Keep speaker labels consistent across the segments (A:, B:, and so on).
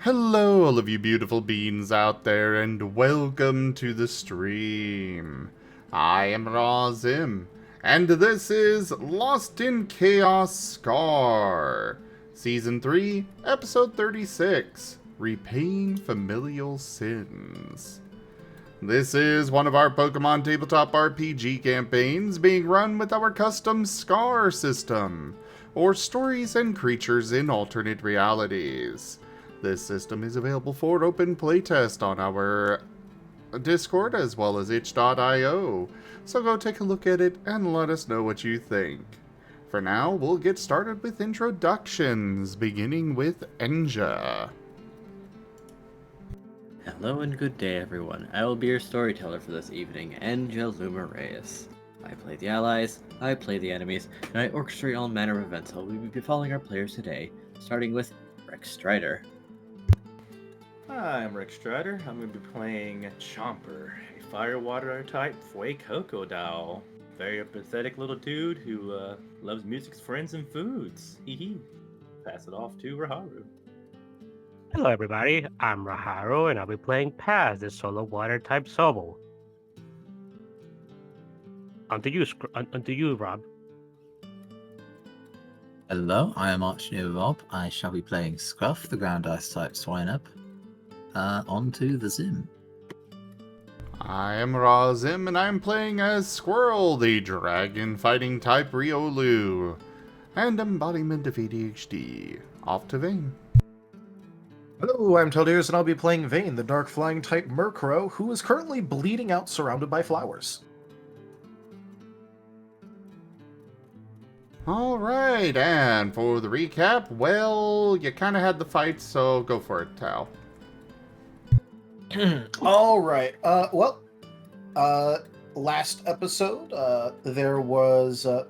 A: Hello, all of you beautiful beings out there, and welcome to the stream. I am Razim, and this is Lost in Chaos Scar, Season 3, Episode 36, Repaying Familial Sins. This is one of our Pokemon tabletop RPG campaigns being run with our custom Scar system, or Stories and Creatures in Alternate Realities. This system is available for open playtest on our Discord as well as itch.io, so go take a look at it and let us know what you think. For now, we'll get started with introductions, beginning with Enja.
B: Hello and good day, everyone. I will be your storyteller for this evening, Enja Lumareus. I play the allies, I play the enemies, and I orchestrate all manner of events that will be befalling our players today, starting with Rex Strider.
C: Hi, I'm Rick Strider. I'm going to be playing Chomper, a fire-water type Fuecoco doll. Very pathetic little dude who loves music, friends, and foods. Hee hee. Pass it off to Raharu.
D: Hello everybody, I'm Raharu and I'll be playing Paz, the solo water type Sobble. Onto you, Rob.
E: Hello, I am Archnew Rob. I shall be playing Scruff, the ground ice type Swineup. Onto the Zim.
A: I am Razim, and I'm playing as Squirrel, the dragon fighting type Riolu, and embodiment of ADHD. Off to Vane.
F: Hello, I'm Teldeers, and I'll be playing Vane, the dark flying type Murkrow, who is currently bleeding out surrounded by flowers.
A: Alright, and for the recap, well, you kind of had the fight, so go for it, Tal.
F: Alright, last episode, there was a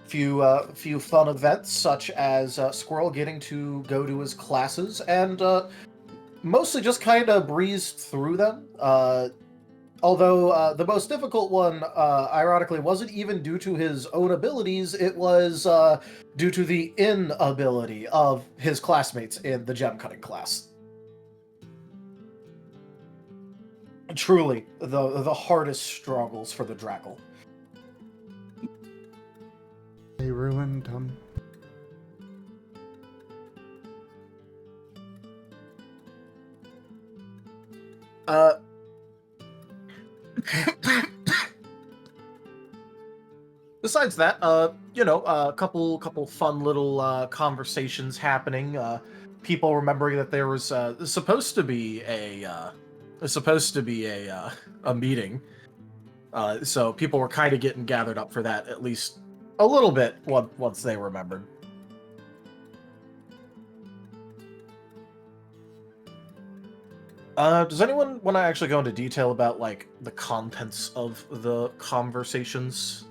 F: few fun events, such as Squirrel getting to go to his classes, and mostly just kind of breezed through them. Although the most difficult one, ironically, wasn't even due to his own abilities, it was due to the inability of his classmates in the gem cutting class. Truly, the hardest struggles for the Drackle.
A: They ruined him.
F: Besides that, a couple fun little conversations happening. People remembering that there was supposed to be a meeting. So people were kind of getting gathered up for that, at least a little bit once they remembered. Does anyone want to actually go into detail about, like, the contents of the conversations?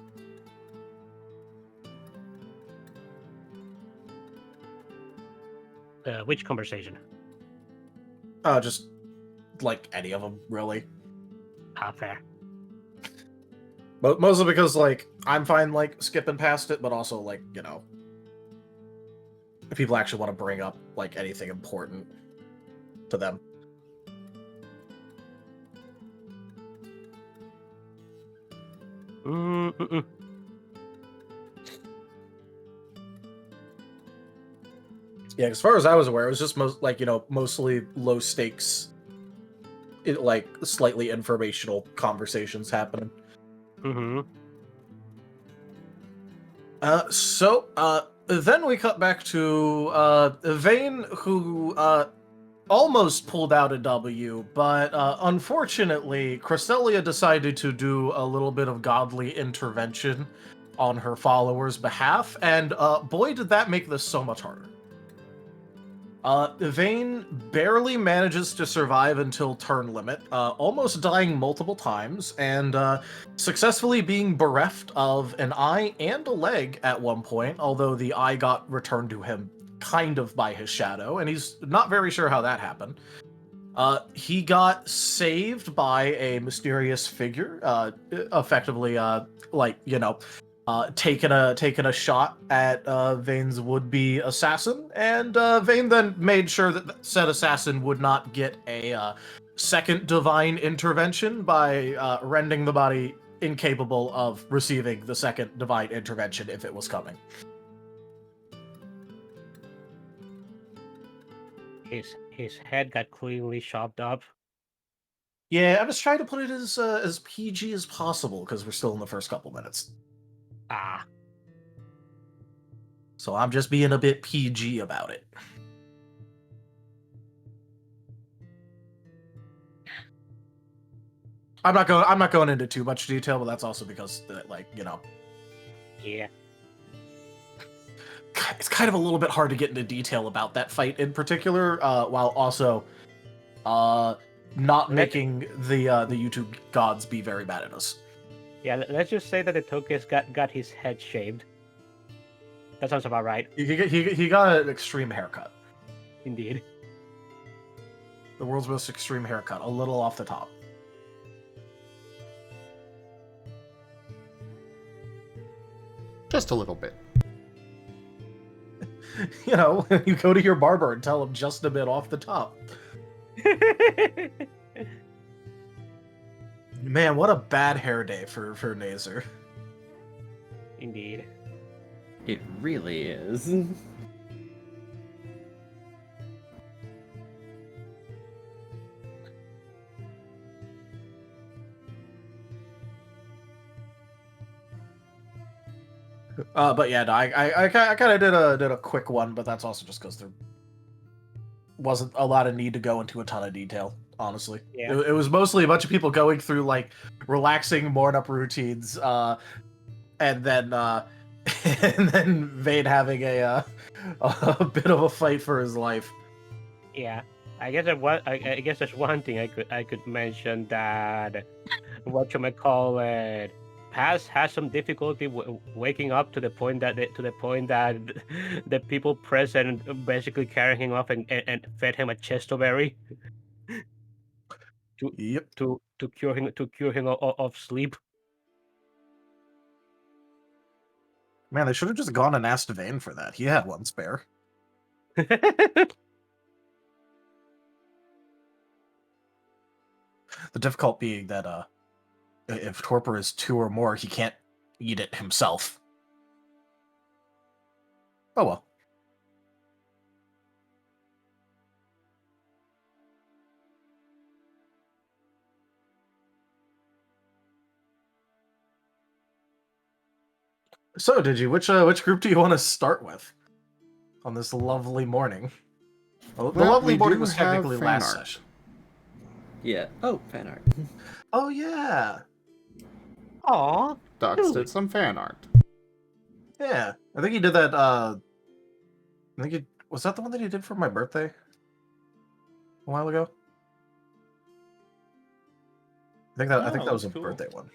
D: Which conversation?
F: Just, like, any of them, really.
D: Fair.
F: But mostly because, like, I'm fine, like, skipping past it, but also, like, if people actually want to bring up, like, anything important to them.
D: Mm-mm.
F: Yeah, as far as I was aware, it was just mostly low stakes, like, slightly informational conversations happening.
D: Mm-hmm.
F: Then we cut back to Vane, who almost pulled out a W, but unfortunately, Cresselia decided to do a little bit of godly intervention on her followers' behalf, and boy, did that make this so much harder. Vane barely manages to survive until turn limit, almost dying multiple times, and successfully being bereft of an eye and a leg at one point, although the eye got returned to him kind of by his shadow, and he's not very sure how that happened. He got saved by a mysterious figure, effectively, taken a shot at Vane's would-be assassin, and Vane then made sure that said assassin would not get a second divine intervention by rendering the body incapable of receiving the second divine intervention if it was coming.
D: His head got cleanly chopped up.
F: Yeah, I was trying to put it as PG as possible because we're still in the first couple minutes.
D: Ah,
F: So I'm just being a bit PG about it. I'm not going into too much detail, but that's also because
D: yeah.
F: it's kind of a little bit hard to get into detail about that fight in particular, while also not making the YouTube gods be very mad at us.
D: Yeah, let's just say that the Tokus got his head shaved. That sounds about right.
F: He got an extreme haircut.
D: Indeed.
F: The world's most extreme haircut, a little off the top.
A: Just a little bit.
F: You know, you go to your barber and tell him just a bit off the top. Man, what a bad hair day for Nazer.
D: Indeed.
B: It really is.
F: But yeah, no, I kind of did a quick one, but that's also just because there wasn't a lot of need to go into a ton of detail. Honestly,
D: Yeah.
F: it was mostly a bunch of people going through like relaxing morn up routines, and then Vane having a bit of a fight for his life.
D: Yeah. I guess I guess there's one thing I could mention that whatchamacallit, Paz has some difficulty waking up to the point that the people present basically carrying him off and fed him a chestoberry
F: Yep.
D: to cure him of sleep.
F: Man, they should have just gone and asked Vane for that. He had one spare. The difficult being that if torpor is 2 or more, he can't eat it himself. Oh well. So, which group do you want to start with on this lovely morning? Well, the lovely
A: we
F: morning
A: do
F: was
A: have
F: technically
A: fan
F: last
A: art.
F: session.
B: Yeah. Oh, fan art.
F: Oh yeah,
D: Aw.
A: Dux did some fan art.
F: yeah. I think he did that. I think it was that the one that he did for my birthday a while ago. I think that was a
C: cool.
F: birthday one.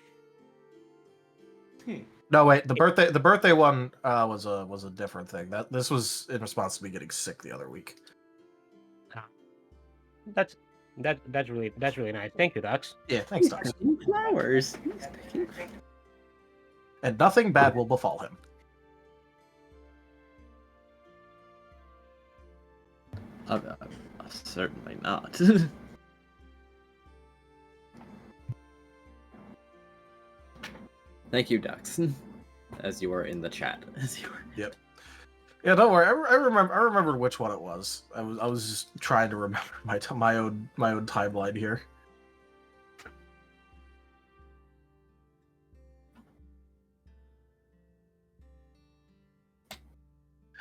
C: Hmm.
F: No, wait. The birthday one was a different thing. This was in response to me getting sick the other week.
D: That's really nice. Thank you, Dux.
F: Yeah, thanks, Dux.
B: Picking flowers. He's picking.
F: And nothing bad will befall him.
B: Certainly not. Thank you, Dux. As you were in the chat. As you were.
F: Yep. Yeah, don't worry. I remembered which one it was. I was just trying to remember my own timeline here.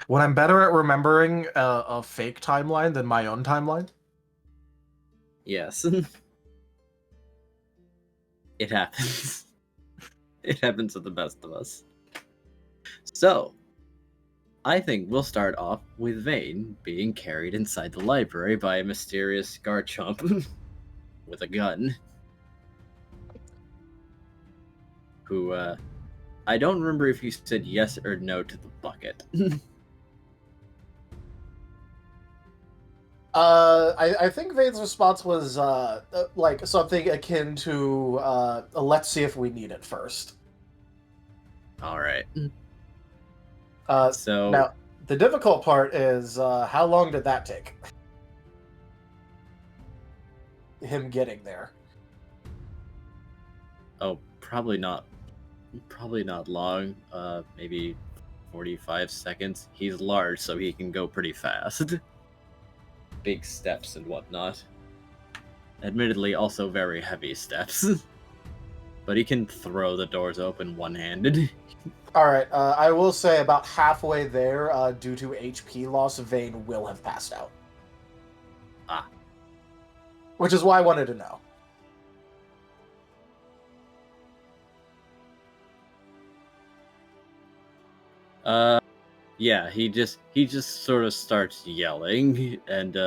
F: When I'm better at remembering a fake timeline than my own timeline.
B: Yes. It happens. It happens to the best of us. So, I think we'll start off with Vane being carried inside the library by a mysterious Garchomp with a gun. Who, I don't remember if you said yes or no to the bucket.
F: I think Vane's response was like something akin to let's see if we need it first.
B: All right. So
F: Now, the difficult part is how long did that take? Him getting there.
B: oh, probably not long. Maybe 45 seconds. He's large, so he can go pretty fast. Big steps and whatnot. Admittedly, also very heavy steps. But he can throw the doors open one-handed.
F: All right, I will say about halfway there, due to HP loss, Vane will have passed out.
B: Ah.
F: Which is why I wanted to know.
B: Yeah, he just sort of starts yelling, and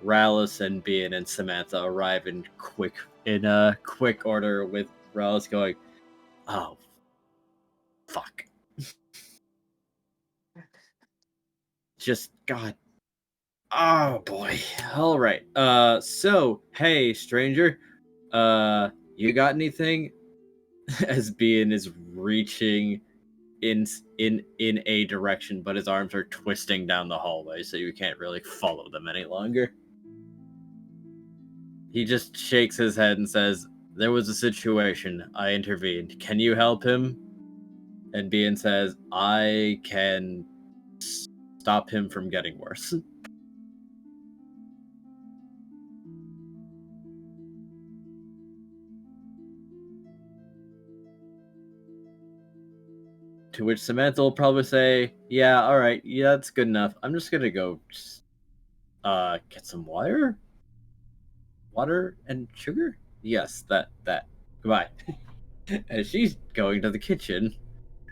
B: Rallis and Bean and Samantha arrive in quick order, with Rallis going, "Oh, fuck." Just God. Oh boy. All right. So hey, stranger. You got anything? As Bean is reaching in a direction, but his arms are twisting down the hallway, so you can't really follow them any longer. He just shakes his head and says, "There was a situation. I intervened. Can you help him?" And Bean says, "I can stop him from getting worse." To which Samantha will probably say, "Yeah, all right, yeah, that's good enough. I'm just gonna go, get some water and sugar. Yes, that. Goodbye." As she's going to the kitchen,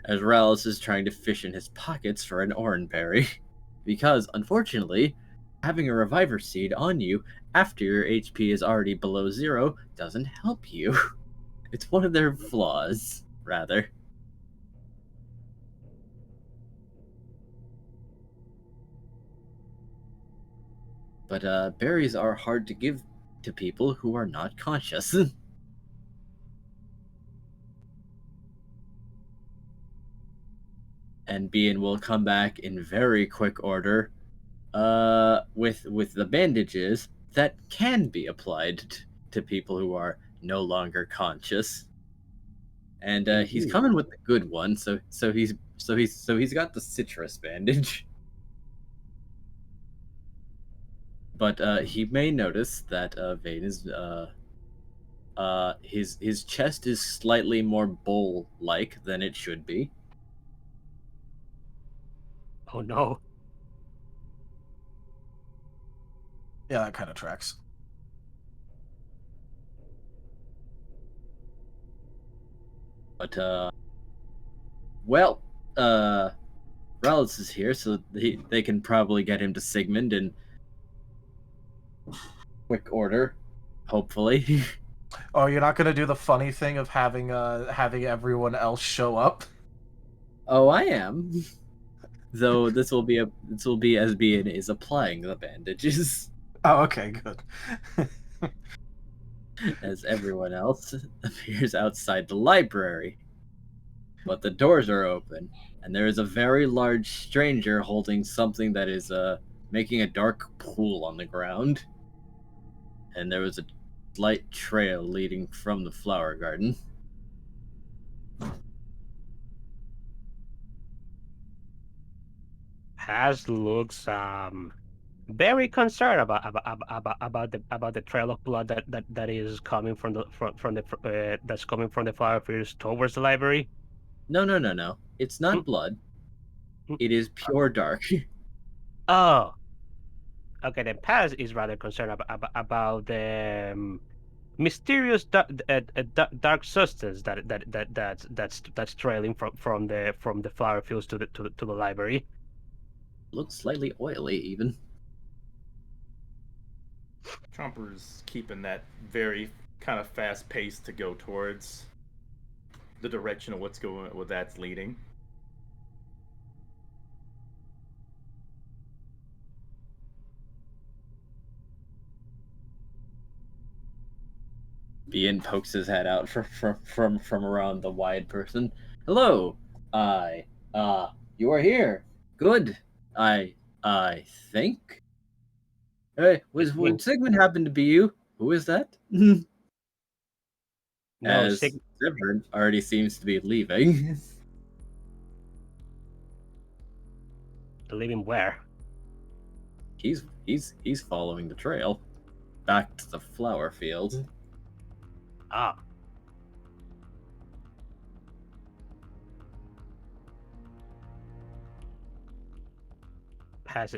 B: as Rallis is trying to fish in his pockets for an oranberry, because unfortunately, having a reviver seed on you after your HP is already below 0 doesn't help you. It's one of their flaws, rather. But berries are hard to give to people who are not conscious. And Bean will come back in very quick order, with the bandages that can be applied to people who are no longer conscious. And he's coming with the good one, so he's got the citrus bandage. But he may notice that Vane is his chest is slightly more bowl-like than it should be.
D: Oh no.
F: Yeah, that kind of tracks.
B: But well, Rallis is here, so they can probably get him to Sigmund in quick order, hopefully.
F: Oh, you're not gonna do the funny thing of having everyone else show up?
B: Oh, I am. Though this will be as Bean is applying the bandages,
F: Oh, okay, good.
B: as everyone else appears outside the library. But the doors are open, and there is a very large stranger holding something that is making a dark pool on the ground. And there was a slight trail leading from the flower garden.
D: Has looks very concerned about the trail of blood that is coming from the that's coming from the flower fields towards the library.
B: No. It's not
D: Mm,
B: blood.
D: mm.
B: It is pure dark.
D: Oh, okay. Then Paz is rather concerned about the mysterious dark substance that's trailing from the flower fields to the library.
B: Looks slightly oily, even.
C: Chomper's keeping that very kind of fast pace to go towards the direction of what that's leading.
B: Bean pokes his head out from around the wide person. Hello. You are here. Good. I think. Hey, would Sigmund happen to be you? Who is that?
D: No,
B: As Severin already seems to be leaving.
D: Leaving where?
B: He's following the trail back to the flower field.
D: Ah. Pass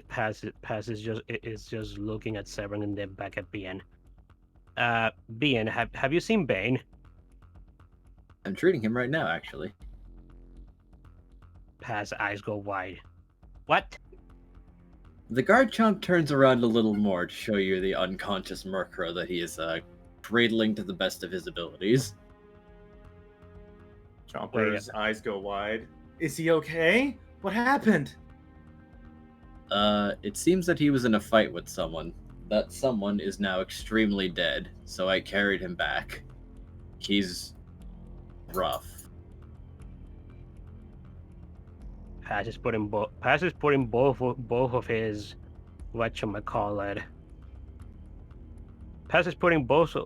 D: is just looking at Severn and then back at Bien. Bien, have you seen Bane?
B: I'm treating him right now, actually.
D: Pass eyes go wide. What?
B: The guard chomp turns around a little more to show you the unconscious Murkra that he is cradling to the best of his abilities.
C: Chomper's eyes go wide. Is he okay? What happened?
B: It seems that he was in a fight with someone. That someone is now extremely dead, so I carried him back. He's rough.
D: Pass is putting both of his whatchamacallit. Pass is putting both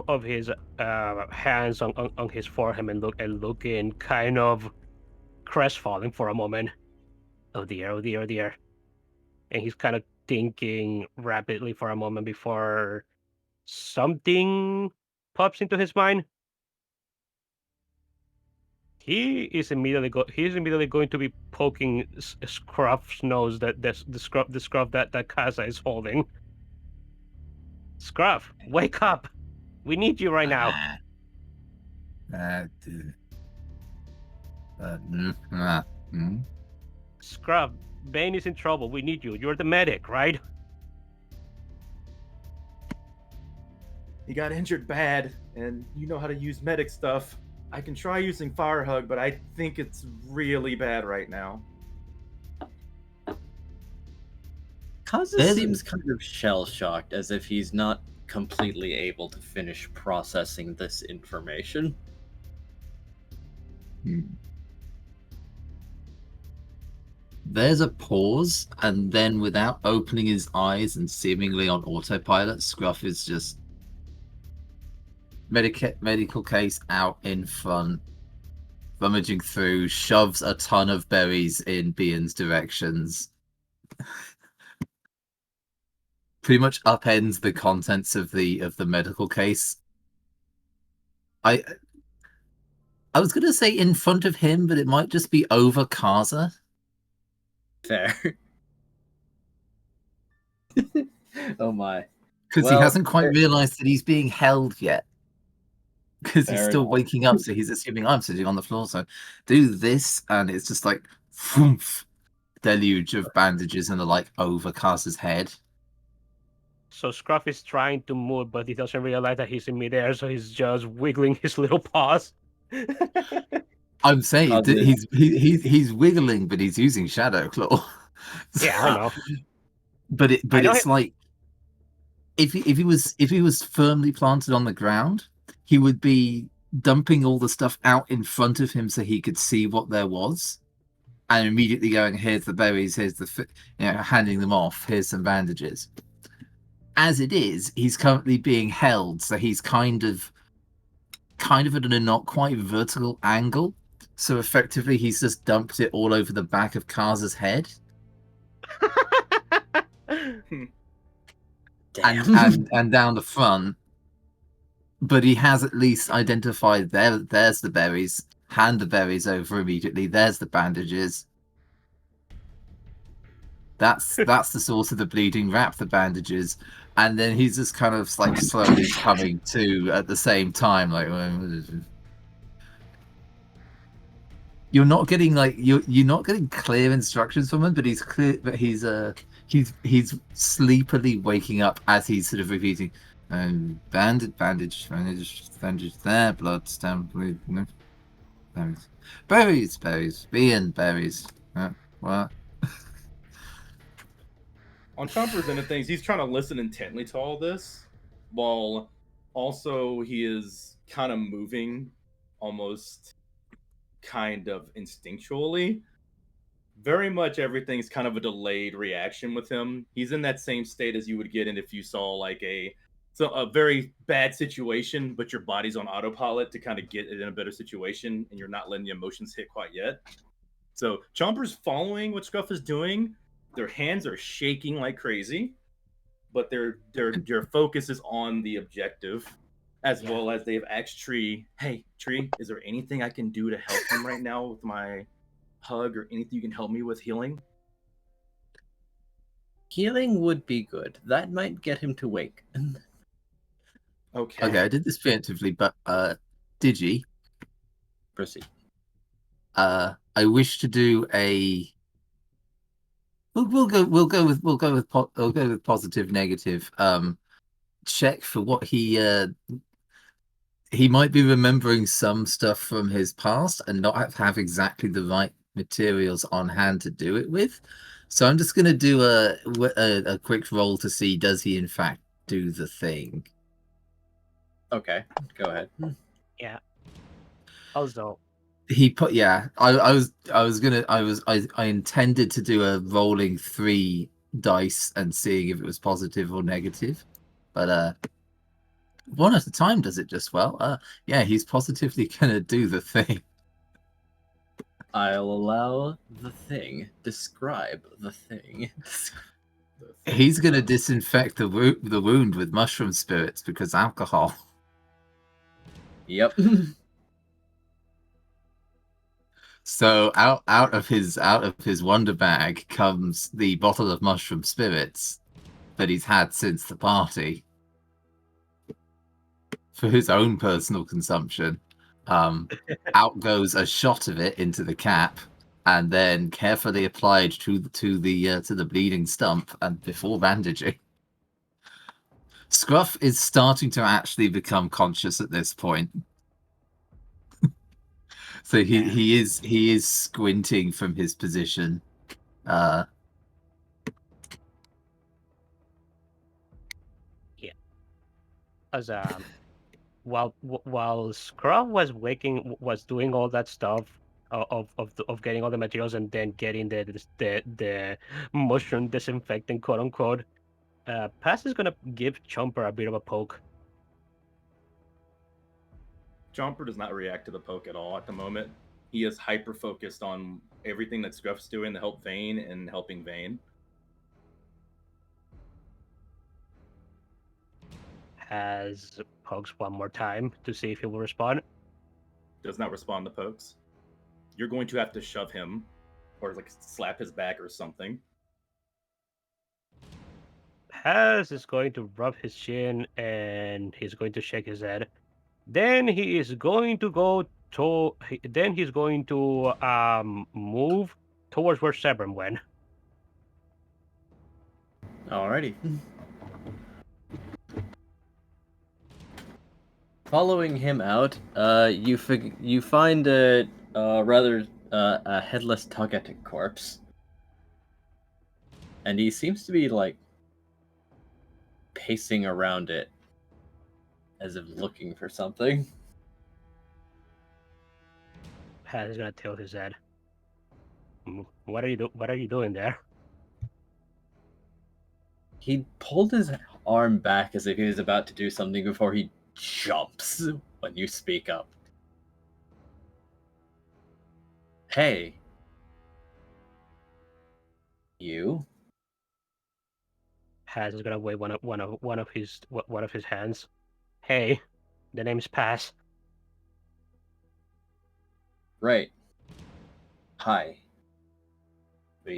D: of his hands on his forehead and looking kind of crestfallen for a moment. Oh dear, oh dear, oh dear. And he's kind of thinking rapidly for a moment before something pops into his mind. He's immediately going to be poking Scruff's nose the scruff that Kaza is holding. Scruff, wake up! We need you right now. Scruff, Bane is in trouble. We need you. You're the medic, right?
C: He got injured bad, and you know how to use medic stuff. I can try using Fire Hug, but I think it's really bad right now.
B: Kaza seems kind of shell-shocked, as if he's not completely able to finish processing this information.
E: There's a pause, and then without opening his eyes and seemingly on autopilot, Scruff is just medical case out in front, rummaging through, shoves a ton of berries in Bian's directions. Pretty much upends the contents of the medical case. I was gonna say in front of him, but it might just be over Kaza.
B: Fair. Oh my.
E: Because he hasn't quite realized that he's being held yet. Because he's still waking up, so he's assuming I'm sitting on the floor. So do this, and it's just like whoomph, deluge of bandages and the like over Kaza's head.
D: So Scruff is trying to move, but he doesn't realize that he's in midair, so he's just wiggling his little paws.
E: I'm saying he's wiggling, but he's using Shadow Claw.
D: Yeah, I know.
E: But it's like if he was firmly planted on the ground, he would be dumping all the stuff out in front of him so he could see what there was, and immediately going, "Here's the berries. Here's the handing them off. Here's some bandages." As it is, he's currently being held, so he's kind of at a not quite vertical angle. So effectively, he's just dumped it all over the back of Kaza's head. and down the front. But he has at least identified there's the berries. Hand the berries over immediately. There's the bandages. That's the source of the bleeding. Wrap the bandages. And then he's just kind of like slowly coming to at the same time, like you're not getting you're not getting clear instructions from him, but he's clear. But he's sleepily waking up as he's sort of repeating, bandage there, blood stamp, berries, being berries. What?
C: On Chomper's end of things, he's trying to listen intently to all this, while also he is kind of moving almost kind of instinctually. Very much everything's kind of a delayed reaction with him. He's in that same state as you would get in if you saw like a very bad situation, but your body's on autopilot to kind of get it in a better situation, and you're not letting the emotions hit quite yet. So Chomper's following what Scruff is doing. Their hands are shaking like crazy, but their focus is on the objective, as well as they've asked Tree, "Hey, Tree, is there anything I can do to help him right now with my hug, or anything you can help me with healing?"
B: Healing would be good. That might get him to wake.
C: Okay.
E: Okay, I did this preemptively, but Digi,
B: Proceed.
E: I wish to do a. We'll go with positive negative. Check for what he might be remembering some stuff from his past and not have exactly the right materials on hand to do it with. So I'm just going to do a quick roll to see does he in fact do the thing.
B: Okay, go ahead.
D: Yeah. Also,
E: He put I intended to do a rolling 3 dice and seeing if it was positive or negative, but one at a time does it just well. Yeah, he's positively gonna do the thing.
B: I'll allow the thing. Describe the thing.
E: He's gonna disinfect the wound with mushroom spirits because alcohol.
B: Yep.
E: So out of his wonder bag comes the bottle of mushroom spirits that he's had since the party for his own personal consumption. Out goes a shot of it into the cap, and then carefully applied to the bleeding stump, and before bandaging. Scruff is starting to actually become conscious at this point. So he is squinting from his position.
D: as while Scrum was doing all that stuff of getting all the materials and then getting the mushroom disinfectant, quote unquote. Pass is gonna give Chomper a bit of a poke.
C: Chomper does not react to the poke at all at the moment. He is hyper focused on everything that Scruff's doing to help Vane and helping Vane.
D: Has pokes one more time to see if he will respond.
C: Does not respond to pokes. You're going to have to shove him or like slap his back or something.
D: Has is going to rub his chin and he's going to shake his head. Then he is going to go to. Then he's going to move towards where Sebrum went.
B: Alrighty. Following him out, you find a rather a headless Togetic corpse, and he seems to be like pacing around it, as if looking for something.
D: Has is gonna tilt his head. What are you doing there?
B: He pulled his arm back as if he was about to do something before he jumps when you speak up. Hey. You?
D: Has is gonna wave one of his hands. Hey, the name's Pass.
B: Right. Hi. What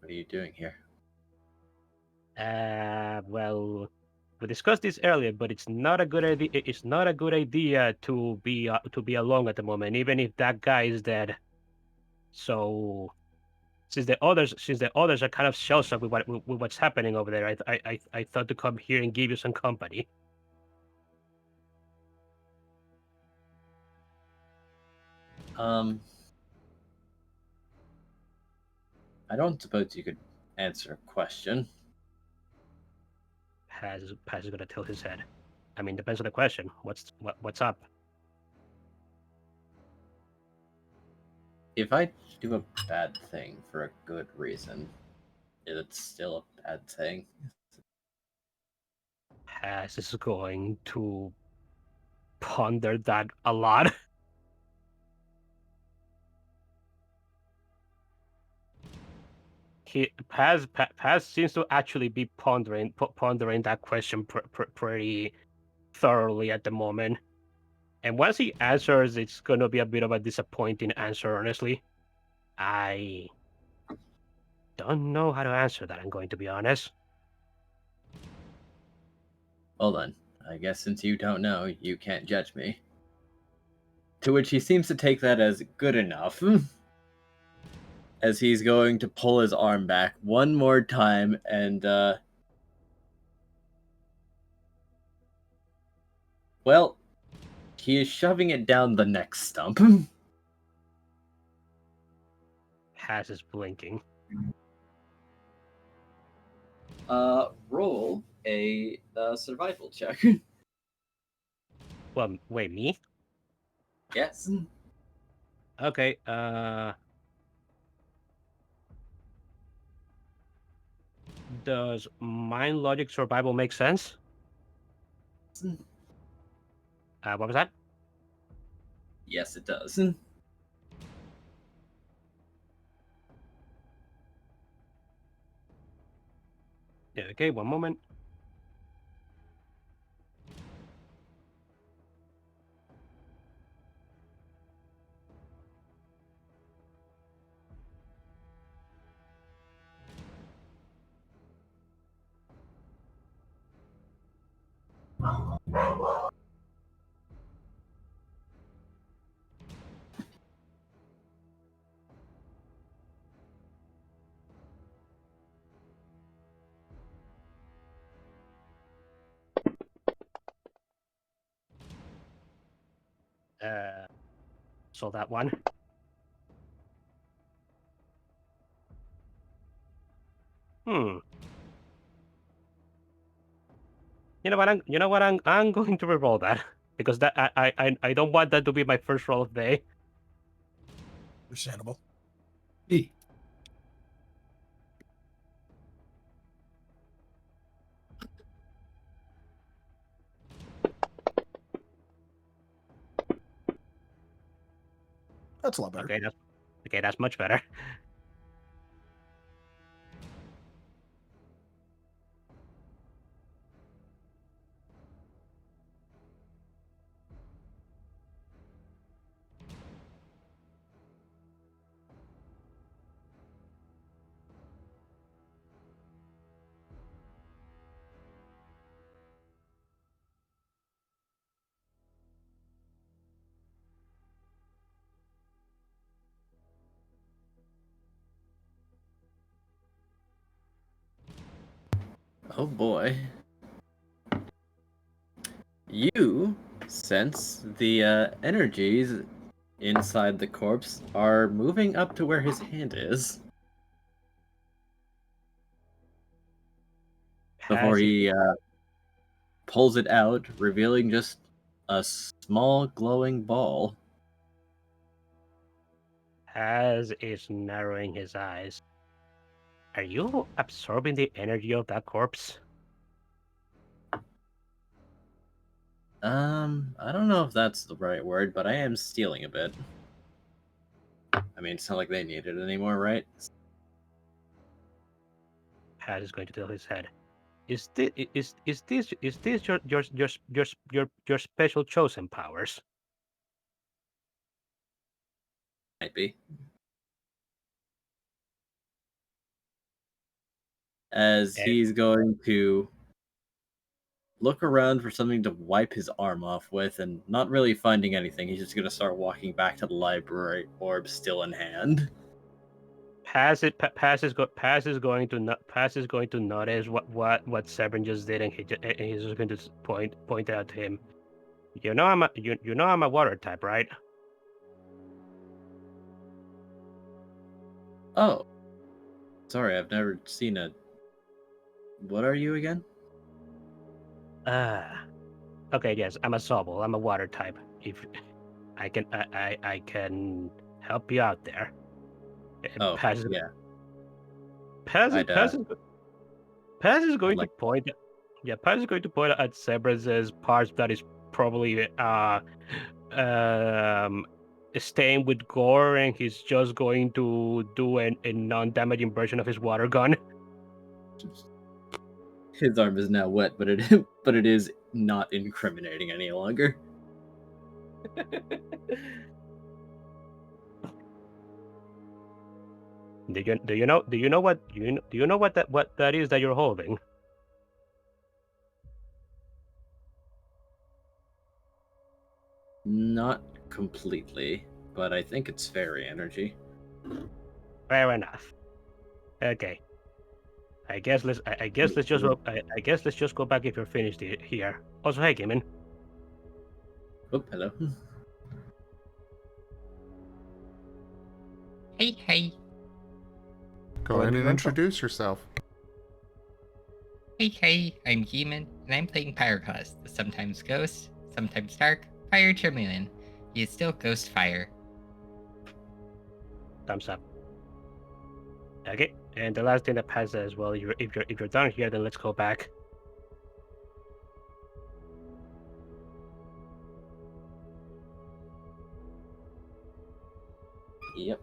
B: are you doing here?
D: Well, we discussed this earlier, but it's not a good idea. It's not a good idea to be alone at the moment, even if that guy is dead. So, since the others are kind of shell shocked with what's happening over there, I thought to come here and give you some company.
B: I don't suppose you could answer a question.
D: Paz is gonna tilt his head. I mean, depends on the question. What's up?
B: If I do a bad thing for a good reason, it's still a bad thing.
D: Has is going to ponder that a lot. Paz seems to actually be pondering that question pretty thoroughly at the moment. And once he answers, it's going to be a bit of a disappointing answer, honestly. I don't know how to answer that, I'm going to be honest.
B: Well then, I guess since you don't know, you can't judge me. To which he seems to take that as good enough. As he's going to pull his arm back one more time and, well, he is shoving it down the next stump.
D: Has is blinking.
B: Roll a survival check.
D: Well, wait, me?
B: Yes.
D: Okay, does mind logic survival make sense? What was that?
B: Yes, it does.
D: Okay, one moment. So that one. You know what? I'm going to reroll that because that I don't want that to be my first roll of the day.
F: Understandable. That's a lot better.
D: Okay, that's much better.
B: Oh boy. You sense the energies inside the corpse are moving up to where his hand is. Before he pulls it out, revealing just a small glowing ball.
D: Has is narrowing his eyes. Are you absorbing the energy of that corpse?
B: I don't know if that's the right word, but I am stealing a bit. I mean, it's not like they need it anymore, right?
D: Has is going to tilt his head. Is this your special chosen powers?
B: Might be. As he's going to look around for something to wipe his arm off with, and not really finding anything, he's just going to start walking back to the library, orb still in hand.
D: Pass is going to notice what Severn just did, and he's just going to point out to him. You know I'm a water type, right?
B: Oh, sorry, I've never seen a. What are you again?
D: Okay, yes, I'm a Sobble. I'm a water type. If I can help you out there. And
B: Oh,
D: Paz,
B: yeah.
D: Paz,
B: I'd,
D: Paz, is, Paz is going
B: like-
D: to point. Yeah, Paz is going to point at Zebras' parts that is probably stained with gore, and he's just going to do a non-damaging version of his water gun.
B: His arm is now wet, but it is not incriminating any longer.
D: Do you know what that is that you're holding?
B: Not completely, but I think it's fairy energy.
D: Fair enough. Okay. I guess let's just go back if you're finished here. Also, hey, Gimund.
B: Oh, hello.
G: Hey,
A: Go
F: Well,
A: ahead
F: you
A: and
F: went
A: introduce yourself.
G: hey, I'm Gimund, and I'm playing Pyroclast, sometimes Ghost, sometimes Dark, Fire Chameleon. He is still Ghost Fire.
D: Thumbs up. Okay, and the last thing that passes as well. If you're done here, then let's go back.
B: Yep.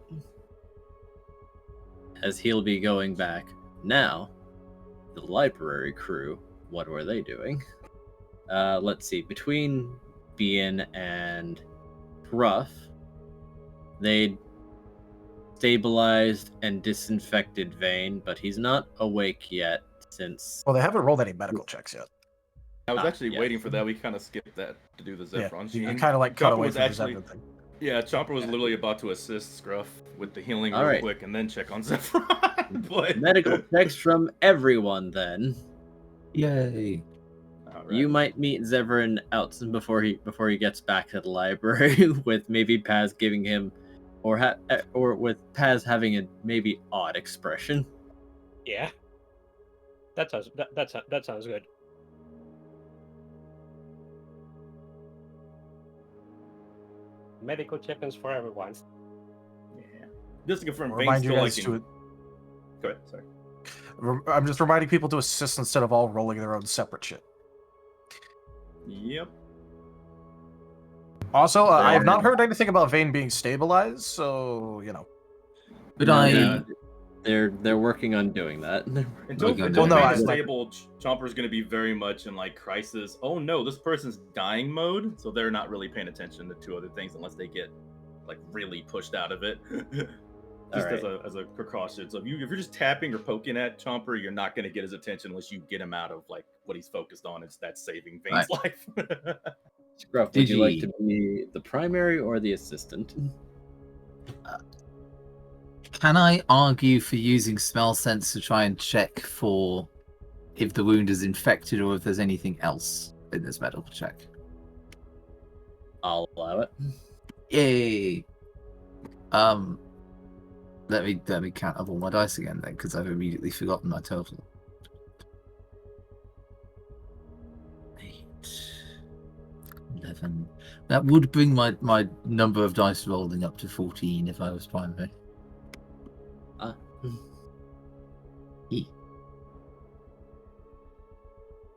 B: As he'll be going back. Now, the library crew, what were they doing? Let's see. Between Bien and Ruff, they stabilized and disinfected Vane, but he's not awake yet since...
F: Well, they haven't rolled any medical checks yet.
C: I was
B: Ah,
C: actually
B: yeah.
C: waiting for that. We kind of skipped that to do the
F: Yeah,
C: Zephron
F: you
C: gene.
F: kind of like cut
C: Chomper
F: away
C: was
F: from the
C: actually,
F: Zephyr thing.
C: yeah, Chomper was literally about to assist Scruff with the healing
B: All
C: real
B: right.
C: quick and then check on Zephron. But
B: Medical checks from everyone then.
E: Yay.
C: All right.
B: You might meet Zevran out before he gets back to the library with maybe Paz giving him, or with Paz having a maybe odd expression.
D: Yeah. That sounds good. Medical check-ins for everyone.
C: Yeah. Just to confirm, Vane's
F: Remind you
C: still
F: guys
C: like
F: to.
C: Go ahead, sorry.
F: I'm just reminding people to assist instead of all rolling their own separate shit.
C: Yep.
F: Also, I've not
B: There-
F: heard anything about Vane being stabilized, so you know.
E: But
B: No,
E: I.
B: they're working on doing that.
C: Until
E: Okay,
C: Vane
F: no,
C: is
F: I-
C: stable, Chomper's going to be very much in like crisis. Oh no, this person's dying mode, so they're not really paying attention to two other things unless they get like really pushed out of it. Just
B: Alright.
C: as a precaution. So if you're just tapping or poking at Chomper, you're not going to get his attention unless you get him out of like what he's focused on. It's that saving Vane's life.
B: Scruff, would you like
E: GG.
B: to be the primary or the assistant?
E: Can I argue for using smell sense to try and check for if the wound is infected or if there's anything else in this medical check?
B: I'll allow it.
E: Yay! Let me count up all my dice again then, because I've immediately forgotten my total. 8, 11. That would bring my number of dice rolling up to 14 if I was primary.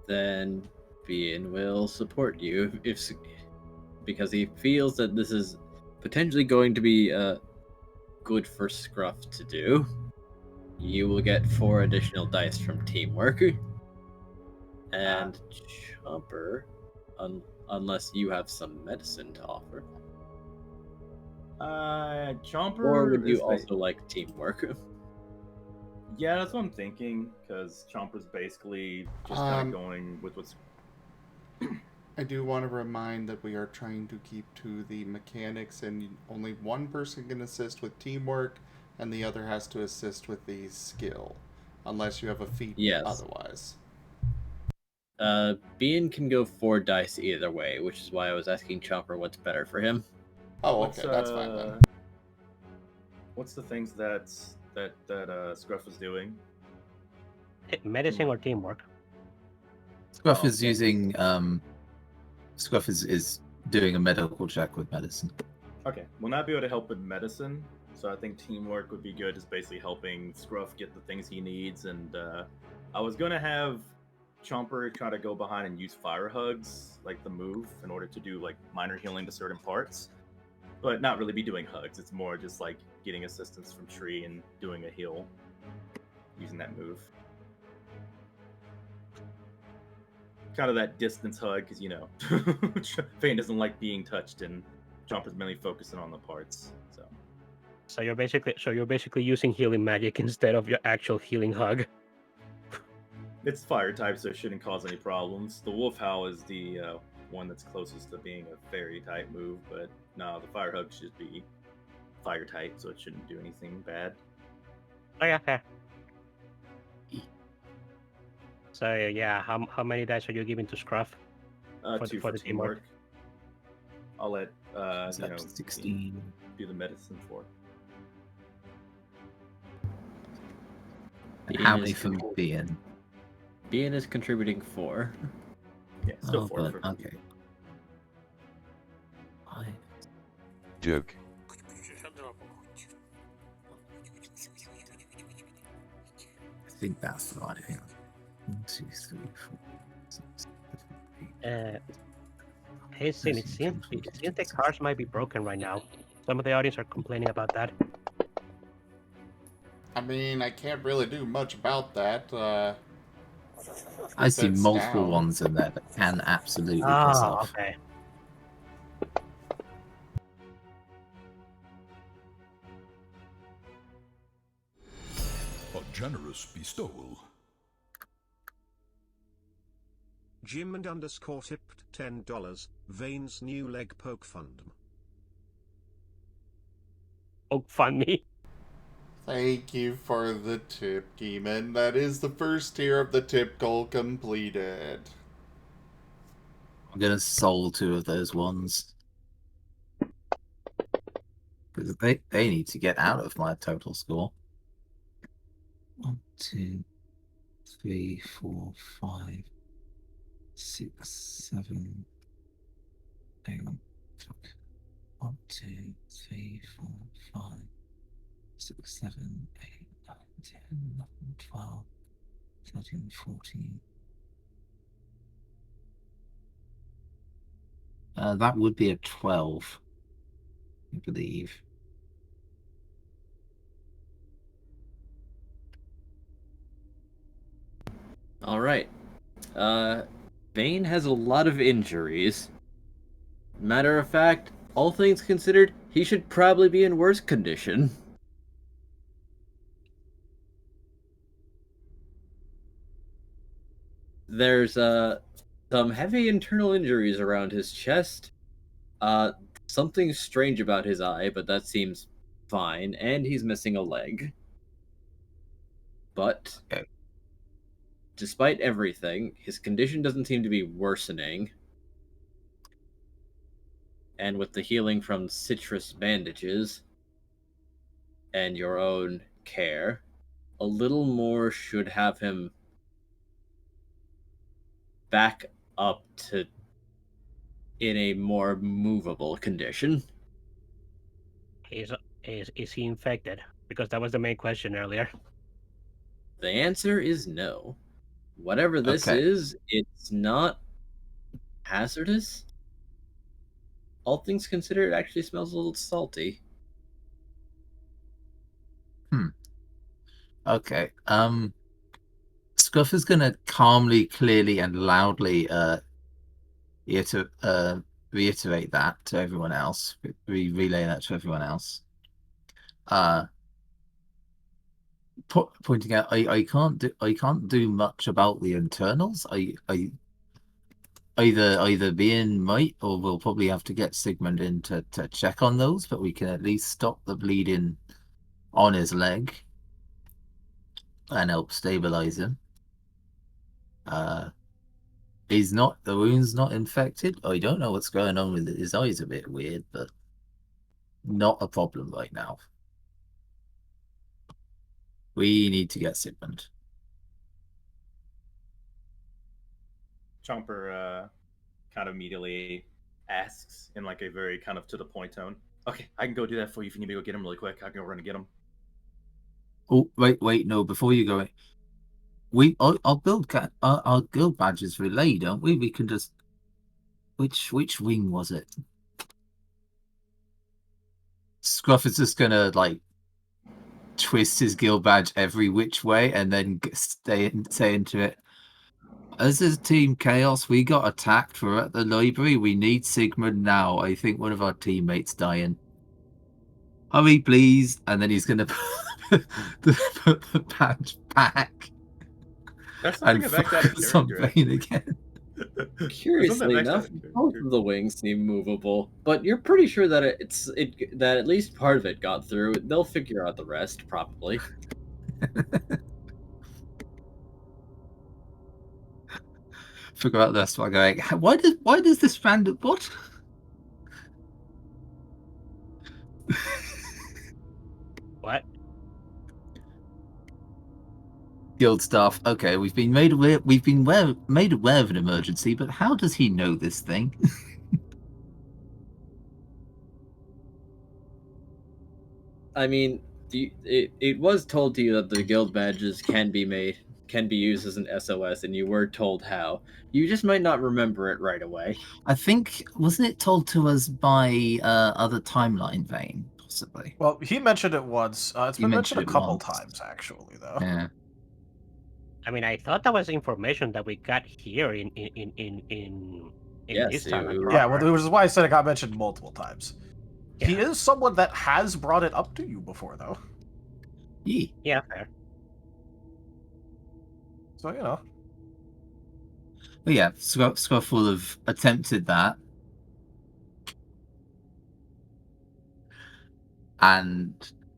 B: Then Bien will support you if because he feels that this is potentially going to be good for Scruff to do. You will get 4 additional dice from teamwork, and Chomper, unless you have some medicine to offer,
C: Chomper.
B: or would you
C: is
B: also like teamwork?
C: Yeah, that's what I'm thinking. Because Chomper's basically just kind of going with what's.
A: I do want to remind that we are trying to keep to the mechanics, and only one person can assist with teamwork, and the other has to assist with the skill, unless you have a feat
B: Yes.
A: otherwise.
B: Bien can go 4 dice either way, which is why I was asking Chomper what's better for him.
A: Oh,
C: What's,
A: okay, that's fine then.
C: What's the things that Scruff is doing?
D: Medicine or teamwork?
E: Scruff
C: Oh,
E: is
C: okay.
E: using Scruff is doing a medical check with medicine.
C: Okay, we'll not be able to help with medicine, so I think teamwork would be good. Just basically helping Scruff get the things he needs, and I was gonna have Chomper try to go behind and use fire hugs, like the move, in order to do like minor healing to certain parts, but not really be doing hugs. It's more just like getting assistance from Tree and doing a heal using that move. Kind of that distance hug, because Vane doesn't like being touched, and Chomper's mainly focusing on the parts.
D: So you're basically using healing magic instead of your actual healing hug.
C: It's fire type, so it shouldn't cause any problems. The wolf howl is the one that's closest to being a fairy type move, but no, the fire hug should be fire type, so it shouldn't do anything bad.
D: Oh yeah, fair. So yeah, how many dice are you giving to Scruff?
C: Two for
D: the teamwork.
C: I'll let
E: 16.
C: do the medicine for.
E: And how many from Bean?
B: Bean is contributing 4.
C: Yeah, still 4
E: good.
C: for.
E: Okay.
H: Joke.
E: I think that's right. Hang on. 1, 2, 3, 4, 6, 7, 8.
D: Hey, Sin, it seems the cars might be broken right now. Some of the audience are complaining about that.
A: I mean, I can't really do much about that.
E: I see
A: That's
E: multiple
A: down.
E: ones in there that can absolutely piss off.
D: Okay.
I: A generous bestowal.
J: Gimund _ tipped $10. Vane's new leg poke fund.
D: Poke fund me.
A: Thank you for the tip, Gimund. That is the first tier of the tip goal completed.
E: I'm gonna soul 2 of those ones. Because they need to get out of my total score. 1, 2, 3, 4, 5, 6, 7. Hang on. 1, 2, 3, 4, 5, 6, 7, 8, 9, 10, 11, 12, 13, 14. That would be a 12, I believe.
B: All right. Vane has a lot of injuries. Matter of fact, all things considered, he should probably be in worse condition. There's some heavy internal injuries around his chest. Something strange about his eye, but that seems fine, and he's missing a leg. But
E: Okay.
B: Despite everything, his condition doesn't seem to be worsening. And with the healing from citrus bandages and your own care, a little more should have him back up to in a more movable condition.
D: Is he infected? Because that was the main question earlier.
B: The answer is no. Whatever this
E: Okay.
B: is, it's not hazardous. All things considered, it actually smells a little salty.
E: Okay. Scruff is gonna calmly, clearly, and loudly reiterate that to everyone else. Relay that to everyone else. Pointing out, I can't do much about the internals. Either being might, or we'll probably have to get Sigmund in to check on those, but we can at least stop the bleeding on his leg and help stabilize him. The wound's not infected. I don't know what's going on with it. His eye's a bit weird, but not a problem right now. We need to get Sigmund.
C: Chomper kind of immediately asks in like a very kind of to the point tone, Okay, I can go do that for you if you need me to go get him really quick. I can go run and get him.
E: Oh, wait, no, before you go, our guild badges relay, don't we? We can just which wing was it? Scruff is just gonna like twist his guild badge every which way and then say into it. As a team Chaos, we got attacked. We're at the library. We need Sigmund now. I think one of our teammates dying. Hurry, please. And then he's gonna put the badge back.
C: That's
E: and
C: something back out of
E: focus on
C: character.
E: Vane again.
B: Curiously enough, both of the wings seem movable, but you're pretty sure that that at least part of it got through. They'll figure out the rest, probably.
E: Figure out this by going, why does this random what?
D: What?
E: Guild staff. Okay, we've been made aware. Made aware of an emergency, but how does he know this thing?
B: I mean, it was told to you that the guild badges can be used as an SOS, and you were told how. You just might not remember it right away.
E: I think wasn't it told to us by other timeline Vane, possibly?
F: Well, he mentioned it once. It's been mentioned a couple times, actually, though.
E: Yeah.
D: I mean, I thought that was information that we got here in this time.
F: Yeah, well, which is why I said it got mentioned multiple times.
D: Yeah.
F: He is someone that has brought it up to you before, though.
D: Yeah, fair.
F: So, you know.
E: But yeah, Scruff will have attempted that. And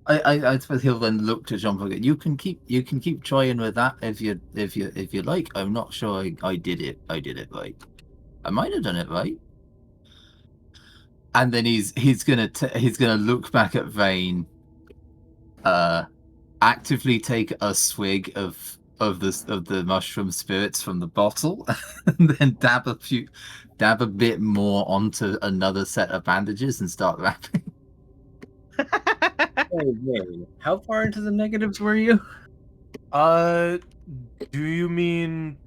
E: I suppose he'll then look to Jean-Paul. You can keep trying with that if you like. I'm not sure I did it right. I might have done it right. And then he's gonna look back at Vane, actively take a swig of the mushroom spirits from the bottle, and then dab a bit more onto another set of bandages and start wrapping.
B: Hey, Vane, how far into the negatives were you?
F: Do you mean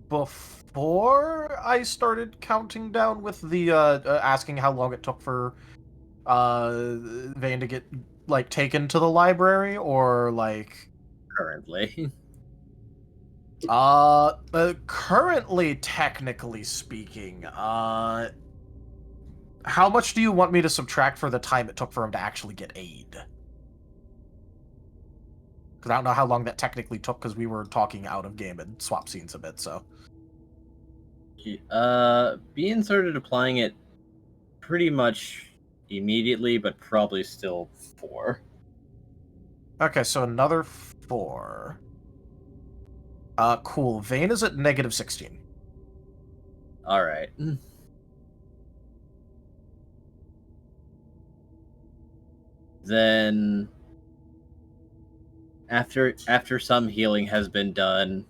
F: before I started counting down with the asking how long it took for Vane to get like taken to the library, or like
B: currently?
F: Currently, technically speaking, how much do you want me to subtract for the time it took for him to actually get aid? Because I don't know how long that technically took, because we were talking out of game and swap scenes a bit, so.
B: Bean started applying it pretty much immediately, but probably still 4.
F: Okay, so another 4. Cool. Vane is at -16.
B: Alright. Then after some healing has been done,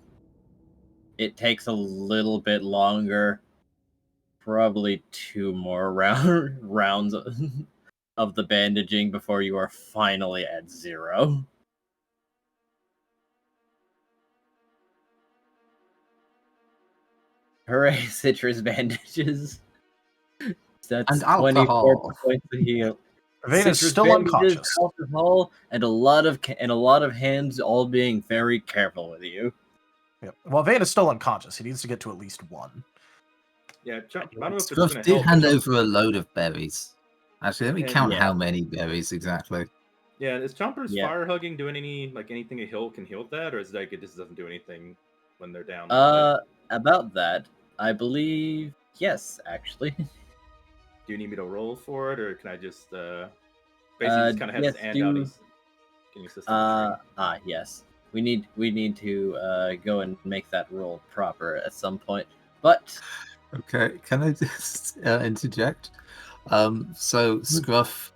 B: it takes a little bit longer, probably 2 more rounds of the bandaging before you are finally at 0. Hooray, citrus bandages. That's
E: and
B: 24
E: alcohol.
B: points of heal.
F: Vane is still unconscious.
B: Alcohol, and a lot of hands all being very careful with you.
F: Yep. Well, Vane is still unconscious. He needs to get to at least 1.
C: Yeah, I don't know if it's
E: Scruff
C: gonna
E: did
C: help.
E: hand over a load of berries. Actually, let me
C: And-
E: count
B: Yeah.
E: how many berries exactly.
C: Yeah, is Chomper's
B: Yeah.
C: fire hugging doing anything a heal can heal with that, or is it like it just doesn't do anything when they're down?
B: About that, I believe yes, actually.
C: Do you need me to roll for it, or can I just basically just kind of have
B: yes,
C: his hand out? Can you assist him with training?
B: Yes. We need to go and make that roll proper at some point. But
E: Okay, can I just interject? So Scruff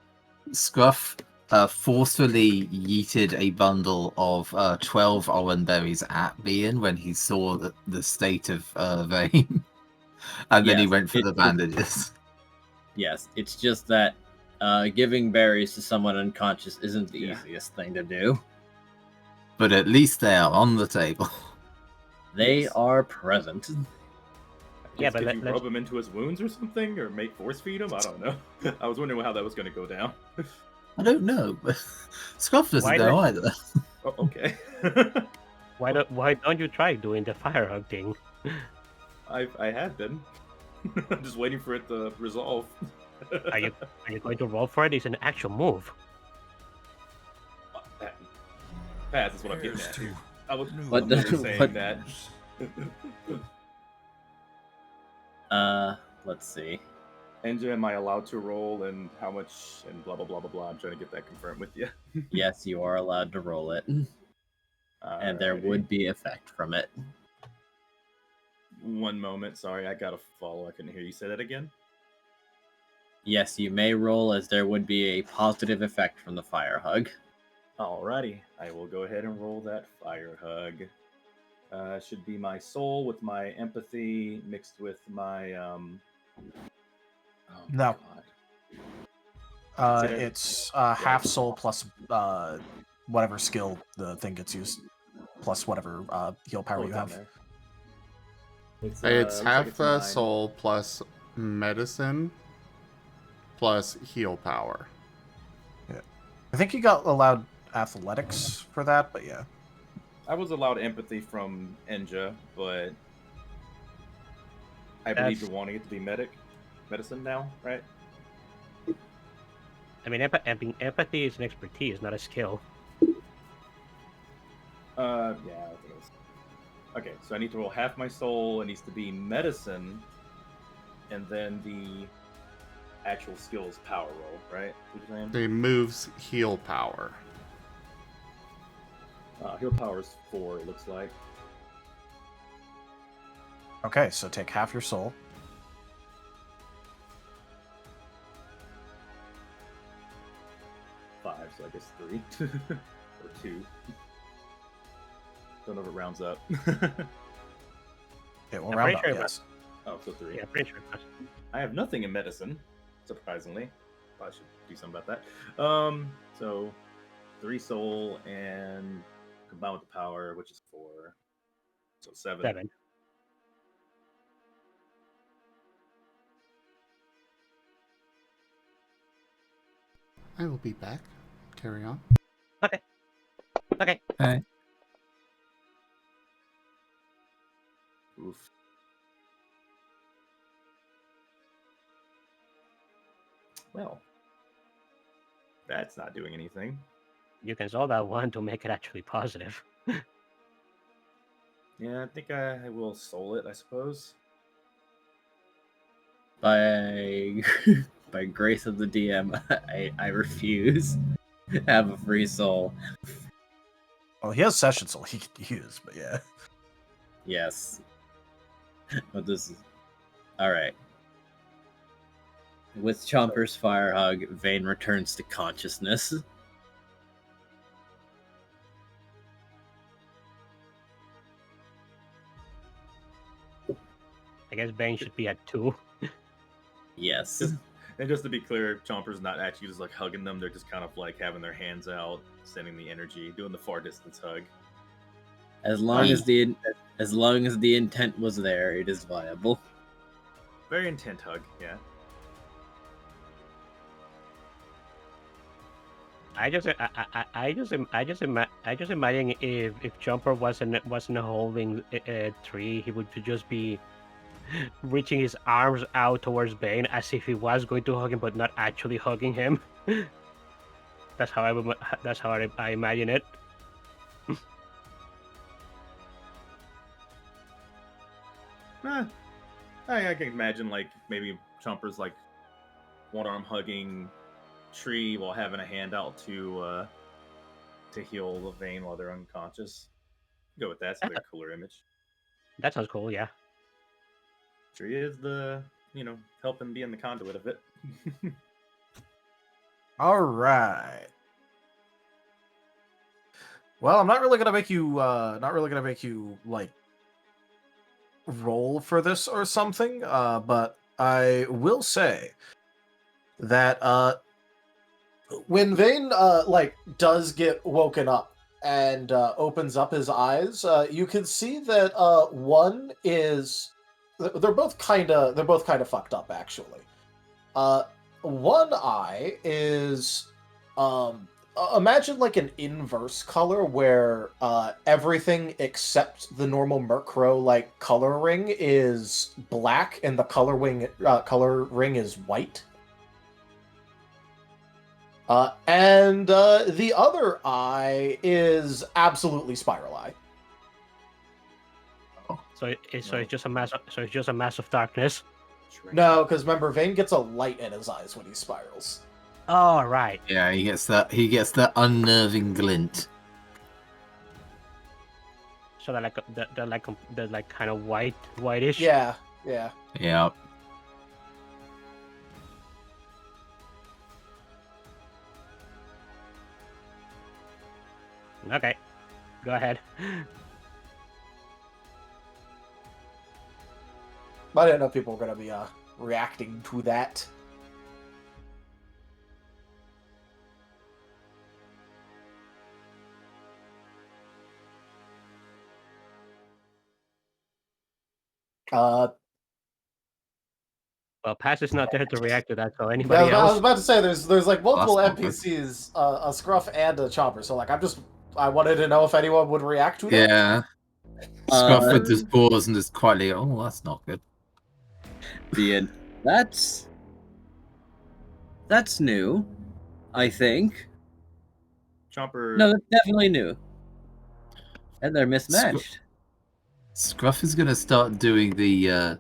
E: forcefully yeeted a bundle of 12 orange berries at Bean when he saw the state of Vane, and then he
B: Yes,
E: went for the bandages.
B: yes, it's just that Giving berries to someone unconscious isn't the easiest thing to do.
E: But at least they are on the table.
B: They are present.
D: Yeah,
C: Yes,
D: but
C: could you
D: let's-
C: rub him into his wounds or something, or make force feed him? I don't know. I was wondering how that was going to go down.
E: I don't know. Scruff doesn't
D: Why
E: know
D: not?
E: either.
C: Oh, okay.
D: Why don't you try doing the fire hug thing?
C: I had been. I'm just waiting for it to resolve.
D: Are you going to roll for it? It's an actual move.
C: Pass is what I'm getting
I: Here's
C: at.
I: to
C: I was
B: What the-
C: literally saying
B: what-
C: that.
B: Let's see.
C: Enja, am I allowed to roll, and how much, and blah blah blah blah blah. I'm trying to get that confirmed with you.
B: Yes, you are allowed to roll it, and there
C: Alrighty.
B: would be effect from it.
C: One moment, sorry, I gotta follow. I couldn't hear you say that again.
B: Yes, you may roll, as there would be a positive effect from the fire hug.
C: Alrighty, I will go ahead and roll that fire hug. Should be my soul with my empathy mixed with my oh
F: No.
C: God.
F: It's half soul plus whatever skill the thing gets used, plus whatever heal power
C: Oh,
F: you
C: it's on
F: have.
C: there.
A: It's
C: looks like
A: half
C: it's
A: the
C: 9.
A: soul plus medicine plus heal power.
F: I think you got allowed athletics for that, but yeah.
C: I was allowed empathy from Enja, but I believe
D: That's-
C: you're wanting it to be medicine now, right?
D: I mean, empathy is an expertise, not a skill.
C: Yeah, I think it was. Okay, so I need to roll half my soul. It needs to be medicine, and then the actual skills power roll, right? What you saying?
A: They moves heal power.
C: Heal power is 4. It looks like.
F: Okay, so take half your soul.
C: Five, so I guess 3 or 2. Don't know if it rounds up.
F: It will
D: I'm
F: round
D: pretty
F: up,
D: sure it
F: yes.
C: Oh, so 3.
D: Yeah, pretty sure. it does.
C: I have nothing in medicine, surprisingly. Probably should do something about that. So 3 soul and combined with the power, which is 4. So 7.
D: 7.
A: I will be back. Carry on.
D: Okay.
E: Okay.
C: Oof. Well, that's not doing anything.
D: You can solve that one to make it actually positive.
C: Yeah, I think I will soul it, I suppose.
B: By by grace of the DM, I refuse to have a free soul.
F: Well, he has session soul he could use, but yeah.
B: Yes. But this is alright. With Chomper's fire hug, Vane returns to consciousness.
D: I guess Bane should be at 2.
B: Yes.
C: Just- And just to be clear, Chomper's not actually just like hugging them, they're just kind of like having their hands out, sending the energy, doing the far distance hug.
B: As long as the intent was there, it is viable.
C: Very intent hug, yeah.
D: I just imagine if Jumper wasn't holding a tree, he would just be reaching his arms out towards Bane as if he was going to hug him, but not actually hugging him. That's how I imagine it.
C: I can imagine like maybe Chomper's like one arm hugging Tree while having a hand out to heal the Vane while they're unconscious. Go with that. It's a bit cooler image.
D: That sounds cool, yeah.
C: Tree is the helping being the conduit of it.
F: All right. Well, I'm not really gonna make you like roll for this or something. But I will say that When Vane does get woken up and opens up his eyes, you can see that one is they're both kind of fucked up actually. One eye is imagine like an inverse color where everything except the normal Murkrow like coloring is black and the color ring is white. And the other eye is absolutely Spiral Eye.
D: So it's just a mass. So it's just a mass of darkness.
F: No, because remember, Vane gets a light in his eyes when he spirals.
D: Oh right.
E: Yeah, he gets that unnerving glint.
D: So they're like kind of whitish.
F: Yeah.
E: Yeah.
D: Okay, go ahead.
F: I didn't know people were going to be reacting to that.
D: Well, Pass is not there to react to that, so
F: Yeah,
D: anybody
F: I was
D: else?
F: about to say there's like multiple
E: That's not good.
F: NPCs, a Scruff and a Chomper. So like I wanted to know if anyone would react to that.
E: Yeah. Scruff with his paws and just quietly, oh, that's not good.
B: That's new, I think.
C: Chomper.
B: No, that's definitely new. And they're mismatched.
E: Scruff is gonna start doing the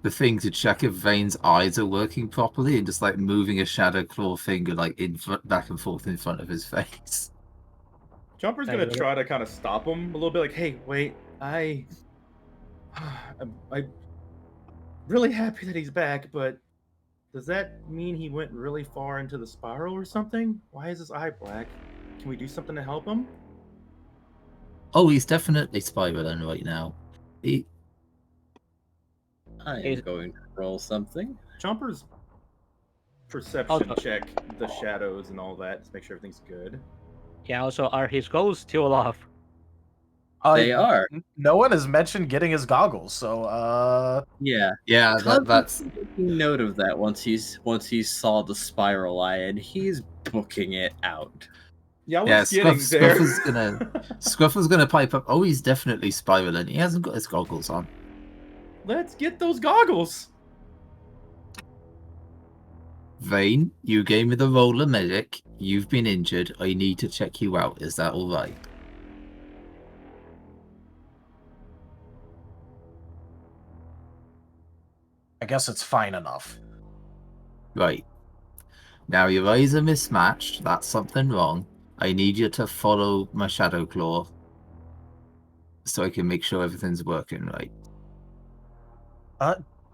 E: thing to check if Vane's eyes are working properly and just like moving a shadow claw finger like back and forth in front of his face.
C: Chomper's gonna try to kind of stop him a little bit, like, hey, wait, I'm really happy that he's back, but does that mean he went really far into the spiral or something? Why is his eye black? Can we do something to help him?
E: Oh, he's definitely spiraling right now.
B: I am going to roll something.
C: Chomper's perception check the shadows and all that to make sure everything's good.
D: Yeah. Also, are his goals still off?
B: They are.
F: No one has mentioned getting his goggles, so
B: Yeah.
E: That's
B: taking note of that once he saw the spiral eye, and he's booking it out.
C: Yeah, I was getting there.
E: Scruff was gonna pipe up. Oh, he's definitely spiraling. He hasn't got his goggles on.
C: Let's get those goggles.
E: Vane, you gave me the role of medic. You've been injured. I need to check you out. Is that all right?
F: I guess it's fine enough.
E: Right. Now your eyes are mismatched. That's something wrong. I need you to follow my shadow claw so I can make sure everything's working right.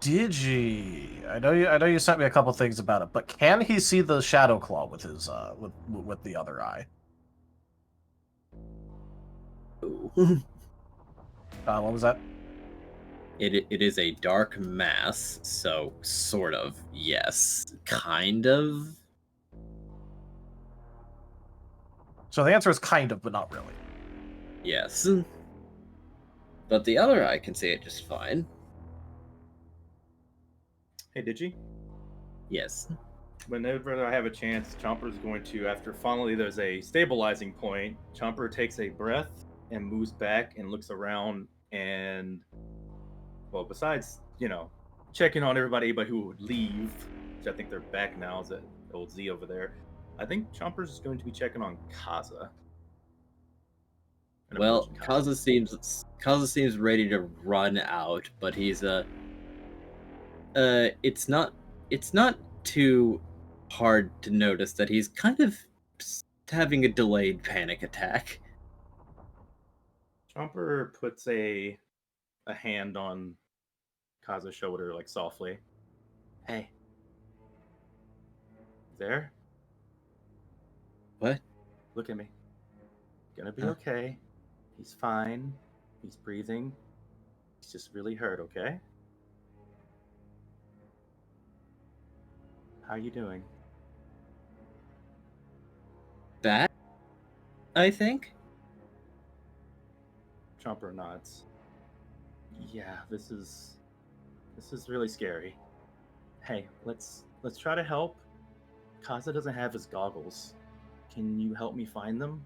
F: Digi. I know you sent me a couple things about it, but can he see the shadow claw with his with the other eye? What was that?
B: It is a dark mass, so sort of, yes. Kind of.
F: So the answer is kind of, but not really.
B: Yes. But the other eye can see it just fine.
C: Hey, Digi?
B: Yes.
C: Whenever I have a chance, Chomper's going to, after finally there's a stabilizing point, Chomper takes a breath and moves back and looks around and, well, besides, checking on everybody but who would leave, which I think they're back now, is that old Z over there, I think Chomper's going to be checking on Kaza.
B: Well, Kaza seems ready to run out, but he's it's not too hard to notice that he's kind of having a delayed panic attack.
C: Chomper puts a hand on Kaza's shoulder, like softly. Hey. There?
B: What?
C: Look at me. Gonna be okay. He's fine. He's breathing. He's just really hurt, okay? How are you doing?
B: Bat, I think.
C: Chomper nods. Yeah, this is really scary. Hey, let's try to help. Kaza doesn't have his goggles. Can you help me find them?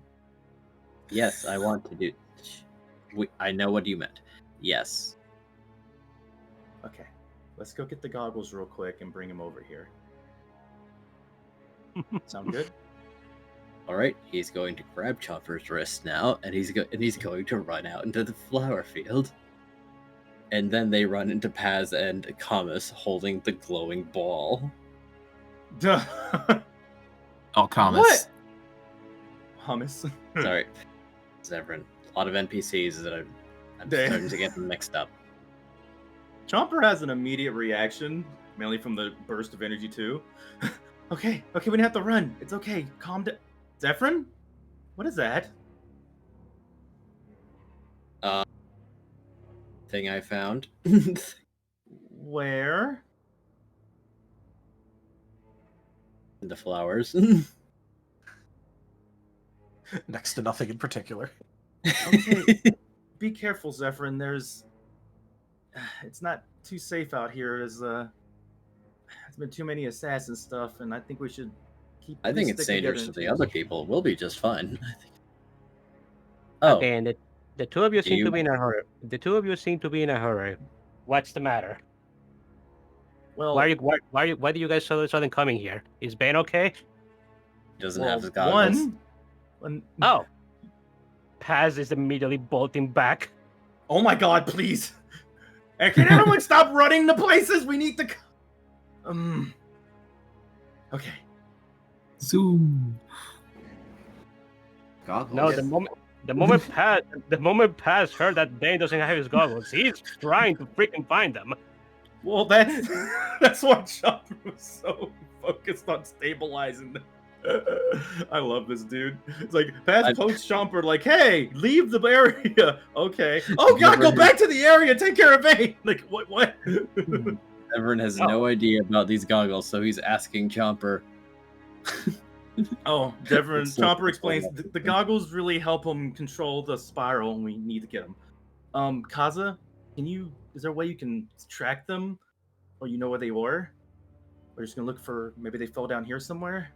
B: Yes, I want to do. I know what you meant. Yes.
C: Okay, let's go get the goggles real quick and bring him over here. Sound good?
B: All right. He's going to grab Chopper's wrist now, and he's going to run out into the flower field. And then they run into Paz and Kamas holding the glowing ball.
C: Duh.
E: Oh, Kamas.
C: What? Hummus.
B: Sorry, Zevran. A lot of NPCs that I'm
C: Damn.
B: starting to get them mixed up.
C: Chomper has an immediate reaction, mainly from the burst of energy too. Okay, we didn't have to run. It's okay. Calm down. Zephyrin? What is that?
B: Thing I found.
C: Where?
B: The flowers.
F: Next to nothing in particular.
C: Okay. Be careful, Zephyrin. It's not too safe out here. There's been too many assassin stuff, and I think we should keep.
B: I think
C: stick
B: it's
C: together
B: dangerous to
C: and
B: the
C: teams.
B: other people. We'll be just fine. I think. Oh,
D: Okay, and the two of you seem
B: you-
D: to be in a hurry. The two of you seem to be in a hurry. What's the matter?
C: Well,
D: Why do you guys suddenly coming here? Is Bane okay?
B: he doesn't
C: well,
B: have his goggles.
C: one.
D: Oh. Paz is immediately bolting back.
C: Oh my God! Please. Hey, can everyone stop running to places? We need to. Okay.
E: Zoom.
B: Goggles.
D: No, the moment Paz heard that Bane doesn't have his goggles, he's trying to freaking find them.
C: Well, that's why Chopper was so focused on stabilizing them. I love this dude. It's like Paz posts Chomper like, "Hey, leave the area." Okay. Oh God, go back to the area. Take care of Vane. Like what?
B: Everyone has no idea about these goggles, so he's asking Chomper.
C: Oh, Devon.
B: It's so
C: Chomper explains
B: cool.
C: the goggles really help him control the spiral, and we need to get them. Kaza, is there a way you can track them, or you know where they were? We're just gonna look for maybe they fell down here somewhere.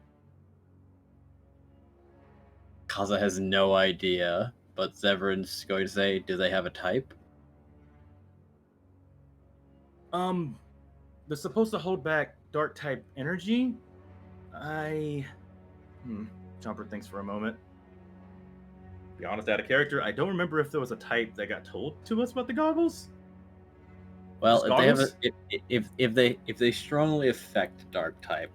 B: Kaza has no idea, but Zevran's going to say, do they have a type?
C: They're supposed to hold back dark type energy. Chomper thinks for a moment. Be honest, out of character, I don't remember if there was a type that got told to us about the goggles.
B: Well,
C: Just
B: if they have
C: goggles?
B: if they strongly affect dark type,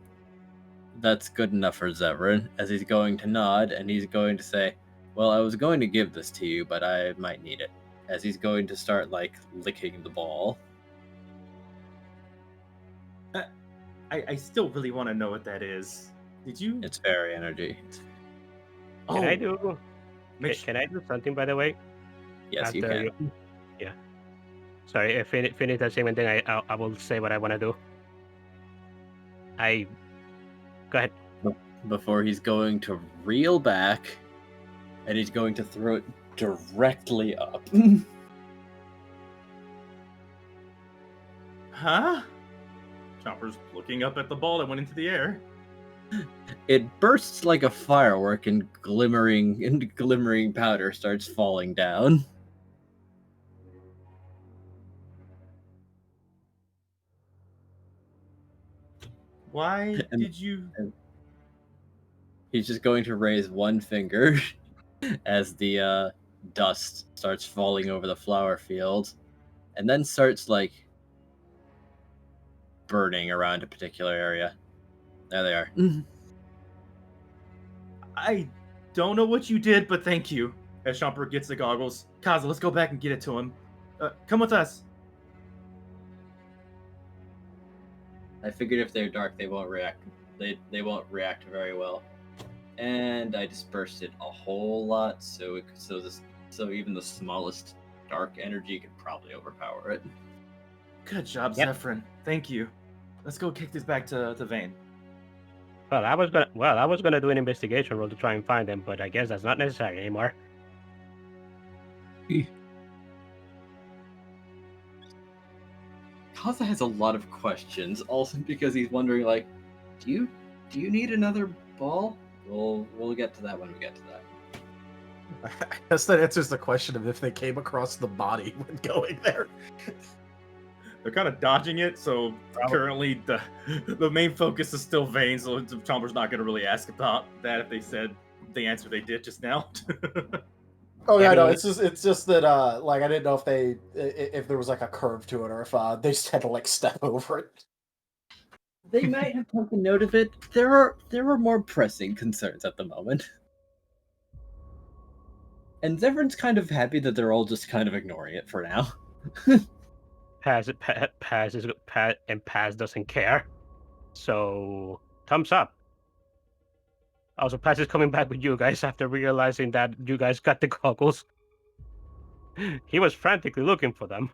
B: that's good enough for Zevran, as he's going to nod and he's going to say, well, I was going to give this to you, but I might need it. As he's going to start, like, licking the ball.
C: I still really want to know what that is. Did you?
B: It's fairy energy.
D: Can I do something, by the way?
B: Yes, you
D: After
B: can.
D: Yeah. Sorry, if finish that segment, then I will say what I want to do. Go ahead.
B: Before he's going to reel back, and he's going to throw it directly up.
C: Huh? Chomper's looking up at the ball that went into the air.
B: It bursts like a firework, and glimmering powder starts falling down.
C: Why did you?
B: He's just going to raise one finger as the dust starts falling over the flower field, and then starts, like, burning around a particular area. There they are.
C: I don't know what you did, but thank you. As Chomper gets the goggles, Kaza, let's go back and get it to him. Come with us.
B: I figured if they're dark, they won't react. They won't react very well. And I dispersed it a whole lot, so even the smallest dark energy could probably overpower it.
C: Good job,
D: Yep.
C: Zephyrin. Thank you. Let's go kick this back to Vane.
D: Well, I was gonna do an investigation roll to try and find them, but I guess that's not necessary anymore.
B: Kaza has a lot of questions, also because he's wondering, like, do you need another ball? We'll get to that when we get to that.
F: I guess that answers the question of if they came across the body when going there.
C: They're kind of dodging it, so currently the main focus is still Vane, so Chomper's not going to really ask about that if they said the answer they did just now.
F: Oh yeah, no, it's just that like I didn't know if there was like a curve to it or if they just had to like step over it.
B: They might have taken note of it. There are more pressing concerns at the moment. And everyone's kind of happy that they're all just kind of ignoring it for now.
D: Paz doesn't care. So thumbs up. Also, Paz is coming back with you guys after realizing that you guys got the goggles. He was frantically looking for them.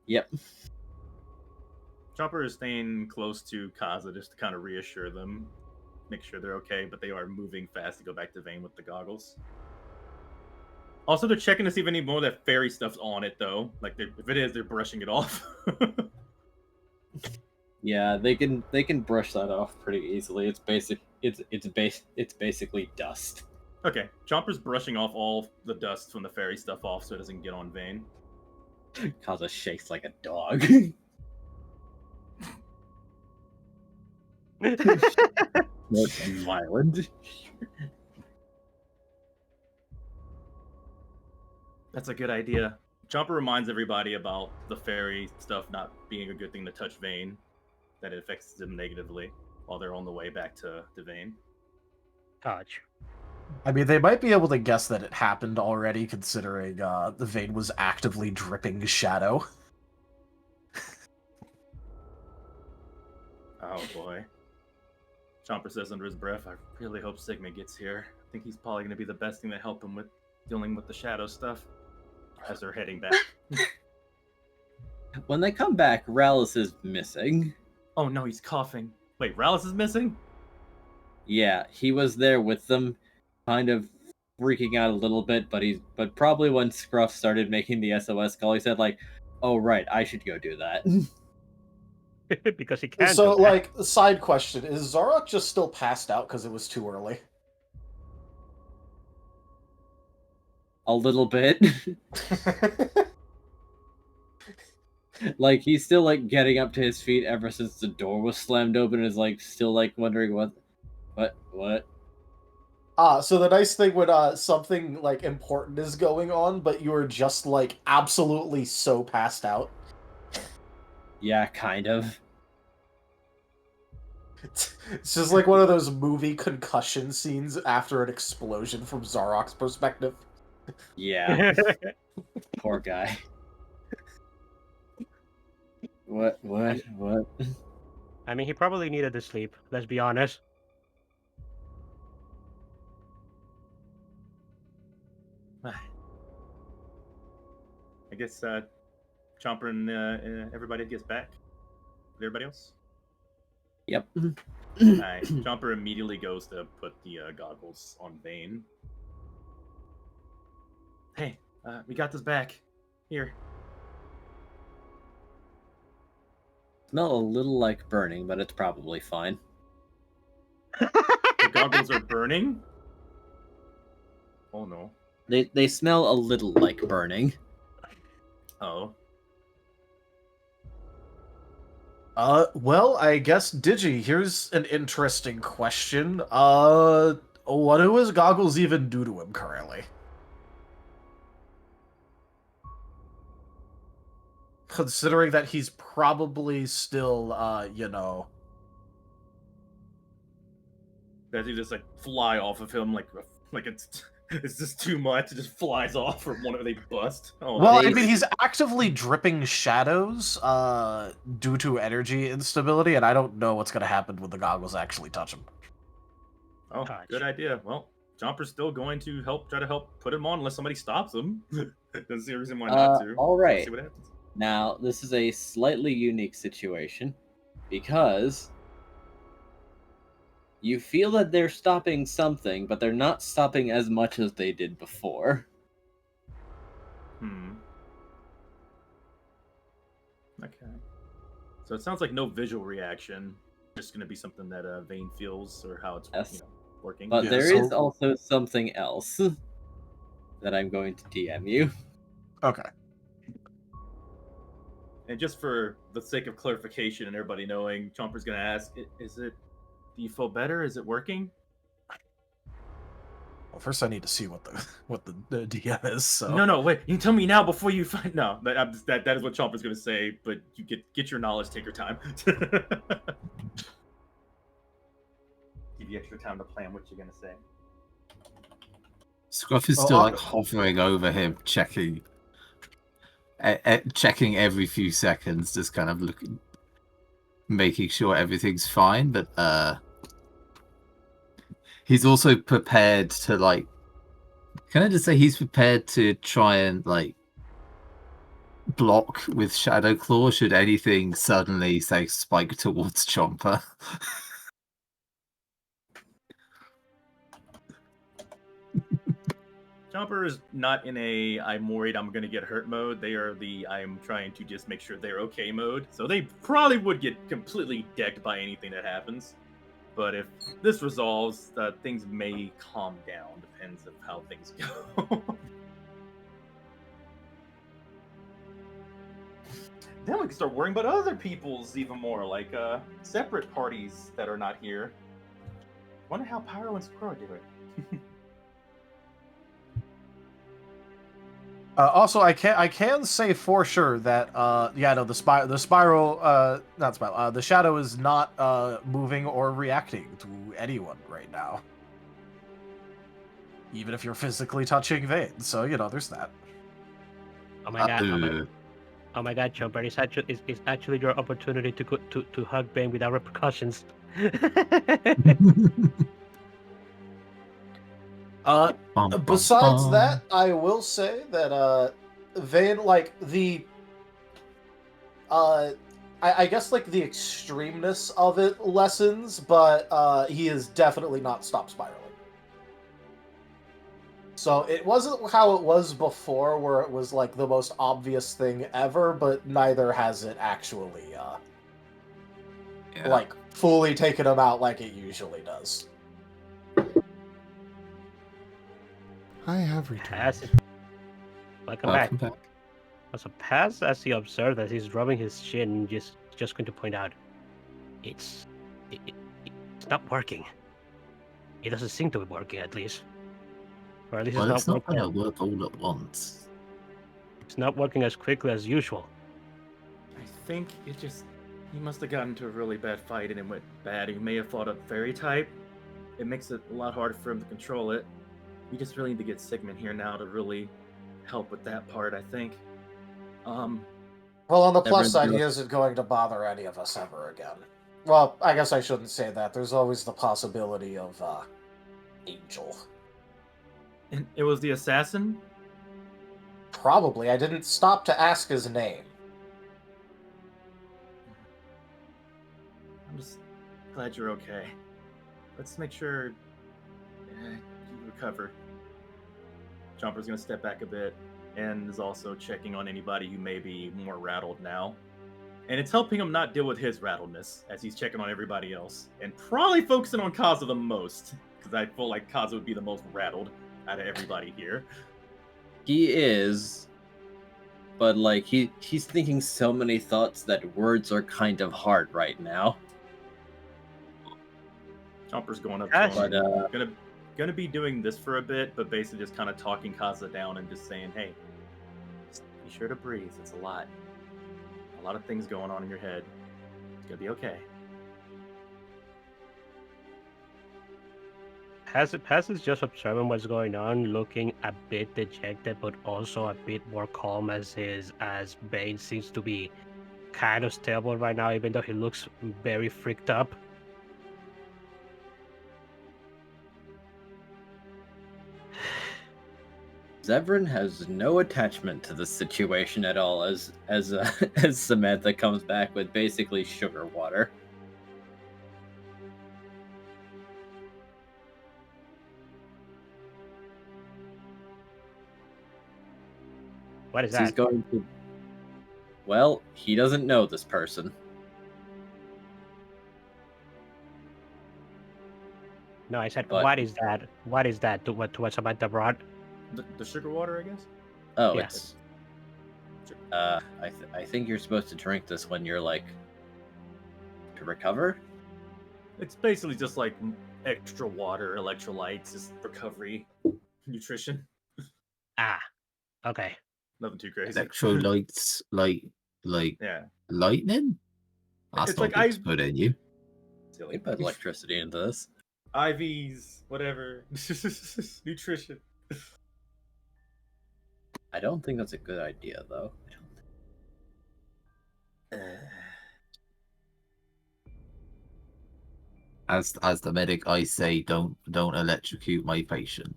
B: Yep.
C: Chomper is staying close to Kaza just to kind of reassure them, make sure they're okay, but they are moving fast to go back to Vane with the goggles. Also, they're checking to see if any more of that fairy stuff's on it, though. Like, if it is, they're brushing it off.
B: Yeah, they can brush that off pretty easily. It's basically dust.
C: Okay, Chomper's brushing off all the dust from the fairy stuff off so it doesn't get on Vane.
B: Kaza shakes like a dog. That's violent.
C: That's a good idea. Chomper reminds everybody about the fairy stuff not being a good thing to touch Vane, that it affects them negatively while they're on the way back to Vane.
D: Touch.
F: I mean, they might be able to guess that it happened already, considering the Vane was actively dripping shadow.
C: Oh boy. Chomper says under his breath, I really hope Sigma gets here. I think he's probably going to be the best thing to help him with dealing with the shadow stuff. As they're heading back.
B: When they come back, Rallis is missing.
C: Oh no, he's coughing. Wait, Rallis is missing?
B: Yeah, he was there with them, kind of freaking out a little bit, but probably when Scruff started making the SOS call, he said like, "Oh right, I should go do that."
D: Because he can't.
F: So, like, side question: is Zarok just still passed out because it was too early?
B: A little bit. Like, he's still, like, getting up to his feet ever since the door was slammed open and is, like, still, like, wondering what?
F: So the nice thing when something, like, important is going on, but you're just, like, absolutely so passed out.
B: Yeah, kind of.
F: It's just like one of those movie concussion scenes after an explosion from Zarok's perspective.
B: Yeah. Poor guy. What?
D: I mean, he probably needed the sleep, let's be honest.
C: I guess Chomper and everybody gets back. Everybody else?
B: Yep.
C: Alright, Chomper immediately goes to put the goggles on Vane. Hey, we got this back. Here.
B: Smell a little like burning, but it's probably fine.
C: The goggles are burning? Oh no.
B: They smell a little like burning.
C: Oh.
F: Well, I guess, Digi, here's an interesting question. What do his goggles even do to him currently? Considering that he's probably still, you know...
C: Does he just, like, fly off of him like it's just too much? It just flies off or one of they bust? Oh,
F: well, I mean, he's actively dripping shadows, due to energy instability, and I don't know what's gonna happen when the goggles actually touch him.
C: Oh, good idea. Well, Chomper's still going to try to help put him on unless somebody stops him. Doesn't see a reason why not to.
B: All right.
C: See what happens.
B: Now, this is a slightly unique situation because You feel that they're stopping something, but they're not stopping as much as they did before.
C: Okay. So it sounds like no visual reaction. Just gonna be something that Vane feels or how it's working.
B: But
F: Yeah,
B: there is
F: so-
B: also something else that I'm going to DM you.
F: Okay.
C: And just for the sake of clarification and everybody knowing, Chomper's gonna ask, "Is it? Do you feel better? Is it working?"
F: Well, first I need to see what the DM is. So
C: No, wait. You can tell me now before you find. No, that is what Chomper's gonna say. But you get your knowledge. Take your time. Give you extra time to plan what you're gonna say.
E: Scruff is still like hovering over him, checking every few seconds, just kind of looking, making sure everything's fine. But he's also prepared to like. Can I just say he's prepared to try and like block with Shadow Claw should anything suddenly say spike towards Chomper.
C: Chomper is not in a I'm worried I'm gonna get hurt mode. They are the I'm trying to just make sure they're okay mode. So they probably would get completely decked by anything that happens. But if this resolves, things may calm down. Depends of how things go. Then we can start worrying about other people's even more, like separate parties that are not here. Wonder how Pyro and Squirrel do it.
F: Also, I can say for sure that the shadow is not moving or reacting to anyone right now. Even if you're physically touching Vane, so there's that.
D: Oh my god! Oh my god, Chomper! It's actually your opportunity to hug Vane without repercussions.
F: Besides that, I will say that Vane, like the I guess like the extremeness of it lessens, but he is definitely not stopped spiraling. So it wasn't how it was before, where it was like the most obvious thing ever, but neither has it actually like fully taken him out like it usually does.
A: I have returned.
D: Welcome back. So Paz, as he observed as he's rubbing his chin, just going to point out, it's not working. It doesn't seem to be working, at least. Or at least
E: it's not going to work all at once.
D: It's not working as quickly as usual.
C: I think he must have gotten into a really bad fight and it went bad. He may have fought a fairy type. It makes it a lot harder for him to control it. We just really need to get Sigmund here now to really help with that part, I think.
F: Well, on the plus side, he isn't going to bother any of us ever again. Well, I guess I shouldn't say that. There's always the possibility of Angel.
C: And it was the assassin?
F: Probably. I didn't stop to ask his name.
C: I'm just glad you're okay. Let's make sure you recover. Chomper's gonna step back a bit and is also checking on anybody who may be more rattled now. And it's helping him not deal with his rattledness as he's checking on everybody else. And probably focusing on Kaza the most, because I feel like Kaza would be the most rattled out of everybody here.
B: He is, but like he's thinking so many thoughts that words are kind of hard right now.
C: Chomper's going up
B: to
C: him. Gonna be doing this for a bit, but basically just kind of talking Kaza down and just saying, hey, just be sure to breathe. It's a lot of things going on in your head. It's gonna be okay.
D: Paz is just observing what's going on, looking a bit dejected, but also a bit more calm as Vane seems to be kind of stable right now, even though he looks very freaked up.
B: Zevran has no attachment to the situation at all as Samantha comes back with basically sugar water.
D: What is
B: So he's
D: that?
B: going to. Well, he doesn't know this person.
D: No, I said,
B: But-
D: what is that? What is that? To what Samantha brought?
C: The sugar water, I guess.
B: Oh,
D: Yeah.
B: it's. I think you're supposed to drink this when you're like to recover.
C: It's basically just like extra water, electrolytes, just recovery, nutrition.
D: Ah, okay.
C: Nothing too crazy.
E: Electrolytes, like
C: Yeah.
E: lightning. That's
C: It's
E: not
C: like
E: good to put in you.
B: They
C: Silly.
B: put electricity into this.
C: IVs, whatever. Nutrition.
B: I don't think that's a good idea, though.
E: As the medic, I say, don't electrocute my patient.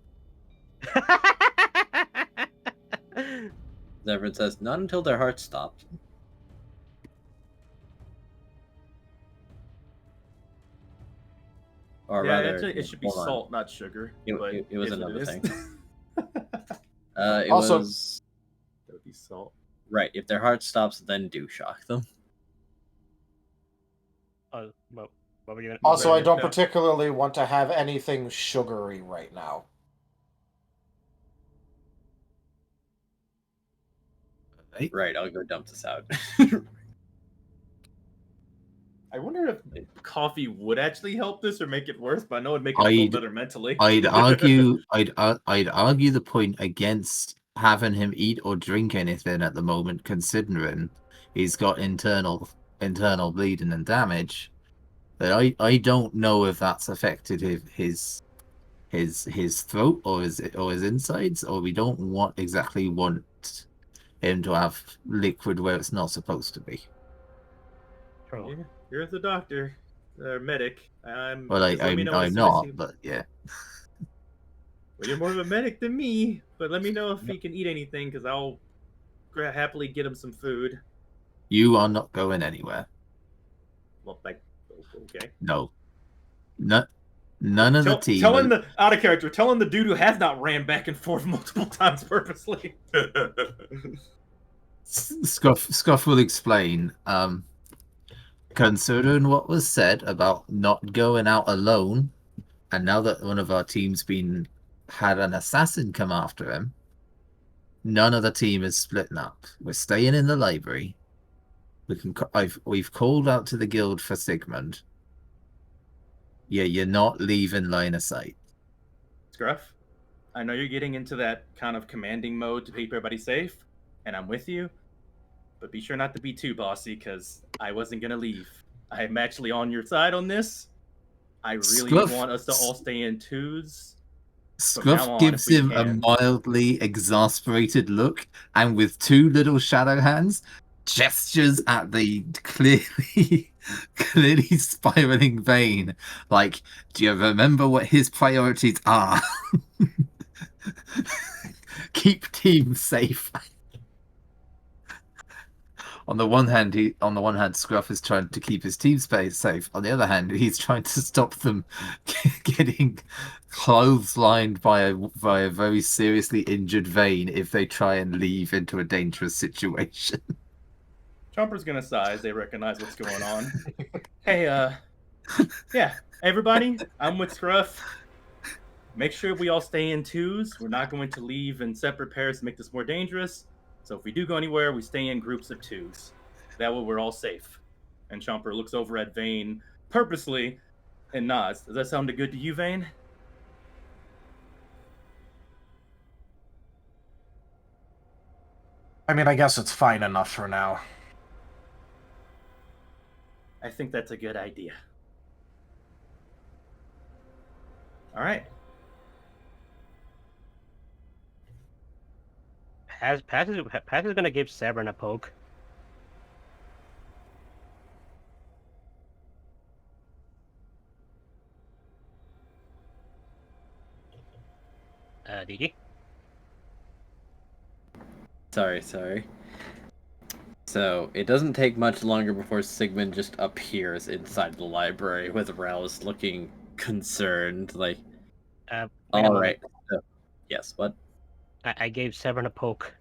B: Everyone says not until their heart stops. Or
C: Yeah,
B: rather,
C: actually, it should be
B: hold on.
C: salt, not sugar.
B: It-
C: but
B: it was
C: is what
B: another
C: is.
B: thing. It
F: Also-
B: was
C: That would be salt.
B: right. If their heart stops, then do shock them.
D: Oh, what were you gonna?
F: Also, I
C: Right,
F: don't
C: yeah.
F: particularly want to have anything sugary right now.
B: Right. I'll go dump this out.
C: I wonder if coffee would actually help this or make it worse, but I know it'd make it feel
E: I'd-
C: better mentally.
E: I'd argue the point against having him eat or drink anything at the moment, considering he's got internal bleeding and damage. But I don't know if that's affected his throat or his insides, or we don't exactly want him to have liquid where it's not supposed to be.
D: True.
C: Yeah, you're the doctor, or medic.
E: Well,
C: Just let me know as
E: I'm
C: soon as
E: not,
C: you-
E: but yeah.
C: Well, you're more of a medic than me, but let me know if he can eat anything, because I'll happily get him some food.
E: You are not going anywhere.
C: Well, like, okay.
E: No. None of the team.
C: Telling the out of character, telling the dude who has not ran back and forth multiple times purposely.
E: Scuff will explain. Considering what was said about not going out alone, and now that one of our teams had an assassin come after him, none of the team is splitting up. We're staying in the library. We've called out to the guild for Sigmund. Yeah, you're not leaving line of sight.
C: Scruff, I know you're getting into that kind of commanding mode to keep everybody safe, and I'm with you. But be sure not to be too bossy, because I wasn't gonna leave. I'm actually on your side on this. I really
E: Scruff-
C: want us to all stay in twos. now
E: Scruff
C: on,
E: gives
C: if we
E: him a
C: can.
E: mildly exasperated look, and with two little shadow hands, gestures at the clearly spiraling Vane. Like, do you remember what his priorities are? Keep team safe. On the one hand, Scruff is trying to keep his team space safe. On the other hand, he's trying to stop them getting clotheslined by a very seriously injured Vane if they try and leave into a dangerous situation.
C: Chomper's gonna sigh as they recognize what's going on. Hey, yeah, everybody, I'm with Scruff. Make sure we all stay in twos. We're not going to leave in separate pairs to make this more dangerous. So if we do go anywhere, we stay in groups of twos. That way we're all safe. And Chomper looks over at Vane purposely and nods. Does that sound good to you, Vane?
F: I mean, I guess it's fine enough for now.
C: I think that's a good idea. All right.
D: Paz is gonna give Severn a poke. Digi?
B: Sorry. So, it doesn't take much longer before Sigmund just appears inside the library with Rouse looking concerned, like,
D: Wait a
B: all
D: moment.
B: right. So, yes, what?
D: I gave Severn a poke.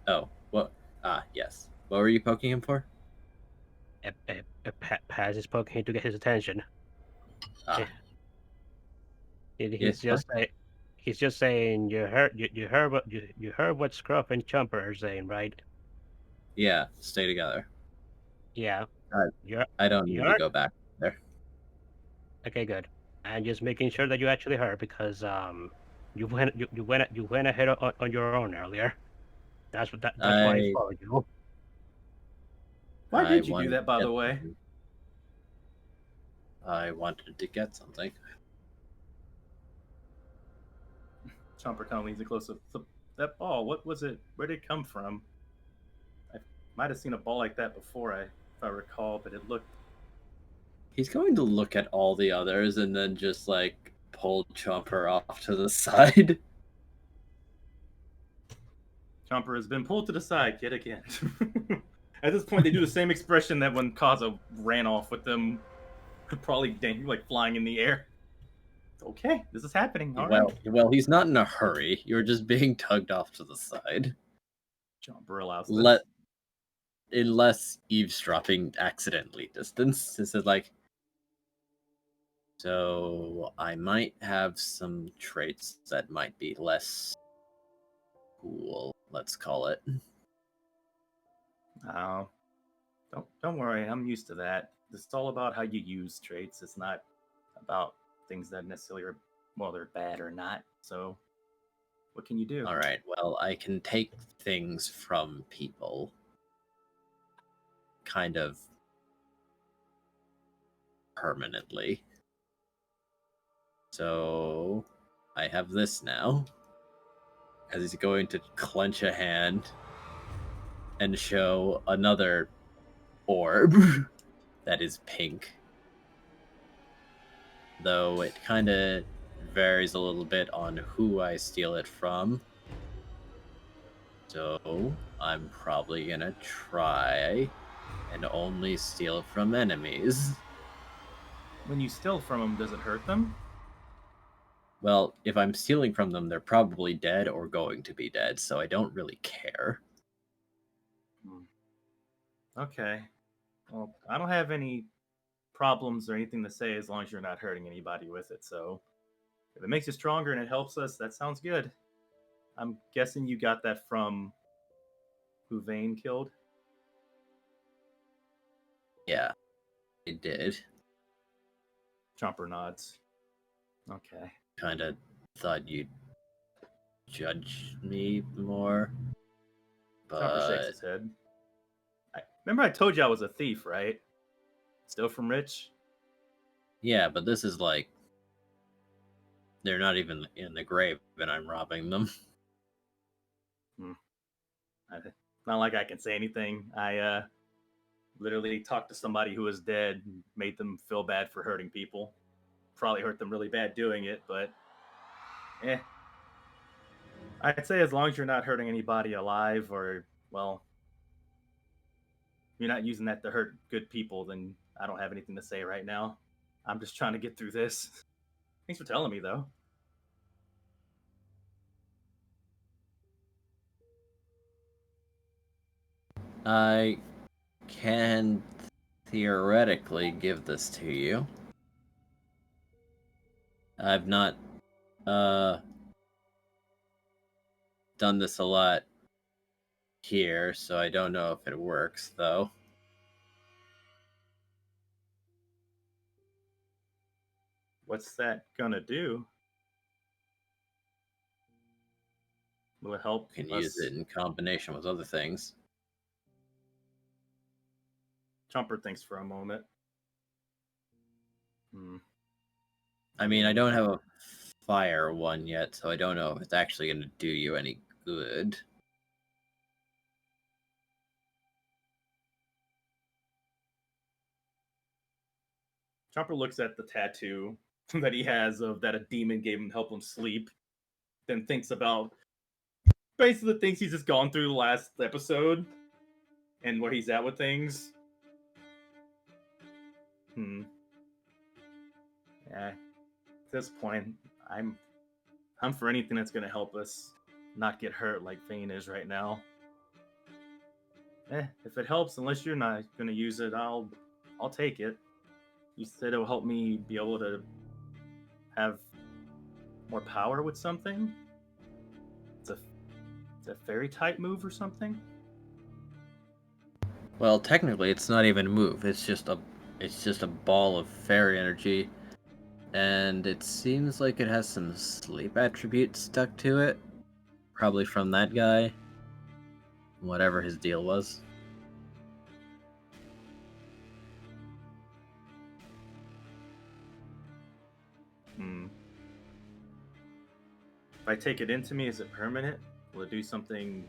B: Oh, what? Yes. What were you poking him for?
D: Paz is poking him to get his attention.
B: Ah,
D: He's
B: yeah.
D: just he's just saying you heard what you heard what Scruff and Chumper are saying, right?
B: Yeah, stay together.
D: Yeah.
B: I,
D: You're
B: I don't need to
D: you're
B: go back there.
D: okay, good. And just making sure that you actually heard because you went ahead on your own earlier. That's why I
B: I
D: followed you.
C: Why
B: I
C: did you do
B: wanted
C: that, by
B: to
C: the
B: get
C: way?
B: something. I wanted to get something.
C: Chomper kind of leans in closer. So that ball, what was it? Where did it come from? I might have seen a ball like that before, if I recall, but it looked.
B: He's going to look at all the others and then just like pull Chomper off to the side.
C: Chomper has been pulled to the side yet again. At this point, they do the same expression that when Kaza ran off with them, probably like flying in the air. Okay, this is happening. All right.
B: Well, he's not in a hurry. You're just being tugged off to the side.
C: Chomper allows this.
B: Let unless eavesdropping accidentally distance. This is like. So I might have some traits that might be less cool. Let's call it.
C: Oh, don't worry. I'm used to that. It's all about how you use traits. It's not about things that necessarily are they're bad or not. So, what can you do?
B: All right. Well, I can take things from people. Kind of permanently. So I have this now. As he's going to clench a hand and show another orb that is pink. Though it kind of varies a little bit on who I steal it from. So I'm probably gonna try and only steal from enemies.
C: When you steal from them, does it hurt them?
B: Well, if I'm stealing from them, they're probably dead or going to be dead, so I don't really care.
C: Okay. Well, I don't have any problems or anything to say as long as you're not hurting anybody with it. So, if it makes you stronger and it helps us, that sounds good. I'm guessing you got that from who Vane killed.
B: Yeah, I did.
C: Chomper nods. Okay.
B: Kind of thought you'd judge me more,
C: Chomper shakes
B: but
C: his head. Remember I told you I was a thief, right? Still from Rich?
B: yeah, but this is like they're not even in the grave and I'm robbing them.
C: Not like I can say anything. I literally talked to somebody who was dead and made them feel bad for hurting people. Probably hurt them really bad doing it, but I'd say as long as you're not hurting anybody alive or, well, you're not using that to hurt good people, then I don't have anything to say right now. I'm just trying to get through this. Thanks for telling me, though.
B: I can theoretically give this to you. I've not done this a lot here, so I don't know if it works though.
C: What's that gonna do? Will it help?
B: You can
C: us?
B: use it in combination with other things.
C: Chomper thinks for a moment.
B: I mean, I don't have a fire one yet, so I don't know if it's actually going to do you any good.
C: Chomper looks at the tattoo that he has of that a demon gave him to help him sleep, then thinks about basically the things he's just gone through the last episode and where he's at with things. Yeah. At this point, I'm for anything that's gonna help us not get hurt like Vane is right now. If it helps, unless you're not gonna use it, I'll take it. You said it'll help me be able to have more power with something. It's a fairy type move or something.
B: Well, technically, it's not even a move. It's just a ball of fairy energy, and it seems like it has some sleep attributes stuck to it, probably from that guy, whatever his deal was.
C: If I take it into me, is it permanent? Will it do something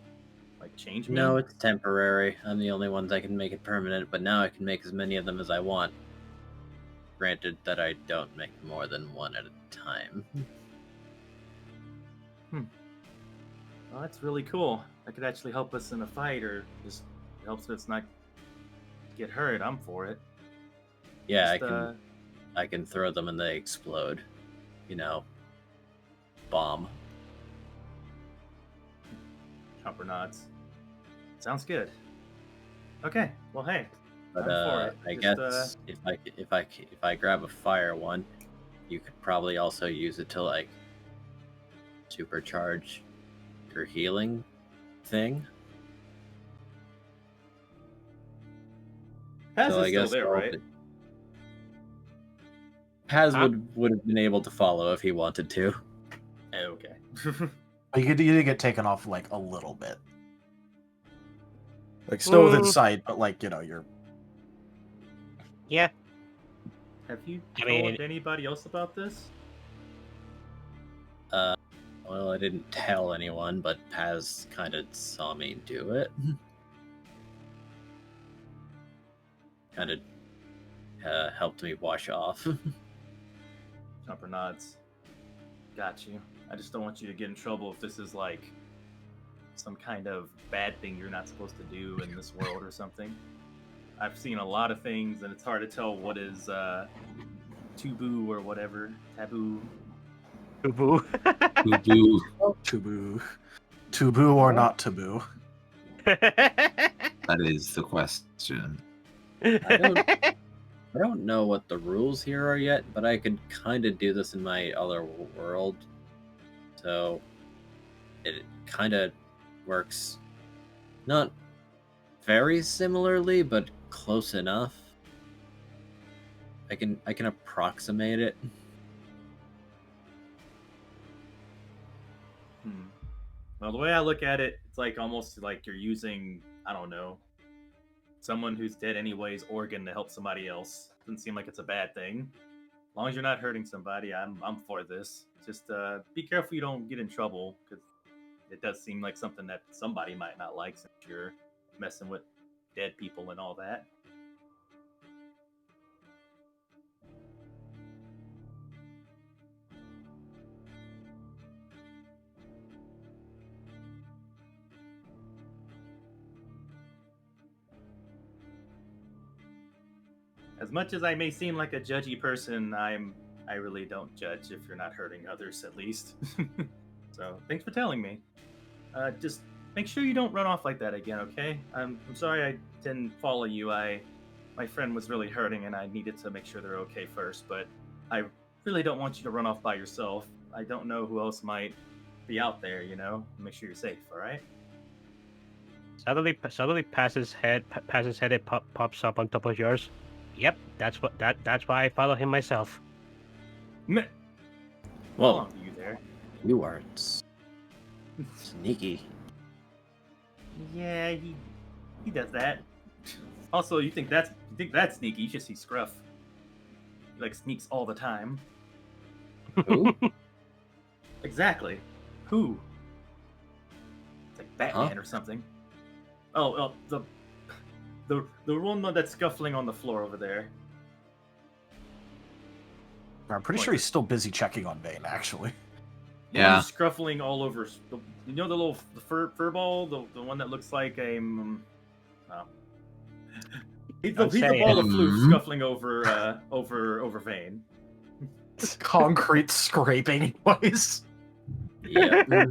C: like change me?
B: No, it's temporary. I'm the only one that can make it permanent, but now I can make as many of them as I want. Granted that I don't make more than one at a time.
C: Well, that's really cool. That could actually help us in a fight, or just helps us not get hurt. I'm for it.
B: Yeah,
C: Just,
B: I can throw them and they explode. You know, bomb.
C: Chomper nods. Sounds good. Okay. Well, hey.
B: But
C: I'm for it.
B: I
C: Just,
B: guess if I grab a fire one, you could probably also use it to like supercharge your healing thing.
C: Paz
B: So
C: is
B: I
C: still
B: guess
C: there, right?
B: Paz would have been able to follow if he wanted to.
C: Okay.
F: You did get taken off like a little bit. Like still within
D: Mm.
F: sight, but like, you're...
D: Yeah.
C: Have you
D: I
C: told
D: mean-
C: anybody else about this?
B: Well, I didn't tell anyone, but Paz kind of saw me do it. Kind of helped me wash off.
C: Chomper nods. Got you. I just don't want you to get in trouble if this is like some kind of bad thing you're not supposed to do in this world or something. I've seen a lot of things, and it's hard to tell what is taboo or whatever. Taboo.
D: Boo.
E: Boo-boo.
F: Taboo. Taboo or not taboo?
E: That is the question.
B: I don't know what the rules here are yet, but I could kind of do this in my other world. So it kind of works not very similarly, but close enough. I can approximate it.
C: Well, the way I look at it, it's like almost like you're using, I don't know, someone who's dead anyways organ to help somebody else. Doesn't seem like it's a bad thing. As long as you're not hurting somebody, I'm for this. Just be careful you don't get in trouble, because it does seem like something that somebody might not like since you're messing with dead people and all that. As much as I may seem like a judgy person, I really don't judge if you're not hurting others, at least. So thanks for telling me. Just make sure you don't run off like that again, okay? I'm sorry I didn't follow you. My friend was really hurting, and I needed to make sure they're okay first. But I really don't want you to run off by yourself. I don't know who else might be out there. Make sure you're safe. All right?
D: Suddenly Pass's head it pops up on top of yours. Yep, that's why I follow him myself.
C: How
B: Well,
C: long are you there?
B: you are sneaky.
C: Yeah, he does that. Also, you think that's sneaky? You should see Scruff. He like sneaks all the time.
B: Who?
C: Exactly. Who? It's like Batman or something. Oh, the one that's scuffling on the floor over there.
F: I'm pretty sure he's still busy checking on Vane, actually.
C: The
E: Yeah.
C: one who's scruffling all over. The fur ball, the one that looks like a. Oh. He's a ball of floof scuffling over Vane.
F: Concrete scraping noise.
B: Yeah.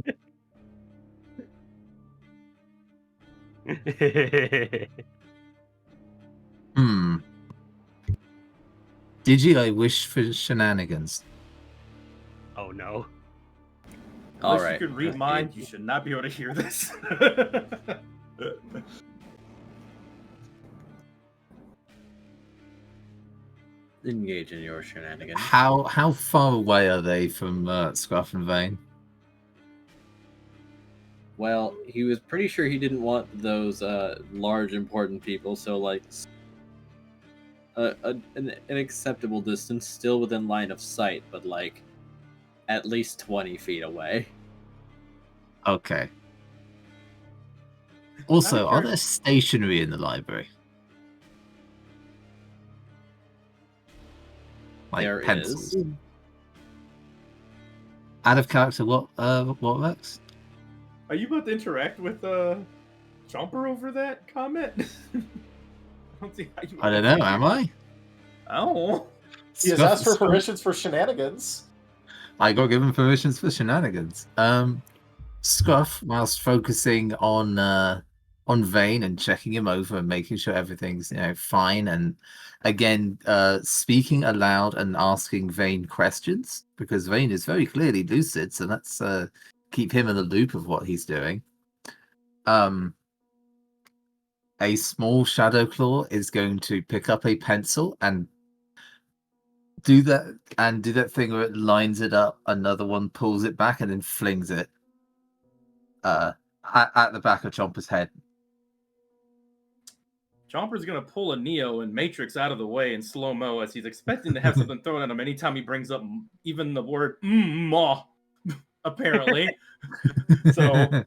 E: Hmm. Digi, I wish for shenanigans.
D: Oh no.
B: All
C: Unless
B: right.
C: you can read minds, you should not be able to hear this.
B: Engage in your shenanigans.
E: How far away are they from Scruff and Vane?
B: Well, he was pretty sure he didn't want those large important people, so like an acceptable distance, still within line of sight, but like at least 20 feet away.
E: Okay. Also, are there stationery in the library? Like
B: There
E: pencils.
B: is.
E: Out of character, what works?
C: Are you about to interact with Chomper over that comment? I don't see how you.
E: I don't know, am I?
C: Oh.
F: He has asked for permissions for shenanigans.
E: I got given permissions for shenanigans. Scruff, whilst focusing on Vane and checking him over and making sure everything's fine, and again speaking aloud and asking Vane questions, because Vane is very clearly lucid, so let's keep him in the loop of what he's doing. A small shadow claw is going to pick up a pencil and do that thing where it lines it up, another one pulls it back and then flings it at the back of Chomper's head.
C: Chomper's gonna pull a Neo and Matrix out of the way in slow-mo as he's expecting to have something thrown at him anytime he brings up even the word "maw," apparently. So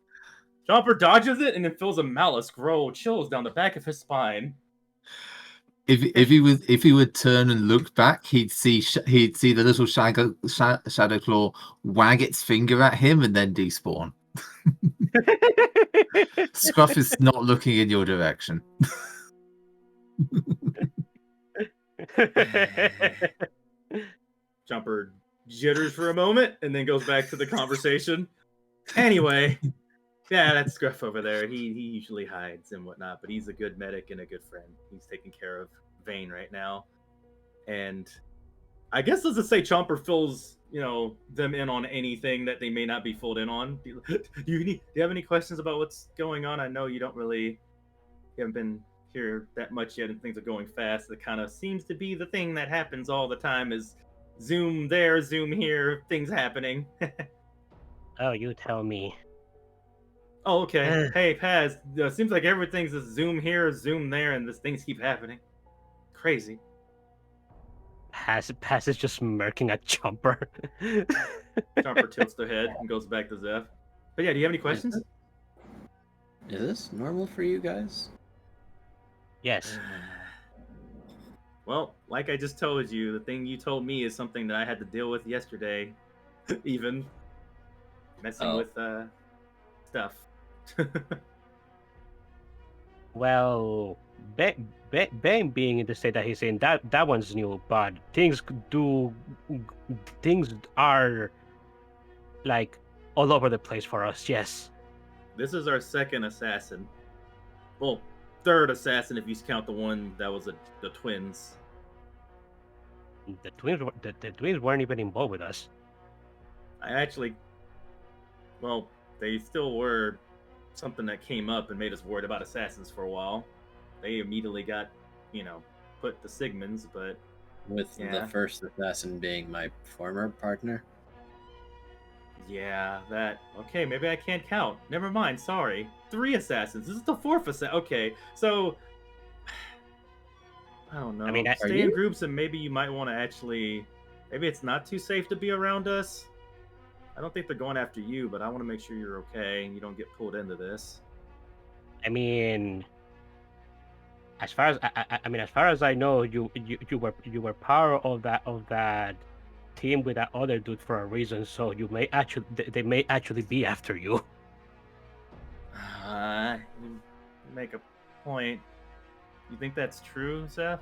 C: Chomper dodges it and then feels a malice grow chills down the back of his spine.
E: If he would turn and look back, he'd see the little shadow claw wag its finger at him and then despawn. Scruff is not looking in your direction.
C: Chomper jitters for a moment and then goes back to the conversation. Anyway, yeah, that's Scruff over there. He usually hides and whatnot, but he's a good medic and a good friend. He's taking care of Vane right now. And I guess let's just say Chomper fills, them in on anything that they may not be filled in on. Do you have any questions about what's going on? I know you haven't been here that much yet and things are going fast. It kind of seems to be the thing that happens all the time is zoom there, zoom here, things happening.
D: Oh, you tell me.
C: Oh, okay. Hey, Paz, seems like everything's a zoom here, zoom there, and these things keep happening. Crazy.
D: Paz is just smirking at Chomper.
C: Chomper tilts their head and goes back to Zeph. But yeah, do you have any questions?
B: Is this normal for you guys?
D: Yes.
C: Well, like I just told you, the thing you told me is something that I had to deal with yesterday. Even messing with stuff.
D: Well, Bane being in the state that he's in, that one's new, but things are like all over the place for us. Yes.
C: This is our second assassin. Well, third assassin if you count the one that was the twins.
D: The twins weren't even involved with us.
C: Well, they still were something that came up and made us worried about assassins for a while. They immediately got, put the Sigmunds, but...
B: With the first assassin being my former partner?
C: Yeah, that... Okay, maybe I can't count. Never mind, sorry. 3 assassins. This is the 4th assassin. Okay, so... I don't know.
D: I mean,
C: stay in groups and maybe you might want to actually... Maybe it's not too safe to be around us. I don't think they're going after you, but I want to make sure you're okay and you don't get pulled into this.
D: I mean, as far as I know, you were part of that team with that other dude for a reason. So they may actually be after you.
C: You make a point. You think that's true, Seth?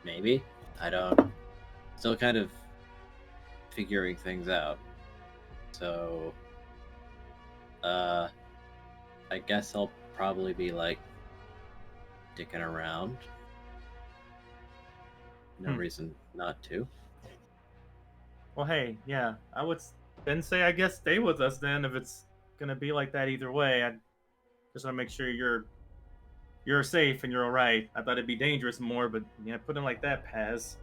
B: Maybe. I don't. Still kind of figuring things out. So, I guess I'll probably be like dicking around. No reason not to.
C: Well, hey, yeah, I would then say I guess stay with us then if it's gonna be like that either way. I just want to make sure you're safe and you're all right. I thought it'd be dangerous more, but yeah, put it like that, Paz.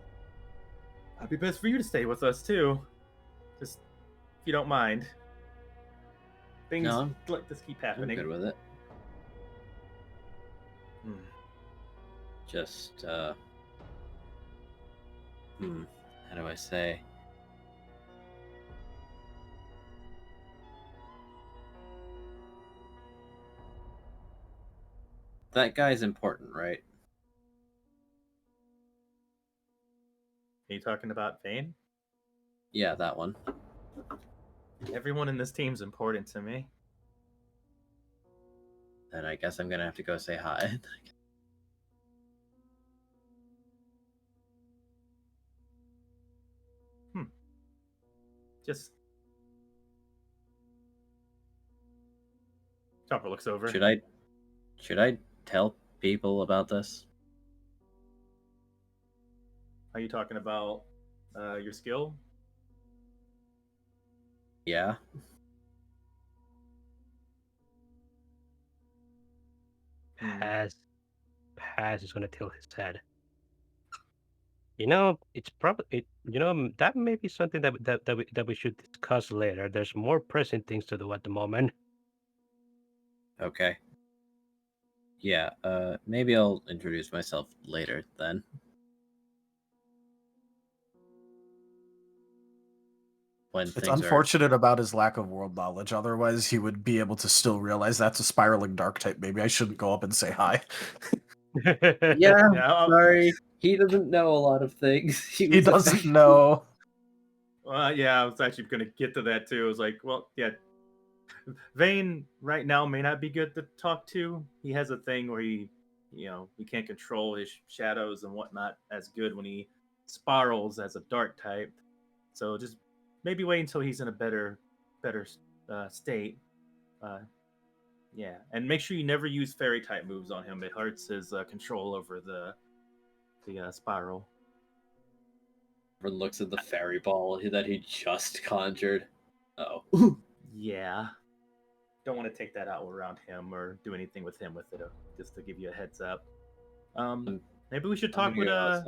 C: It'd be best for you to stay with us too, just if you don't mind. Things
B: No,
C: like this keep
B: I'm
C: happening.
B: good with it.
C: Hmm.
B: Just, how do I say? That guy's important, right?
C: Are you talking about Vane?
B: Yeah, that one.
C: Everyone in this team's important to me.
B: Then I guess I'm gonna have to go say hi.
C: Just Chopper looks over.
B: Should I tell people about this?
C: Are you talking about your skill?
B: Yeah.
D: Paz is gonna tilt his head. You know, it's probably that may be something that we should discuss later. There's more pressing things to do at the moment.
B: Okay. Yeah, maybe I'll introduce myself later then. When
F: It's
B: things are
F: unfortunate about his lack of world knowledge. Otherwise, he would be able to still realize that's a spiraling dark type. Maybe I shouldn't go up and say hi.
B: Yeah,
C: Yeah,
B: sorry. He doesn't know a lot of things.
F: He doesn't know.
C: yeah, I was actually going to get to that too. I was like, well, yeah, Vane right now may not be good to talk to. He has a thing where he can't control his shadows and whatnot as good when he spirals as a dark type. So just maybe wait until he's in a better state. Yeah, and make sure you never use fairy type moves on him. It hurts his control over the spiral.
B: Everyone looks at the fairy ball that he just conjured. Oh.
C: Yeah. Don't want to take that out around him or do anything with him with it. Just to give you a heads up. Maybe we should talk with
B: I'm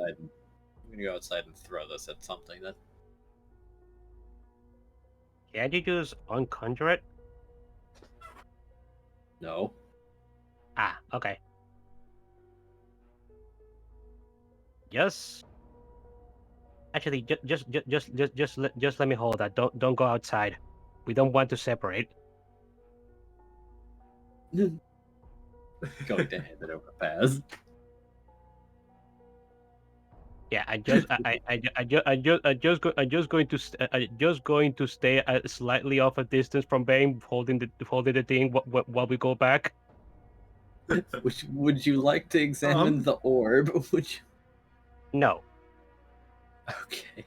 B: gonna go outside and throw this at something then.
D: Can't you just unconjure it?
B: No.
D: Ah, okay. Actually, just let me hold that. Don't go outside. We don't want to separate.
B: Going to hand it over to Paz.
D: Yeah, I just going to stay slightly off a distance from Bane, holding the thing while we go back.
B: Would you like to examine the orb? Would you?
D: No.
B: Okay.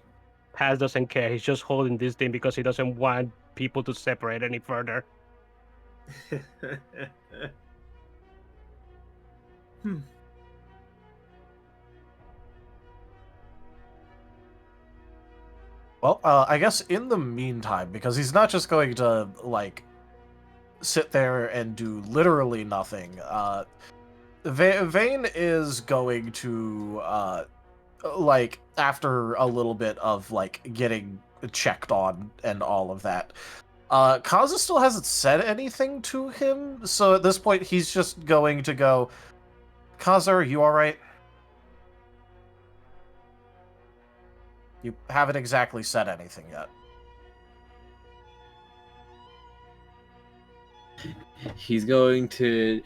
D: Paz doesn't care. He's just holding this thing because he doesn't want people to separate any further.
F: Well, I guess in the meantime, because he's not just going to, like, sit there and do literally nothing, Vane is going to, like, after a little bit of, like, getting checked on and all of that, Kaza still hasn't said anything to him, so at this point he's just going to go, Kaza, are you alright? You haven't exactly said anything yet.
B: He's going to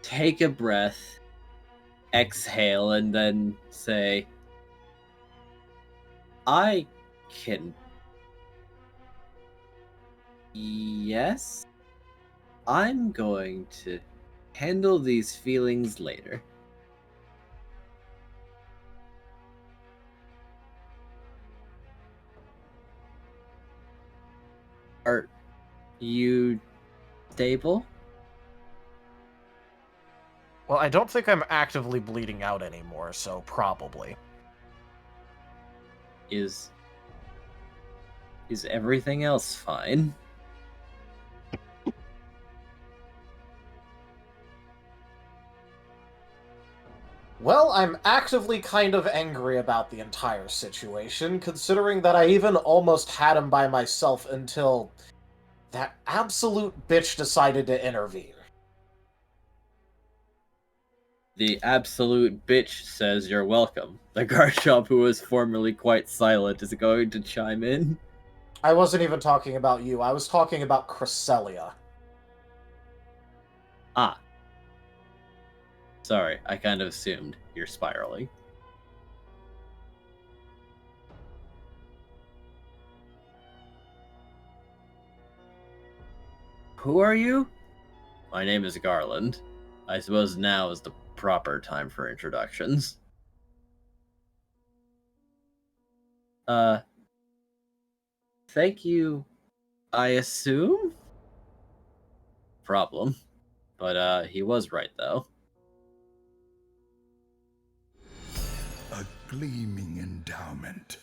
B: take a breath, exhale, and then say, I can... Yes? I'm going to handle these feelings later. Are you stable?
F: Well, I don't think I'm actively bleeding out anymore, so probably.
B: Is everything else fine?
F: Well, I'm actively kind of angry about the entire situation, considering that I even almost had him by myself until that absolute bitch decided to intervene.
B: The absolute bitch says you're welcome. The Garchomp, who was formerly quite silent, is going to chime in.
F: I wasn't even talking about you. I was talking about Cresselia.
B: Ah. Sorry, I kind of assumed you're spiraling. Who are you? My name is Garland. I suppose now is the proper time for introductions. Thank you, I assume? Problem. But, he was right, though.
I: A gleaming endowment.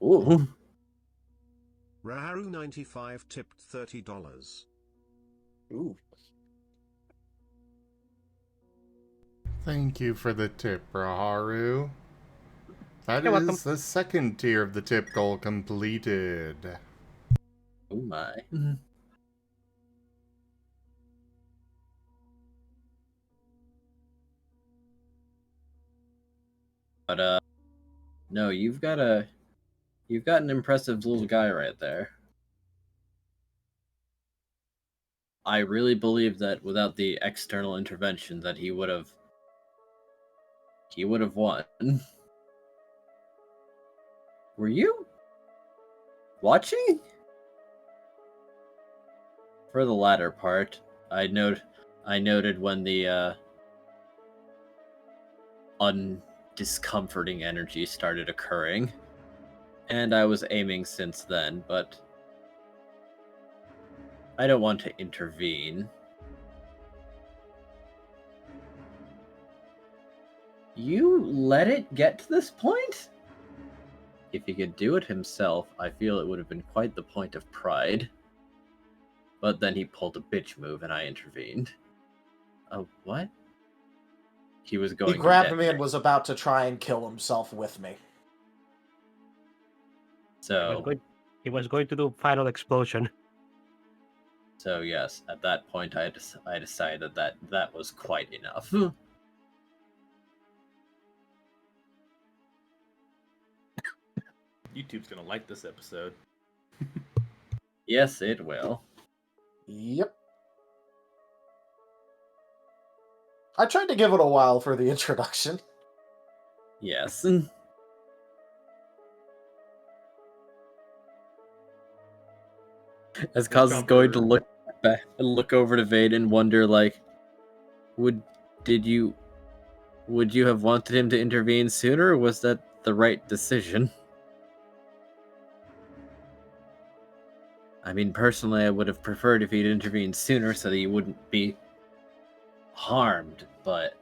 B: Ooh.
J: Raharu 95 tipped $30.
B: Ooh.
A: Thank you for the tip, Raharu. That
D: You're
A: is
D: welcome.
A: the second tier of the tip goal completed.
B: Oh my. But, no, you've got an impressive little guy right there. I really believe that without the external intervention that he would have won. Were you watching? For the latter part, I noted when the undiscomforting energy started occurring, and I was aiming since then, but I don't want to intervene. You let it get to this point? If he could do it himself, I feel it would have been quite the point of pride. But then he pulled a bitch move and I intervened. Oh, what? He was going
F: He grabbed
B: to
F: me and was about to try and kill himself with me.
B: So,
D: He was going to do final explosion.
B: so yes, at that point I decided that that was quite enough.
C: YouTube's gonna like this episode.
B: Yes, it will.
F: Yep. I tried to give it a while for the introduction.
B: Yes. As Kaz is going to look back and look over to Vane and wonder, like, would you have wanted him to intervene sooner, or was that the right decision? I mean, personally, I would have preferred if he'd intervened sooner so that he wouldn't be harmed, but...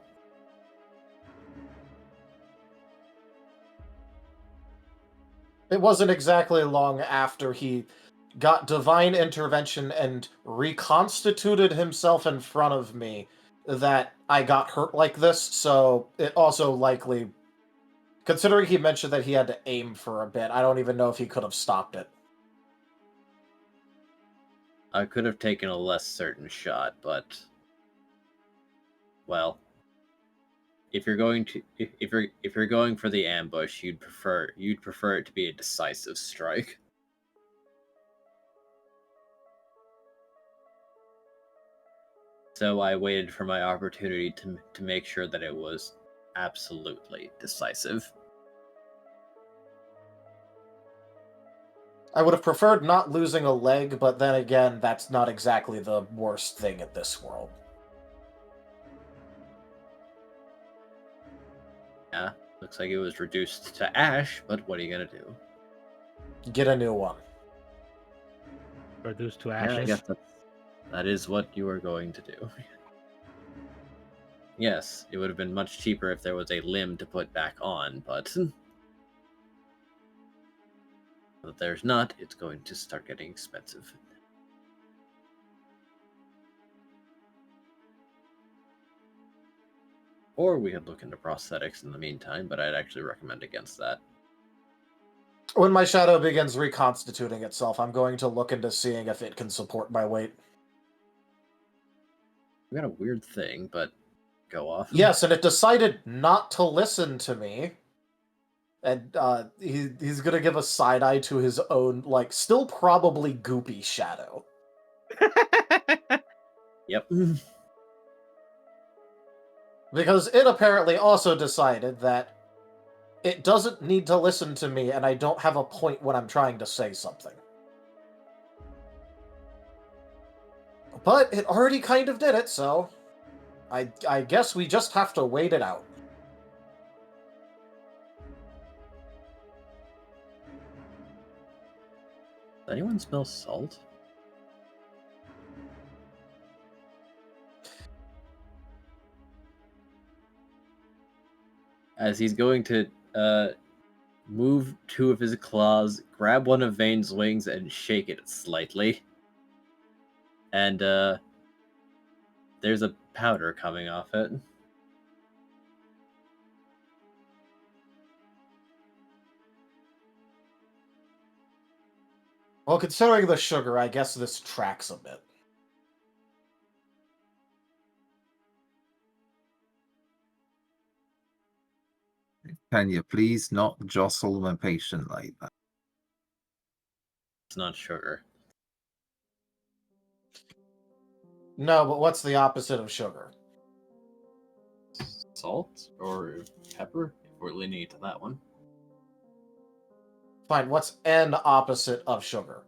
F: It wasn't exactly long after he got divine intervention and reconstituted himself in front of me that I got hurt like this, so it also likely... Considering he mentioned that he had to aim for a bit, I don't even know if he could have stopped it.
B: I could have taken a less certain shot, but... Well... If you're going for the ambush, you'd prefer it to be a decisive strike. So I waited for my opportunity to make sure that it was absolutely decisive.
F: I would have preferred not losing a leg, but then again, that's not exactly the worst thing in this world.
B: Yeah, looks like it was reduced to ash, but what are you gonna do?
F: Get a new one.
D: Reduced to
B: Yeah,
D: ashes.
B: That is what you are going to do. Yes, it would have been much cheaper if there was a limb to put back on, but if there's not, it's going to start getting expensive. Or we could look into prosthetics in the meantime, but I'd actually recommend against that.
F: When my shadow begins reconstituting itself, I'm going to look into seeing if it can support my weight.
B: We got a weird thing, but go off.
F: Yes, and it decided not to listen to me. And he's going to give a side eye to his own, like, still probably goopy shadow.
B: Yep.
F: Because it apparently also decided that it doesn't need to listen to me, and I don't have a point when I'm trying to say something. But it already kind of did it, so I guess we just have to wait it out.
B: Does anyone smell salt? As he's going to move two of his claws, grab one of Vane's wings, and shake it slightly. And there's a powder coming off it.
F: Well, considering the sugar, I guess this tracks a bit.
E: Can you please not jostle my patient like that?
B: It's not sugar.
F: No, but what's the opposite of sugar?
B: Salt or pepper? If we're leaning to that one.
F: Fine, what's an opposite of sugar?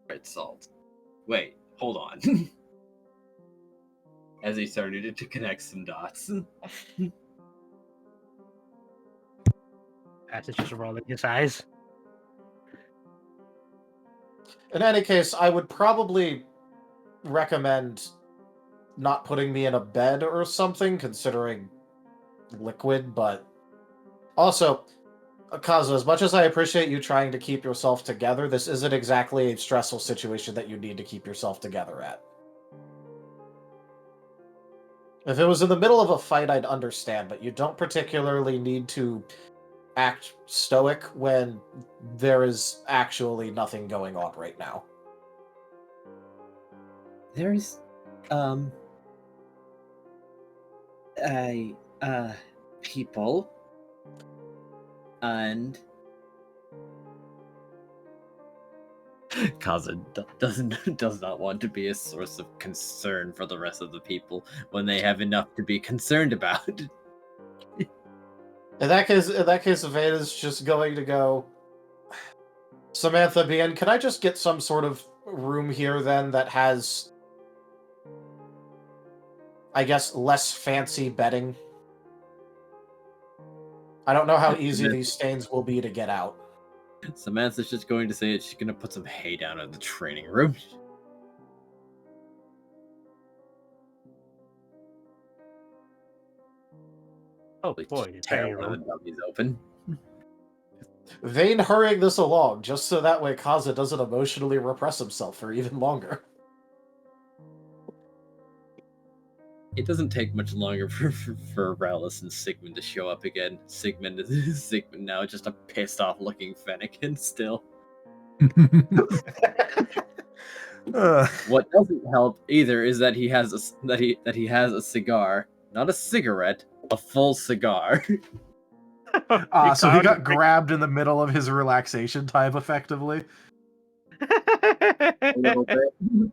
B: Right, salt. Wait, hold on. As he started to connect some dots.
D: As it's just rolling his eyes.
F: In any case, I would probably recommend not putting me in a bed or something, considering liquid, but also, Kazu, as much as I appreciate you trying to keep yourself together, this isn't exactly a stressful situation that you need to keep yourself together at. If it was in the middle of a fight, I'd understand, but you don't particularly need to act stoic when there is actually nothing going on right now.
B: There's people and Kaza does not want to be a source of concern for the rest of the people when they have enough to be concerned about.
F: In that case, Vane is just going to go, Samantha, Bien, can I just get some sort of room here then that has, I guess, less fancy bedding? I don't know how easy these stains will be to get out.
B: Samantha's just going to say that she's going to put some hay down in the training room.
D: Oh boy, the training
B: Tear one of
D: room.
B: the dummies open.
F: Vane hurrying this along, just so that way Kaza doesn't emotionally repress himself for even longer.
B: It doesn't take much longer for Rowless and Sigmund to show up again. Sigmund now just a pissed off looking Fennekin still. What doesn't help either is that he has a cigar, not a cigarette, a full cigar.
F: So he got grabbed in the middle of his relaxation time, effectively.
B: A little bit.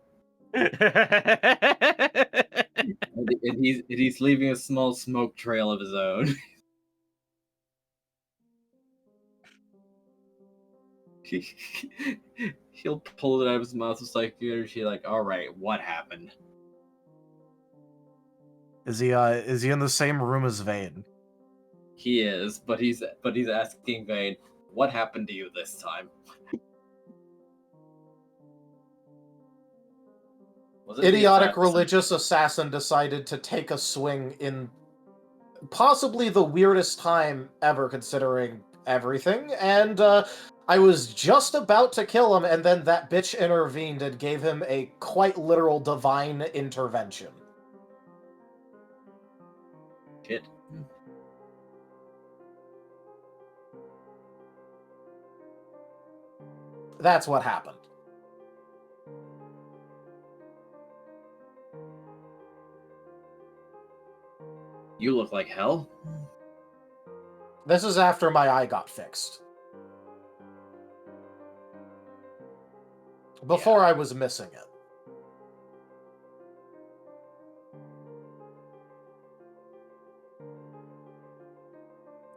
B: And he's leaving a small smoke trail of his own. He'll pull it out of his mouth with like energy, like, all right, what happened?
F: Is he in the same room as Vane?
B: He is, but he's asking Vane, what happened to you this time? Was it the
F: idiotic
B: assassin?
F: religious assassin decided to take a swing in possibly the weirdest time ever, considering everything, and I was just about to kill him, and then that bitch intervened and gave him a quite literal divine intervention.
B: Shit.
F: That's what happened.
B: You look like hell.
F: This is after my eye got fixed. Before I was missing it.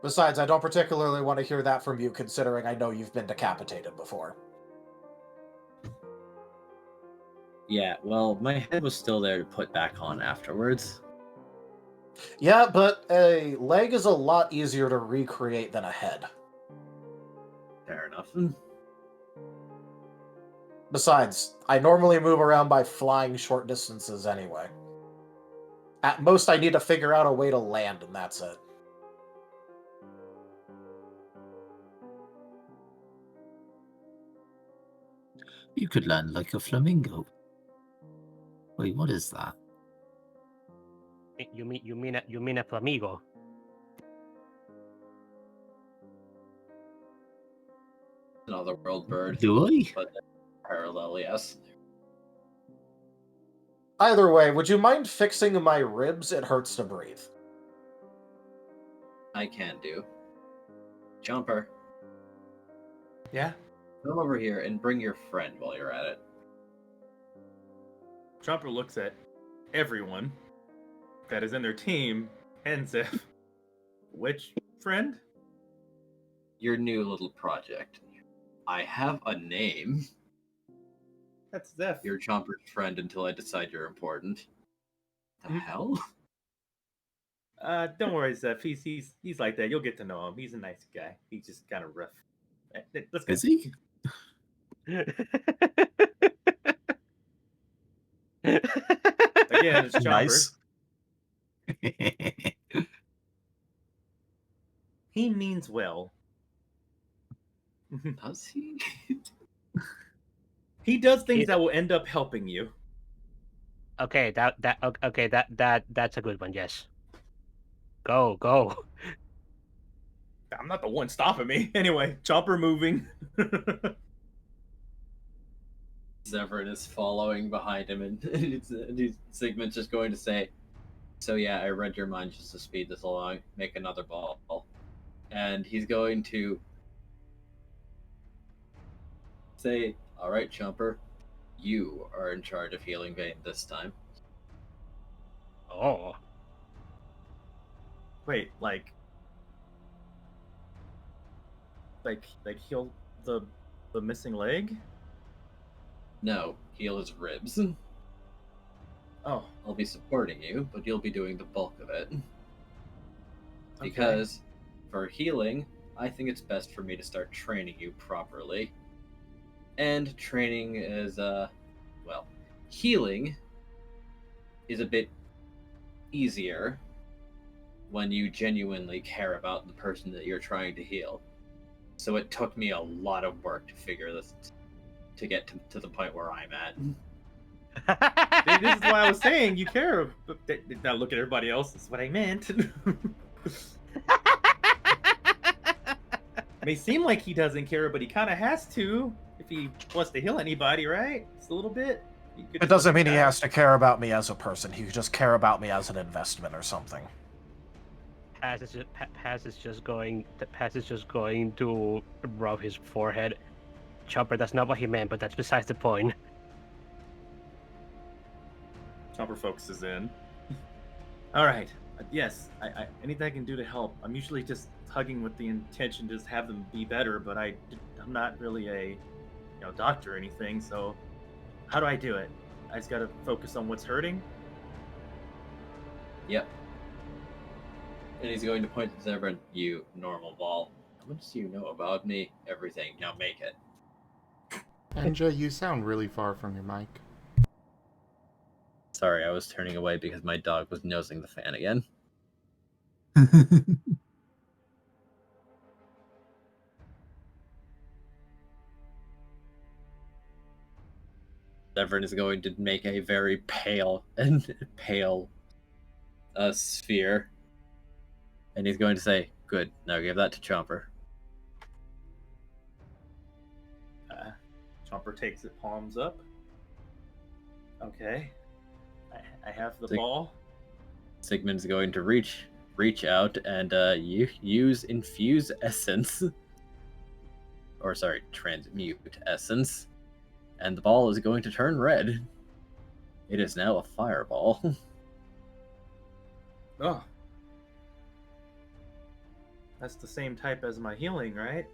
F: Besides, I don't particularly want to hear that from you, considering I know you've been decapitated before.
B: Yeah, well, my head was still there to put back on afterwards.
F: Yeah, but a leg is a lot easier to recreate than a head.
B: Fair enough.
F: Besides, I normally move around by flying short distances anyway. At most, I need to figure out a way to land, and that's it.
E: You could land like a flamingo. Wait, what is that?
D: You mean a flamigo?
B: Another world bird.
E: Do I?
B: But parallel, yes.
F: Either way, would you mind fixing my ribs? It hurts to breathe.
B: I can do. Jumper,
C: Yeah?
B: come over here and bring your friend while you're at it.
C: Chomper looks at everyone that is in their team and says, which friend?
B: Your new little project. I have a name.
C: That's Zeph.
B: You're Chomper's friend until I decide you're important. The hell?
C: Don't worry, Zeph. He's like that. You'll get to know him. He's a nice guy. He's just kind of rough. Let's go.
E: Is he?
C: Again, it's Chomper.
F: Nice.
C: He means well.
B: Does he?
C: He does things that will end up helping you.
D: Okay, that's a good one. Yes. Go.
C: I'm not the one stopping me. Anyway, Chomper moving.
B: Zevran is following behind him, and Sigmund's just going to say, so yeah, I read your mind just to speed this along. Make another ball. And he's going to say, all right, Chomper, you are in charge of healing Vane this time.
D: Oh.
C: Wait, like heal the missing leg?
B: No, heal his ribs.
C: Oh,
B: I'll be supporting you, but you'll be doing the bulk of it.
C: okay.
B: Because for healing, I think it's best for me to start training you properly. And training is, healing is a bit easier when you genuinely care about the person that you're trying to heal. So it took me a lot of work to figure this, to get to the point where I'm at.
C: This is why I was saying you care. Now look at everybody else. That's what I meant. May seem like he doesn't care, but he kind of has to if he wants to heal anybody, right? It's a little bit.
F: It doesn't mean he has to care about me as a person. He could just care about me as an investment or something.
D: Paz is just going to rub his forehead. Chopper, that's not what he meant, but that's besides the point.
C: Chopper focuses in. All right. Yes, I anything I can do to help. I'm usually just hugging with the intention to just have them be better, but I'm not really a doctor or anything. So how do I do it? I just got to focus on what's hurting.
B: Yep. And he's going to point to Zebra, you normal ball. How much do you know about me? Everything. Now make it.
A: Anja, you sound really far from your mic.
B: Sorry, I was turning away because my dog was nosing the fan again. Severn is going to make a very pale sphere. And he's going to say, good, now give that to Chomper.
C: Chomper takes it palms up. Okay. I have the ball.
B: Sigmund's going to reach out and use infuse essence. Or sorry, transmute essence. And the ball is going to turn red. It is now a fireball.
C: Oh. That's the same type as my healing, right?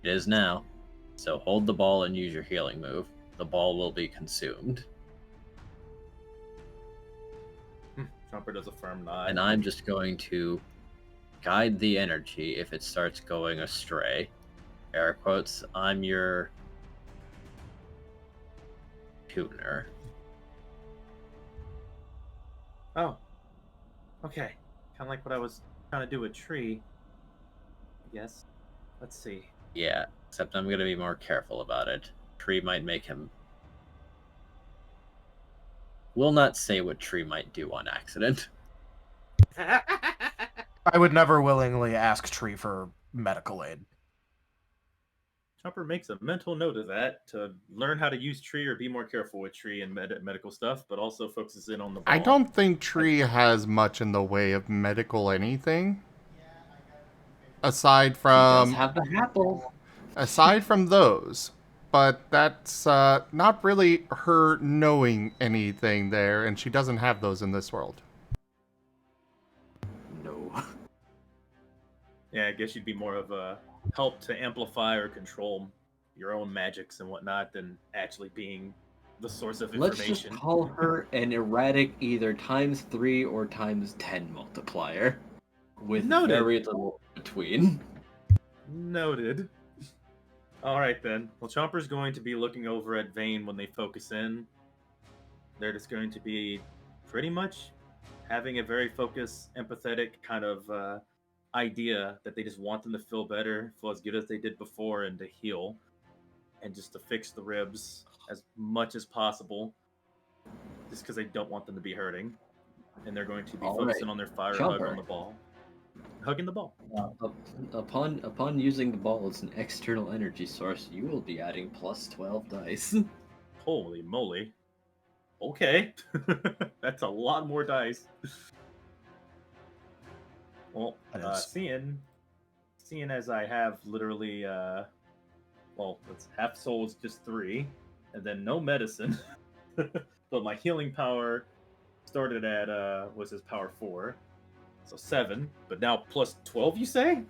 B: It is now. So hold the ball and use your healing move. The ball will be consumed.
C: Chomper does a firm nod.
B: And I'm just going to guide the energy if it starts going astray. Air quotes, I'm your tuner.
C: Oh. Okay. Kind of like what I was trying to do with Tree. Yes. Let's see.
B: Yeah, except I'm going to be more careful about it. Tree might make him... Will not say what Tree might do on accident.
F: I would never willingly ask Tree for medical aid.
C: Chomper makes a mental note of that to learn how to use Tree or be more careful with Tree and medical stuff, but also focuses in on the ball.
A: I don't think Tree has much in the way of medical anything. Aside from...
B: He does have the apple.
A: Aside from those. But that's not really her knowing anything there, and she doesn't have those in this world.
B: No.
C: Yeah, I guess you'd be more of a help to amplify or control your own magics and whatnot than actually being the source of information.
B: Let's just call her an erratic either ×3 or ×10 multiplier. With
C: Noted.
B: Very little between.
C: Noted. All right, then. Well, Chomper's going to be looking over at Vane when they focus in. They're just going to be pretty much having a very focused, empathetic kind of idea that they just want them to feel better, feel as good as they did before, and to heal. And just to fix the ribs as much as possible. Just because they don't want them to be hurting. And they're going to be focusing on their fire hug on the ball. Hugging the ball.
B: Upon using the ball as an external energy source, you will be adding +12 dice.
C: Holy moly. Okay. That's a lot more dice. Well, seeing as I have literally, well, it's half soul is just 3, and then no medicine. But my healing power started at, was his power 4. So 7, but now +12, you say?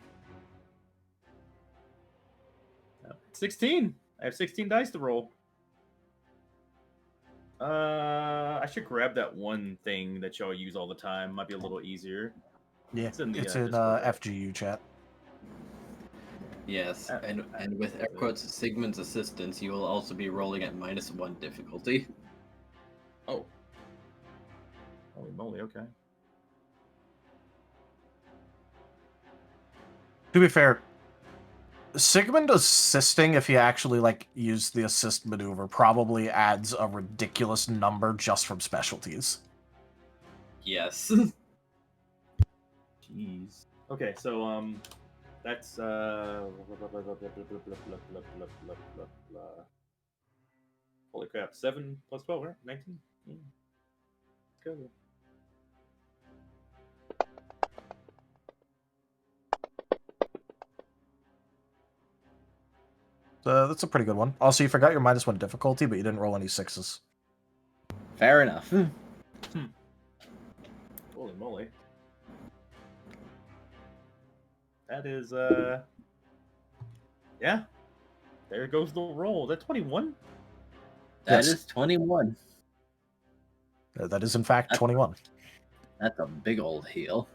C: 16. I have 16 dice to roll. I should grab that one thing that y'all use all the time. Might be a little easier.
F: Yeah, it's in FGU chat.
B: Yes, and with air quotes Sigmund's assistance, you will also be rolling at -1 difficulty.
C: Oh. Holy moly, okay.
F: To be fair, Sigmund assisting, if you actually use the assist maneuver, probably adds a ridiculous number just from specialties.
B: Yes.
C: Jeez. Okay, so that's holy crap, 7 + 12, right? 19? Yeah. Let's go.
F: That's a pretty good one. Also, you forgot your -1 difficulty, but you didn't roll any 6s.
B: Fair enough.
C: Holy moly. That is, yeah. There goes the roll. Is that 21?
B: That is 21.
F: That is, in fact, 21.
B: That's a big old heal.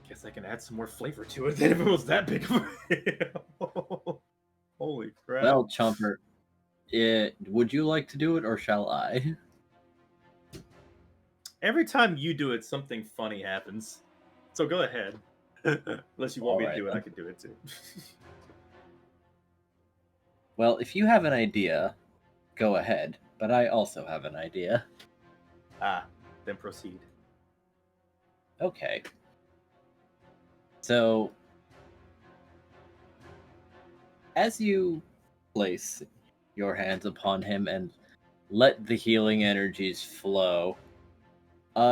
C: Guess guess I can add some more flavor to it than if it was that big of a Holy crap.
B: Well, Chomper, would you like to do it or shall I?
C: Every time you do it, something funny happens. So go ahead. Unless you want me to do it, I can do it too.
B: Well, if you have an idea, go ahead. But I also have an idea.
C: Then proceed.
B: Okay. So, as you place your hands upon him and let the healing energies flow,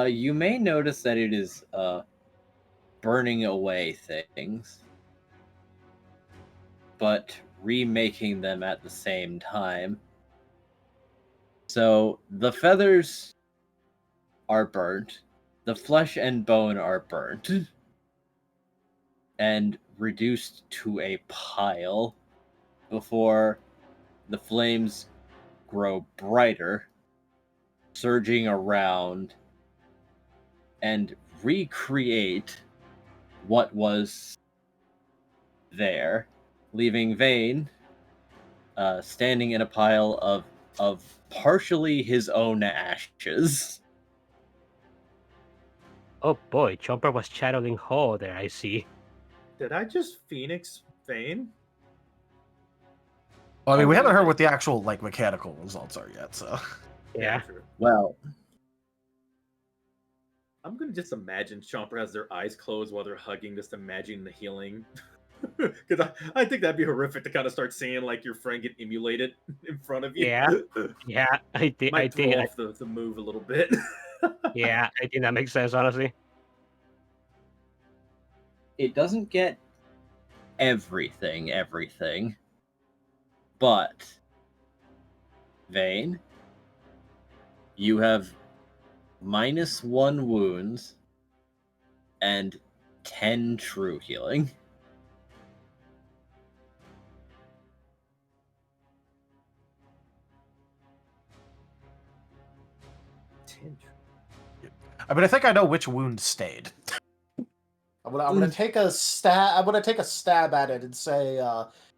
B: you may notice that it is burning away things, but remaking them at the same time. So the feathers are burnt, the flesh and bone are burnt, and reduced to a pile before the flames grow brighter, surging around, and recreate what was there, leaving Vane standing in a pile of partially his own ashes.
D: Oh boy, Chomper was channeling Ho there, I see.
C: Did I just Phoenix Vane?
F: Well, I mean, we haven't heard what the actual like mechanical results are yet, so.
D: Yeah.
C: True.
B: Well,
C: I'm gonna just imagine Chomper has their eyes closed while they're hugging, just imagining the healing. Because I think that'd be horrific to kind of start seeing like your friend get emulated in front of you.
D: Yeah. Yeah, I did.
C: Might
D: I
C: throw
D: think.
C: off the move a little bit.
D: Yeah, I think that makes sense, honestly.
B: it doesn't get everything, but Vane, you have -1 wounds and 10 true healing.
F: I mean, I think I know which wound stayed. I'm gonna take a stab. I'm gonna take a stab at it and say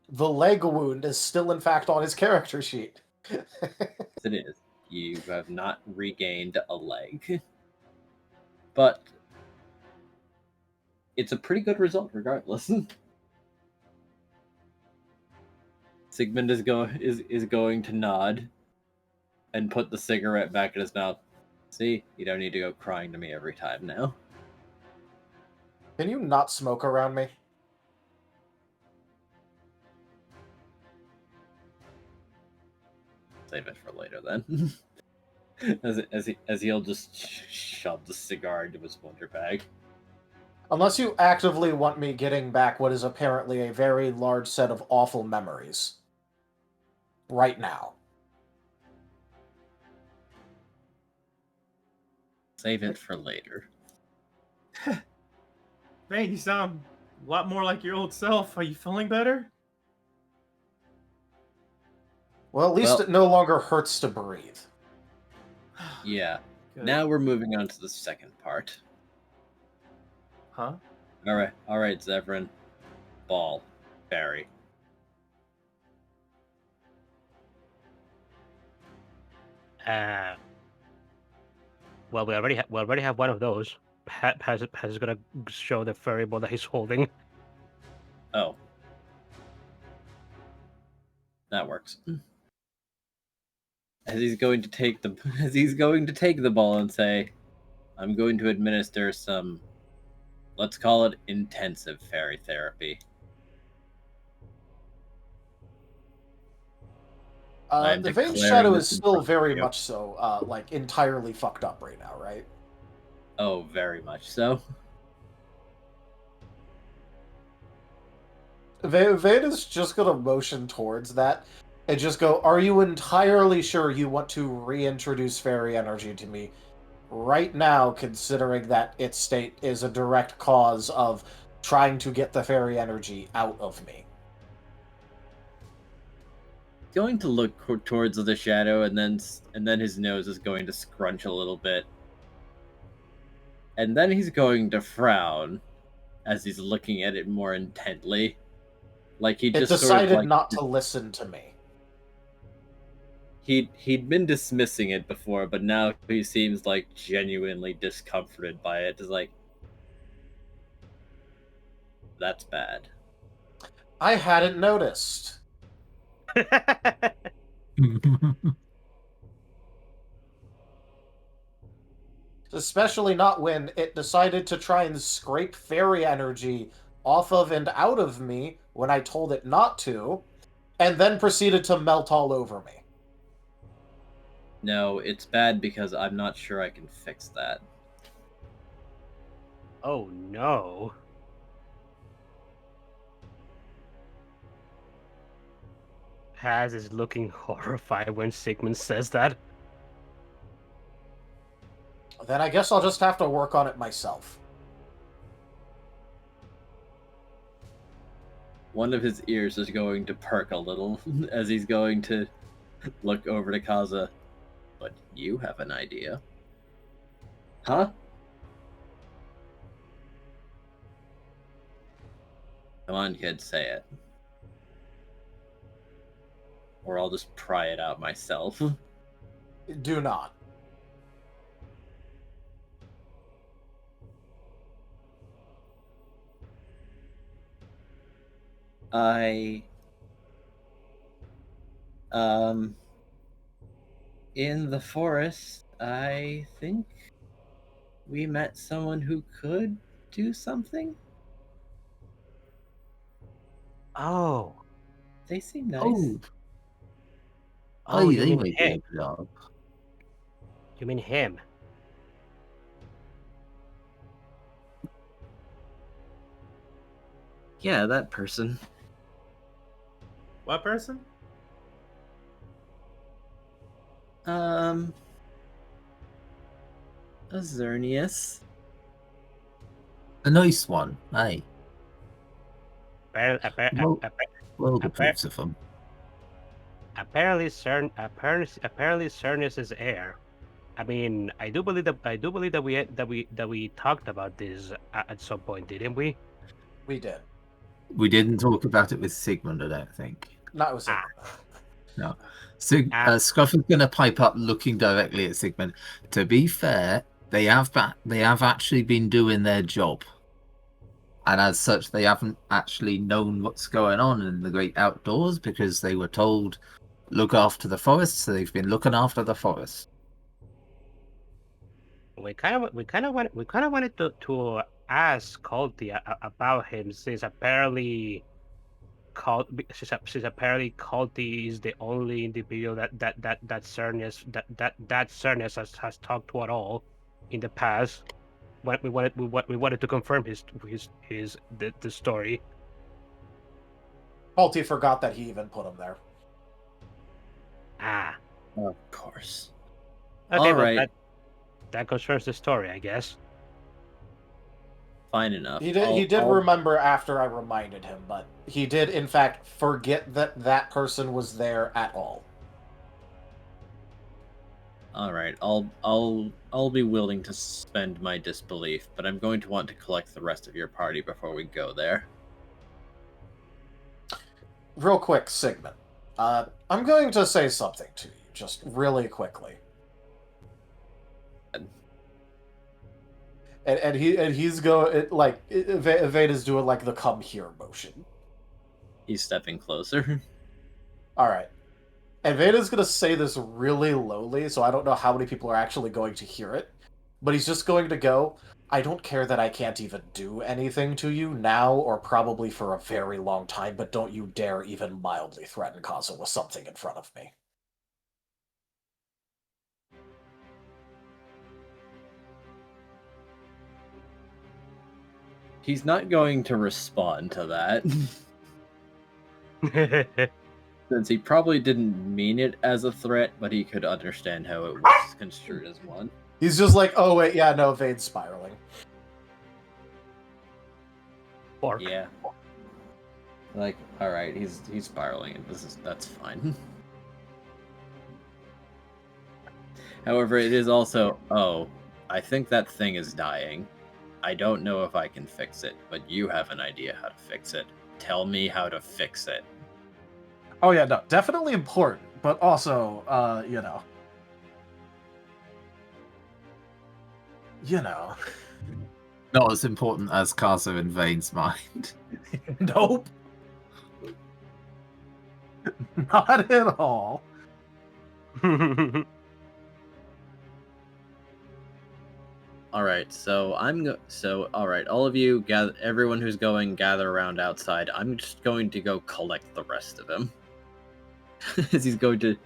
F: the leg wound is still, in fact, on his character sheet.
B: It is. You have not regained a leg, but it's a pretty good result regardless. Sigmund is going to nod and put the cigarette back in his mouth. See, you don't need to go crying to me every time now.
F: Can you not smoke around me?
B: Save it for later then. as he'll just shove the cigar into his winter bag.
F: Unless you actively want me getting back what is apparently a very large set of awful memories. Right now.
B: Save it for later.
C: Man, you sound a lot more like your old self. Are you feeling better?
F: Well, at least it no longer hurts to breathe.
B: Yeah.
C: Good.
B: Now we're moving on to the second part.
C: Huh?
B: All right, Zevran. Ball. Barry.
D: Well, we already have one of those. Paz is gonna show the furry ball that he's holding.
B: Oh. That works. As he's going to take the ball and say, I'm going to administer some, let's call it intensive fairy therapy.
F: The Vane Shadow is still very much so, like, entirely fucked up right now, right?
B: Oh, very much so.
F: Vane is just gonna motion towards that and just go, are you entirely sure you want to reintroduce fairy energy to me right now, considering that its state is a direct cause of trying to get the fairy energy out of me?
B: Going to look towards the shadow, and then his nose is going to scrunch a little bit. And then he's going to frown as he's looking at it more intently. Like he
F: It
B: just
F: decided
B: sort of like
F: not to listen to me.
B: he'd been dismissing it before, but now he seems like genuinely discomforted by it. Just like, that's bad.
F: I hadn't noticed. Especially not when it decided to try and scrape fairy energy off of and out of me when I told it not to, and then proceeded to melt all over me.
B: No, it's bad because I'm not sure I can fix that.
D: Oh no. Haz is looking horrified when Sigmund says that.
F: Then I guess I'll just have to work on it myself.
B: One of his ears is going to perk a little as he's going to look over to Kaza. But you have an idea. Huh? Come on, kid, say it. Or I'll just pry it out myself.
F: Do not.
B: In the forest, I think we met someone who could do something.
D: Oh.
B: They seem nice.
E: Oh,
D: Oh, you
E: they
D: mean
E: might be
D: him?
E: able to help.
D: You mean him?
B: Yeah, that person.
C: What person?
B: Azernius.
E: A nice one, hey. Well, the proofs of them.
D: Apparently, Cernus is heir. I mean, I do believe that we talked about this at some point, didn't we?
F: We did.
E: We didn't talk about it with Sigmund, I don't think.
F: Not with Sigmund.
E: No. Scruff is going to pipe up looking directly at Sigmund. To be fair, they have actually been doing their job. And as such, they haven't actually known what's going on in the great outdoors because they were told, look after the forest, so they've been looking after the forest.
D: We kind of wanted to ask Colty about him since apparently Colty is the only individual that Cernus has talked to at all in the past. We wanted to confirm the story.
F: Halty forgot that he even put him there.
D: Ah,
B: of course.
D: Okay,
B: all
D: well,
B: right.
D: That confirms the story, I guess.
B: Fine enough.
F: He did remember after I reminded him, but he did in fact forget that person was there at all.
B: All right, I'll be willing to suspend my disbelief, but I'm going to want to collect the rest of your party before we go there.
F: Real quick, Sigmund. I'm going to say something to you, just really quickly. And he's going like Vane is doing like the come here motion.
B: He's stepping closer.
F: All right. And Vana's going to say this really lowly, so I don't know how many people are actually going to hear it. But he's just going to go, I don't care that I can't even do anything to you now or probably for a very long time, but don't you dare even mildly threaten Kaza with something in front of me.
B: He's not going to respond to that. Since he probably didn't mean it as a threat, but he could understand how it was construed as one.
F: He's just like, oh wait, yeah, no, Vane's spiraling.
D: Pork.
B: Yeah. Like, alright, he's spiraling, and that's fine. However, it is also, I think that thing is dying. I don't know if I can fix it, but you have an idea how to fix it. Tell me how to fix it.
F: Oh yeah, no, definitely important, but also,
E: Not as important as Karza and Vane's mind.
F: Nope. Not at all.
B: All right, so all right, all of you gather, everyone who's going, gather around outside. I'm just going to go collect the rest of him. As he's going to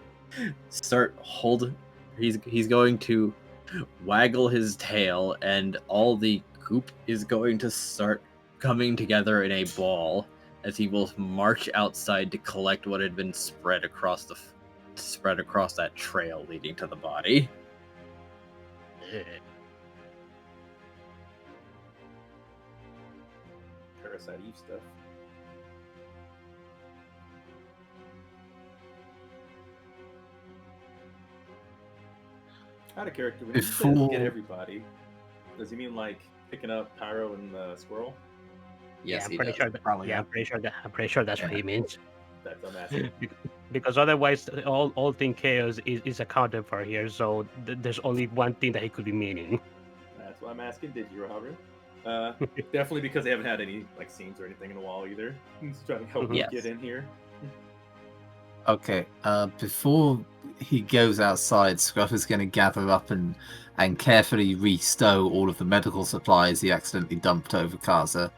B: he's going to waggle his tail, and all the goop is going to start coming together in a ball as he will march outside to collect what had been spread across that trail leading to the body.
C: Parasite Eve stuff. Out of character, when he says get everybody, does he mean like picking up Pyro and the Squirrel?
B: Yes,
D: I'm pretty sure. I'm pretty sure that's what he means.
C: That's what I'm asking.
D: Because otherwise, all thing chaos is accounted for here. So there's only one thing that he could be meaning.
C: That's what I'm asking. Did you, Raharu? Definitely because they haven't had any like scenes or anything in a while either. He's trying to help me get in here.
E: Okay, before he goes outside, Scruff is going to gather up and carefully restow all of the medical supplies he accidentally dumped over Karza.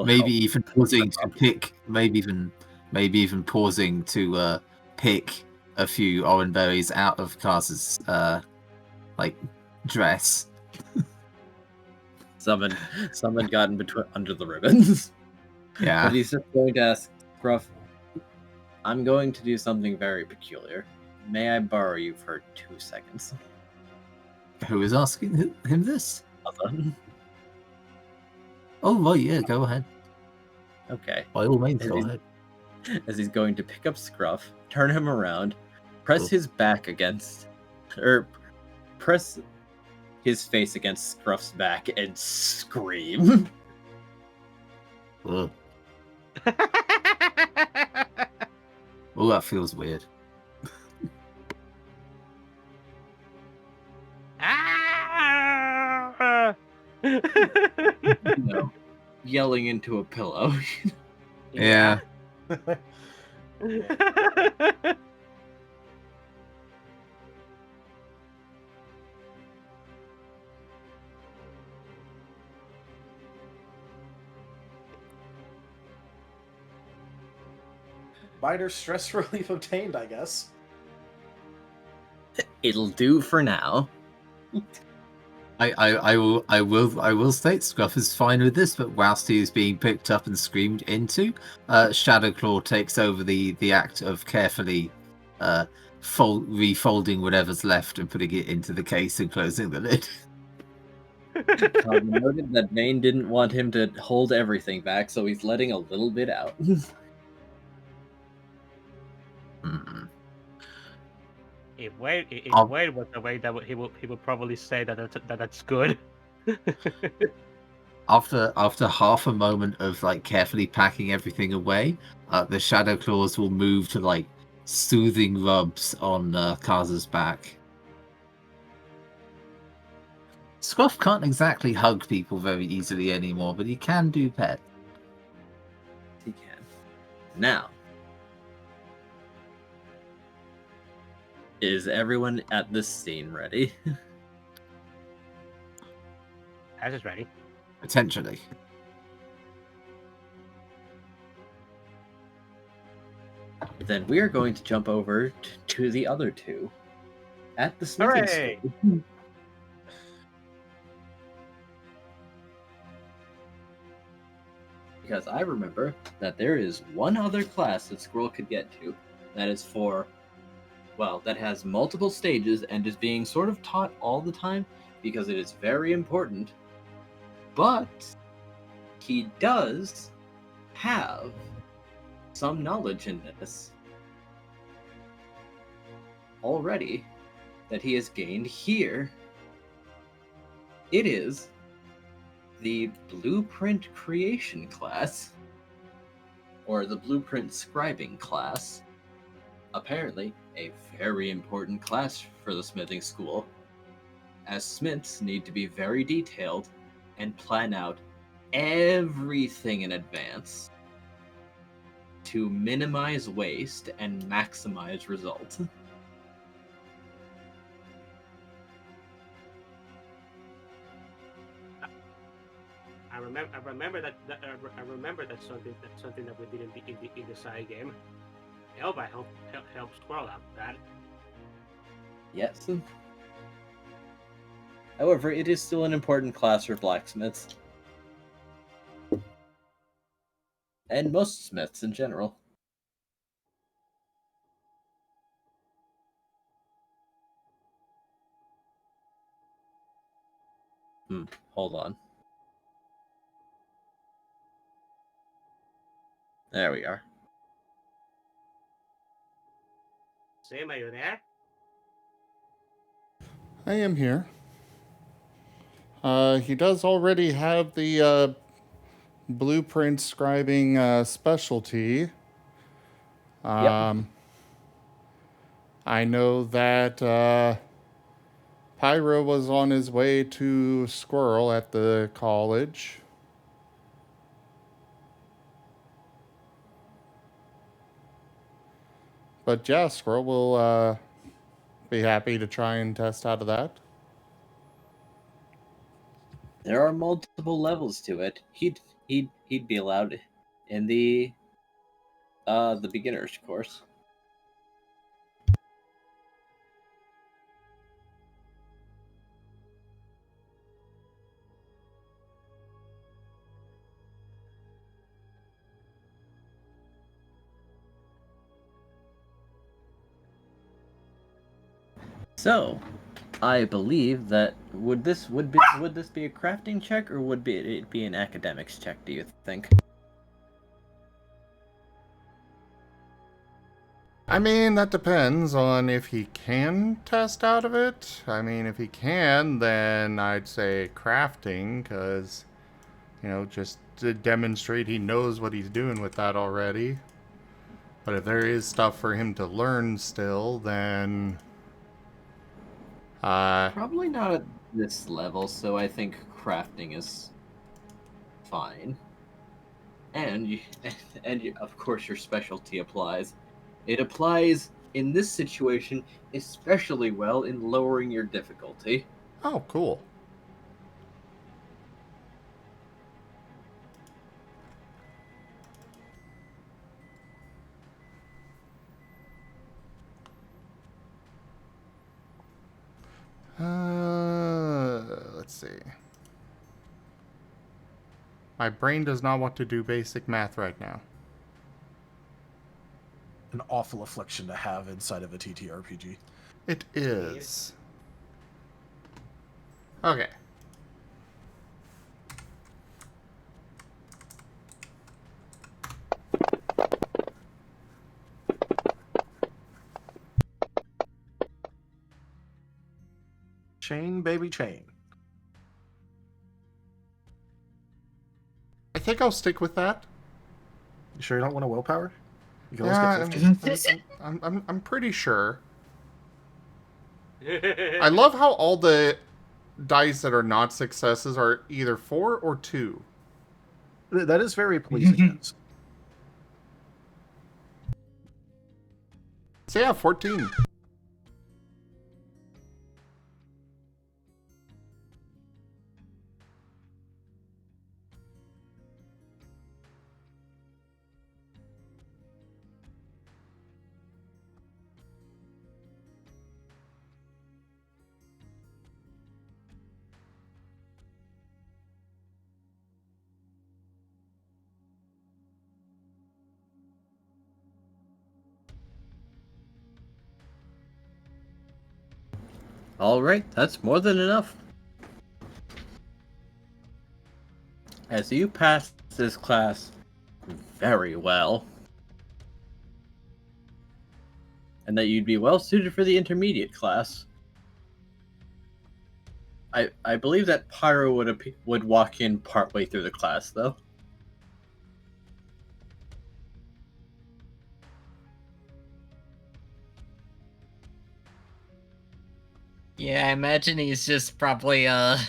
E: Maybe even pausing to pick, maybe even pausing to pick a few orange berries out of Karza's dress.
B: Someone got in between under the ribbons.
E: Yeah.
B: But he's just going to ask Scruff, I'm going to do something very peculiar. May I borrow you for 2 seconds?
E: Who is asking him this?
B: Mother.
E: Oh, right, yeah, go ahead.
B: Okay.
E: By all means, go ahead.
B: As he's going to pick up Scruff, turn him around, press his back against, or press his face against Scruff's back and scream.
E: Ugh. Well, that feels weird.
B: No, yelling into a pillow.
E: Yeah.
F: Minor stress relief obtained, I guess.
B: It'll do for now.
E: I will state Scruff is fine with this, but whilst he is being picked up and screamed into, Shadowclaw takes over the act of carefully refolding whatever's left and putting it into the case and closing the lid.
B: Noted that Vane didn't want him to hold everything back, so he's letting a little bit out.
D: If Wade was the way that he would probably say that's good.
E: After half a moment of carefully packing everything away, the Shadow Claws will move to soothing rubs on Karza's back. Scruff can't exactly hug people very easily anymore, but he can do pets.
B: He can. Now, is everyone at this scene ready?
D: As is ready.
E: Potentially.
B: Then we are going to jump over to the other two at the smithing school. Because I remember that there is one other class that Squirrel could get to that is that has multiple stages and is being sort of taught all the time because it is very important. But he does have some knowledge in this already that he has gained here It is the Blueprint Creation class, or the Blueprint Scribing class. Apparently, a very important class for the smithing school, as smiths need to be very detailed and plan out everything in advance to minimize waste and maximize results.
D: I remember that's something that we did in the side game. Elba helped Squirrel out with that.
B: Yes. However, it is still an important class for blacksmiths. And most smiths in general. Hold on. There we are.
D: Sam, are you there?
A: I am here. He does already have the blueprint scribing specialty.
B: Yep.
A: I know that Pyro was on his way to Squirrel at the college. But yeah, Squirrel will be happy to try and test out of that.
B: There are multiple levels to it. He'd be allowed in the beginner's course. So, I believe that would this be a crafting check, or would it be an academics check, do you think?
A: I mean, that depends on if he can test out of it. I mean, if he can, then I'd say crafting, because, you know, just to demonstrate he knows what he's doing with that already. But if there is stuff for him to learn still, then
B: Probably not at this level, so I think crafting is fine. And of course your specialty applies. It applies in this situation especially well in lowering your difficulty.
A: Oh, cool. Let's see. My brain does not want to do basic math right now.
F: An awful affliction to have inside of a TTRPG.
A: It is. Okay.
F: Chain, baby, chain.
A: I think I'll stick with that.
F: You sure you don't want a willpower? You can
A: Yeah,
F: always get 50.
A: I'm pretty sure. I love how all the dice that are not successes are either 4 or 2.
F: That is very pleasing.
A: So yeah, 14.
B: Alright, that's more than enough. As you pass this class very well, and that you'd be well suited for the intermediate class, I believe that Pyro would walk in partway through the class, though.
G: Yeah, I imagine he's just probably asked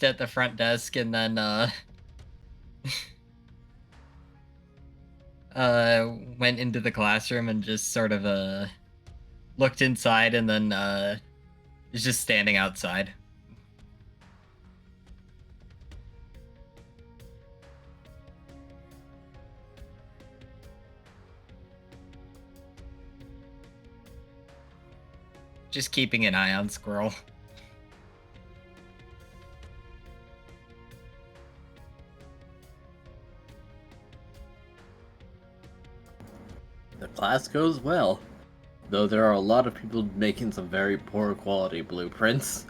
G: at the front desk and then went into the classroom and just sort of looked inside and then is just standing outside. Just keeping an eye on Squirrel.
B: The class goes well, though there are a lot of people making some very poor quality blueprints.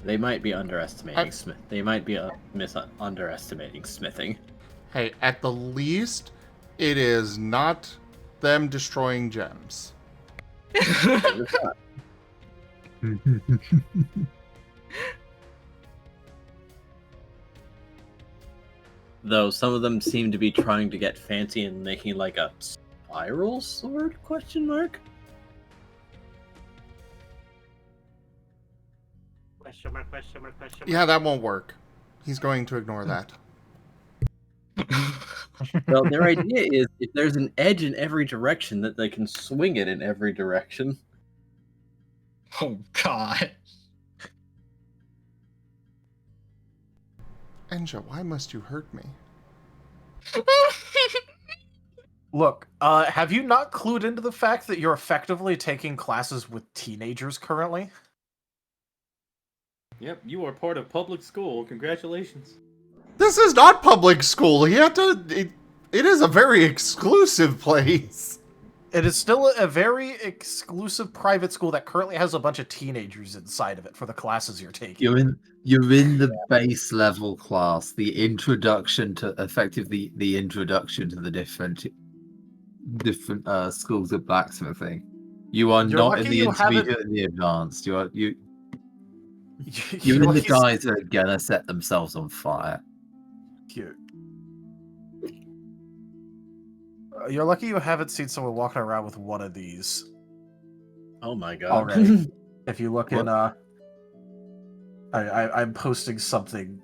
B: They might be underestimating They might be underestimating smithing.
A: Hey, at the least, it is not them destroying gems.
B: Though some of them seem to be trying to get fancy and making like a spiral sword? Question mark.
D: Question mark, question mark, question mark.
A: Yeah, that won't work. He's going to ignore that.
B: Well, their idea is if there's an edge in every direction, that they can swing it in every direction.
G: Oh God.
A: Enja, why must you hurt me?
F: Look, have you not clued into the fact that you're effectively taking classes with teenagers currently?
C: Yep, you are part of public school. Congratulations.
A: This is not public school. You have to. It is a very exclusive place.
F: It is still a very exclusive private school that currently has a bunch of teenagers inside of it for the classes you're taking.
E: You're in the base level class, the introduction to effectively the introduction to the different schools of blacksmithing. You are
F: You're
E: not in
F: lucky
E: the
F: you
E: intermediate and the advanced. You're in
F: lucky
E: the guys that are gonna set themselves on fire.
F: You're lucky you haven't seen someone walking around with one of these
B: Oh my god.
F: already. If you look in I'm posting something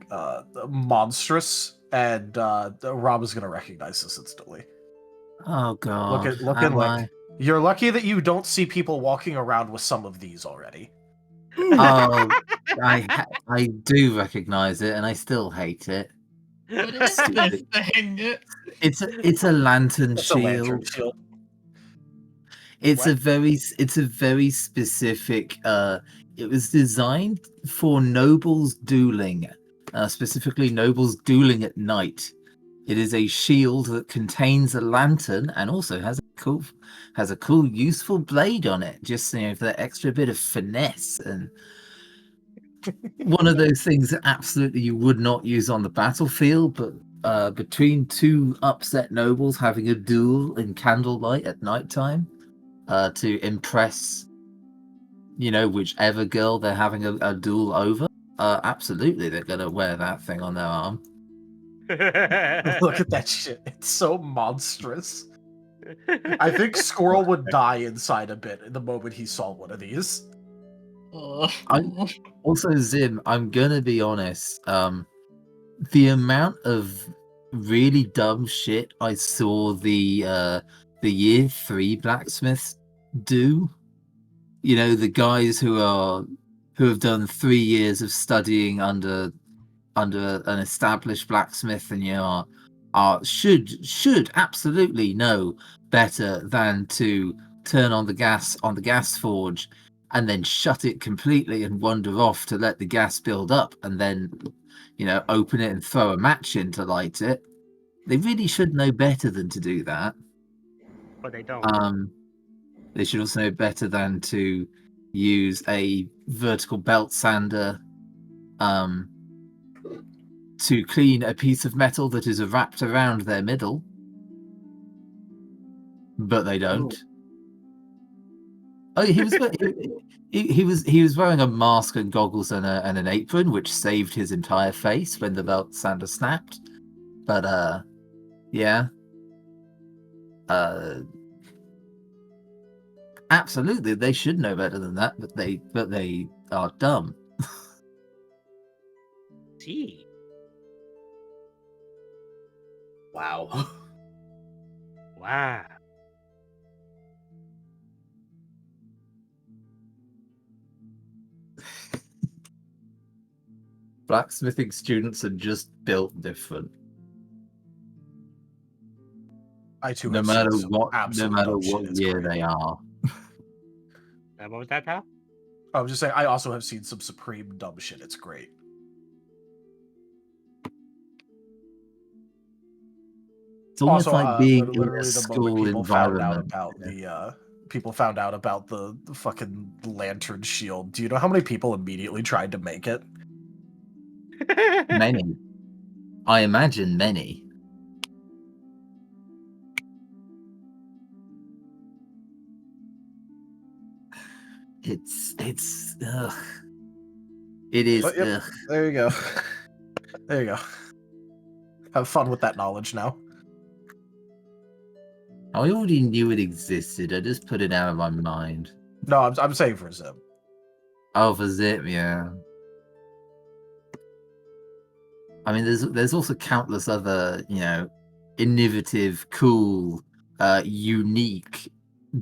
F: monstrous, and Rob is gonna recognize this instantly.
E: Oh god.
F: Look
E: am
F: and
E: I?
F: look. You're lucky that you don't see people walking around with some of these already.
E: Oh, I do recognize it, and I still hate it.
G: What is this thing?
E: It's a lantern
F: It's a lantern
E: shield.
F: shield.
E: It's
F: What?
E: a very specific. It was designed for nobles dueling, specifically nobles dueling at night. It is a shield that contains a lantern and also has a cool, useful blade on it. Just for that extra bit of finesse, and one of those things that absolutely you would not use on the battlefield, but between two upset nobles having a duel in candlelight at nighttime. To impress, whichever girl they're having a duel over. Absolutely, they're going to wear that thing on their arm.
F: Look at that shit. It's so monstrous. I think Squirrel would die inside a bit the moment he saw one of these.
E: Also, Zim, I'm going to be honest. The amount of really dumb shit I saw the year 3 blacksmiths do, the guys who have done 3 years of studying under an established blacksmith, and should absolutely know better than to turn on the gas forge and then shut it completely and wander off to let the gas build up, and then open it and throw a match in to light it. They really should know better than to do that.
D: But they don't.
E: They should also know better than to use a vertical belt sander to clean a piece of metal that is wrapped around their middle. But they don't. Oh, he was wearing a mask and goggles and an apron, which saved his entire face when the belt sander snapped. But yeah, uh, absolutely, they should know better than that, but they are dumb.
D: See.
B: Wow.
D: Wow.
E: Blacksmithing students are just built different.
F: I too
E: No
F: have
E: matter
F: seen some
E: what, no
F: absolute
E: matter
F: dumb shit.
E: what
F: It's
E: year
F: great.
E: they are.
D: What was that, Hal?
F: I was just saying, I also have seen some supreme dumb shit. It's great.
E: It's almost
F: Also,
E: like being in a
F: literally the moment
E: school environment.
F: people found out about the fucking lantern shield. Do you know how many people immediately tried to make it?
E: Many. I imagine many. It's ugh. It is
F: But, yep,
E: ugh.
F: there you go. There you go. Have fun with that knowledge now.
E: I already knew it existed. I just put it out of my mind.
F: No, I'm saying for Zim.
E: Oh, for Zip, yeah. I mean, there's also countless other, innovative, cool, unique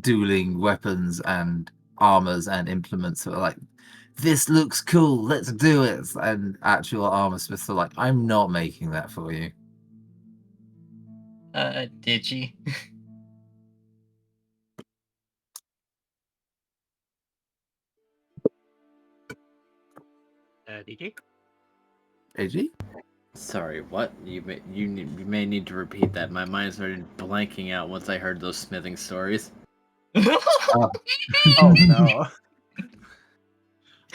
E: dueling weapons and armors and implements that are like, this looks cool, let's do it. And actual armor smiths are like, I'm not making that for you.
G: Did you?
D: DG?
E: AG?
B: Sorry, what? You may need to repeat that. My mind started blanking out once I heard those smithing stories.
F: Oh no.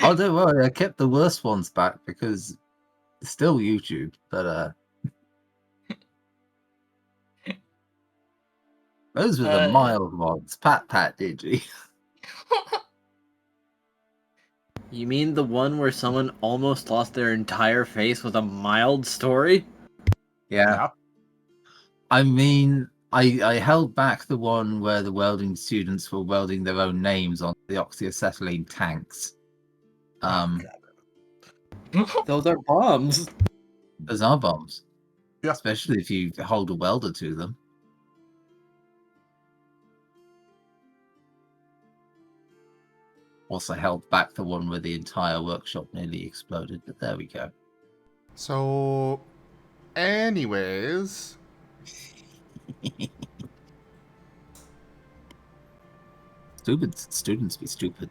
E: Oh, don't worry, I kept the worst ones back because it's still YouTube, but those were the mild ones. Pat, DG.
B: You mean the one where someone almost lost their entire face with a mild story?
E: Yeah. I mean, I held back the one where the welding students were welding their own names on the oxyacetylene tanks.
B: Those are bombs.
E: Those are bombs.
F: Yeah.
E: Especially if you hold a welder to them. Also held back the one where the entire workshop nearly exploded, but there we go.
A: So, anyways,
E: Students be stupid.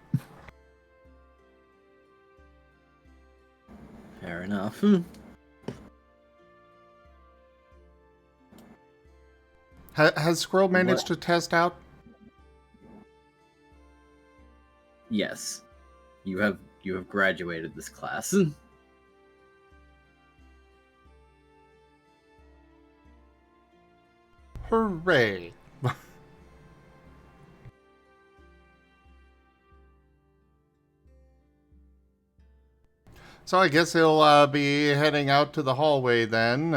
B: Fair enough.
A: Has Squirrel managed to test out?
B: Yes. You have graduated this class.
A: Hooray! So I guess he'll be heading out to the hallway then.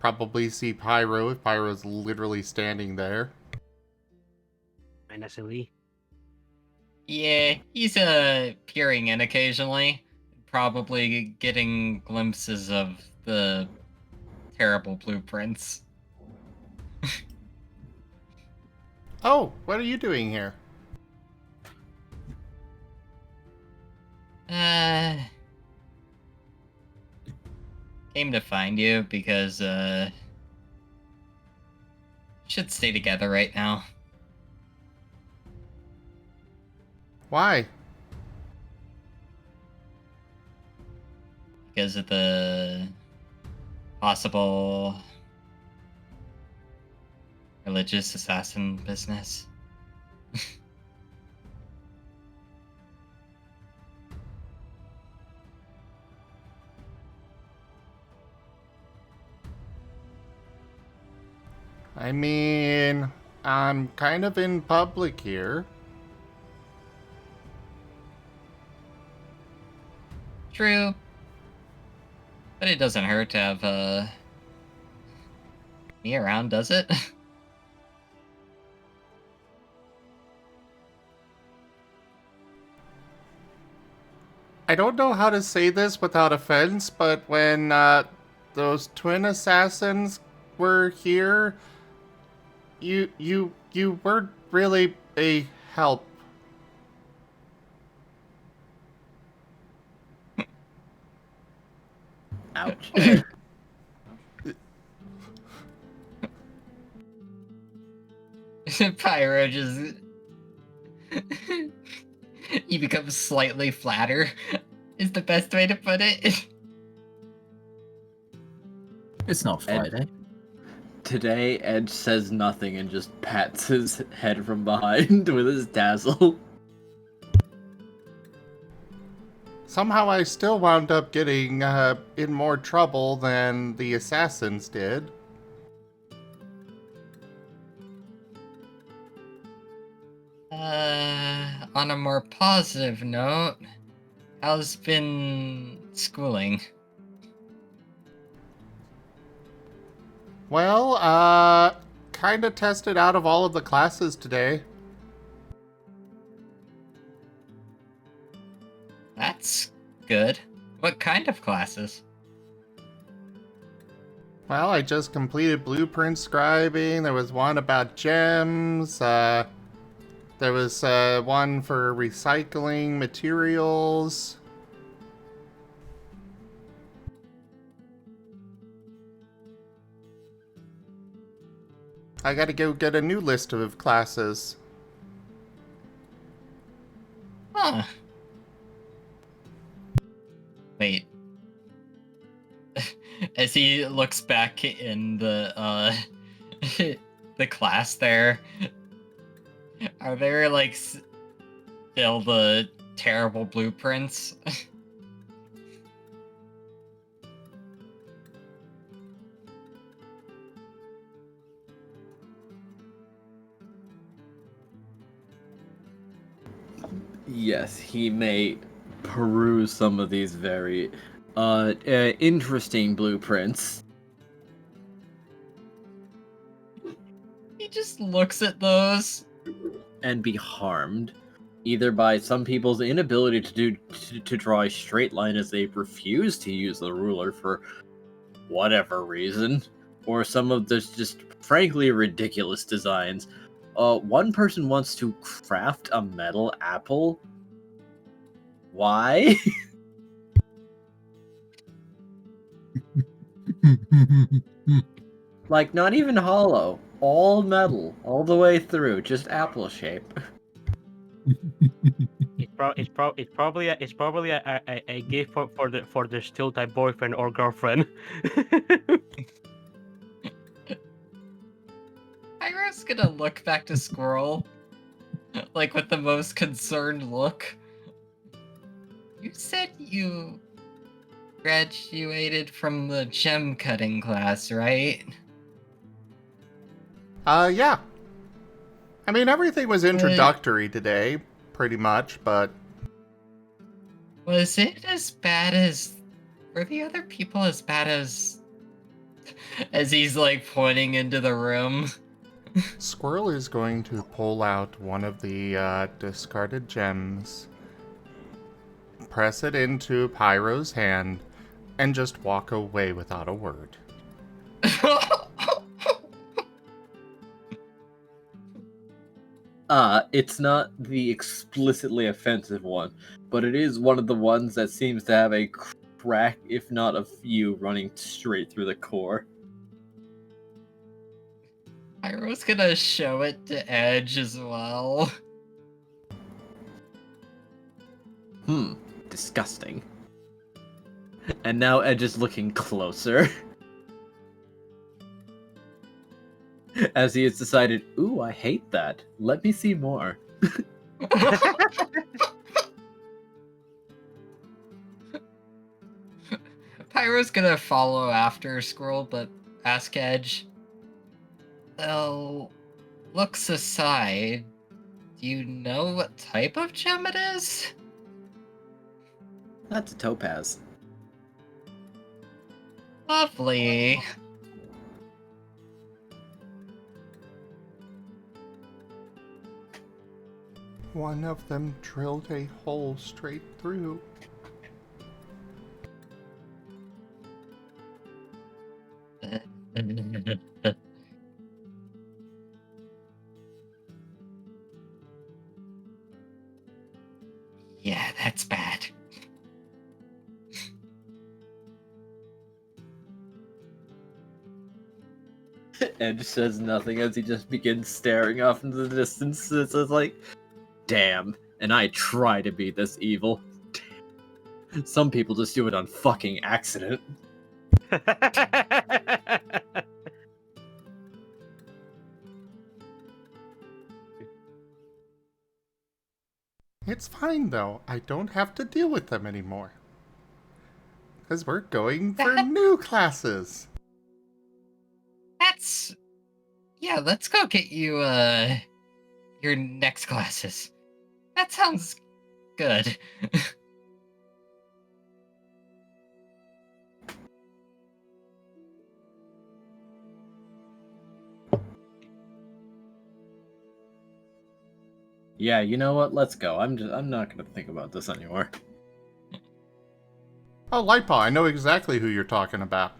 A: Probably see Pyro if Pyro's literally standing there.
D: Innocently.
G: Yeah, he's peering in occasionally, probably getting glimpses of the terrible blueprints.
A: Oh, what are you doing here?
G: Came to find you because should stay together right now.
A: Why?
G: Because of the possible religious assassin business.
A: I mean, I'm kind of in public here.
G: True. But it doesn't hurt to have, me around, does it?
A: I don't know how to say this without offense, but when those twin assassins were here, you weren't really a help.
B: Ouch.
G: Pyro just... he becomes slightly flatter, is the best way to put it.
E: It's not Friday.
B: Today, Edge says nothing and just pats his head from behind with his tassel.
A: Somehow I still wound up getting in more trouble than the assassins did.
G: On a more positive note, how's been schooling?
A: Well, kinda tested out of all of the classes today.
G: That's good. What kind of classes?
A: Well, I just completed blueprint scribing. There was one about gems. There was one for recycling materials. I gotta go get a new list of classes.
G: Huh. Wait. As he looks back in the the class there, are there like still the terrible blueprints?
B: Yes, he may peruse some of these very interesting blueprints.
G: He just looks at those
B: And be harmed, either by some people's inability to draw a straight line as they refuse to use the ruler for whatever reason, or some of the just frankly ridiculous designs. One person wants to craft a metal apple. Why? Like, not even hollow. All metal, all the way through, just apple shape.
D: It's probably a gift for the still type boyfriend or girlfriend.
G: Pyro's gonna look back to Squirrel, like with the most concerned look. You said you graduated from the gem cutting class, right?
A: Yeah. I mean, everything was introductory today, pretty much, but...
G: Was it as bad as... Were the other people as bad as... As he's, like, pointing into the room?
A: Squirrel is going to pull out one of the discarded gems, press it into Pyro's hand, and just walk away without a word.
B: It's not the explicitly offensive one, but it is one of the ones that seems to have a crack, if not a few, running straight through the core.
G: Pyro's gonna show it to Edge as well.
B: Disgusting. And now Edge is looking closer. As he has decided, ooh, I hate that. Let me see more.
G: Pyro's gonna follow after Squirrel, but ask Edge. So, looks aside, do you know what type of gem it is?
B: That's a topaz.
G: Lovely.
A: One of them drilled a hole straight through.
G: Yeah, that's bad.
B: Edge says nothing as he just begins staring off into the distance. It's like, damn, and I try to be this evil. Damn. Some people just do it on fucking accident.
A: It's fine, though. I don't have to deal with them anymore. Because we're going for new classes.
G: That's... Yeah, let's go get you, your next classes. That sounds good.
B: Yeah, you know what? Let's go. I'm not gonna think about this anymore.
A: Oh, Lightpaw, I know exactly who you're talking about.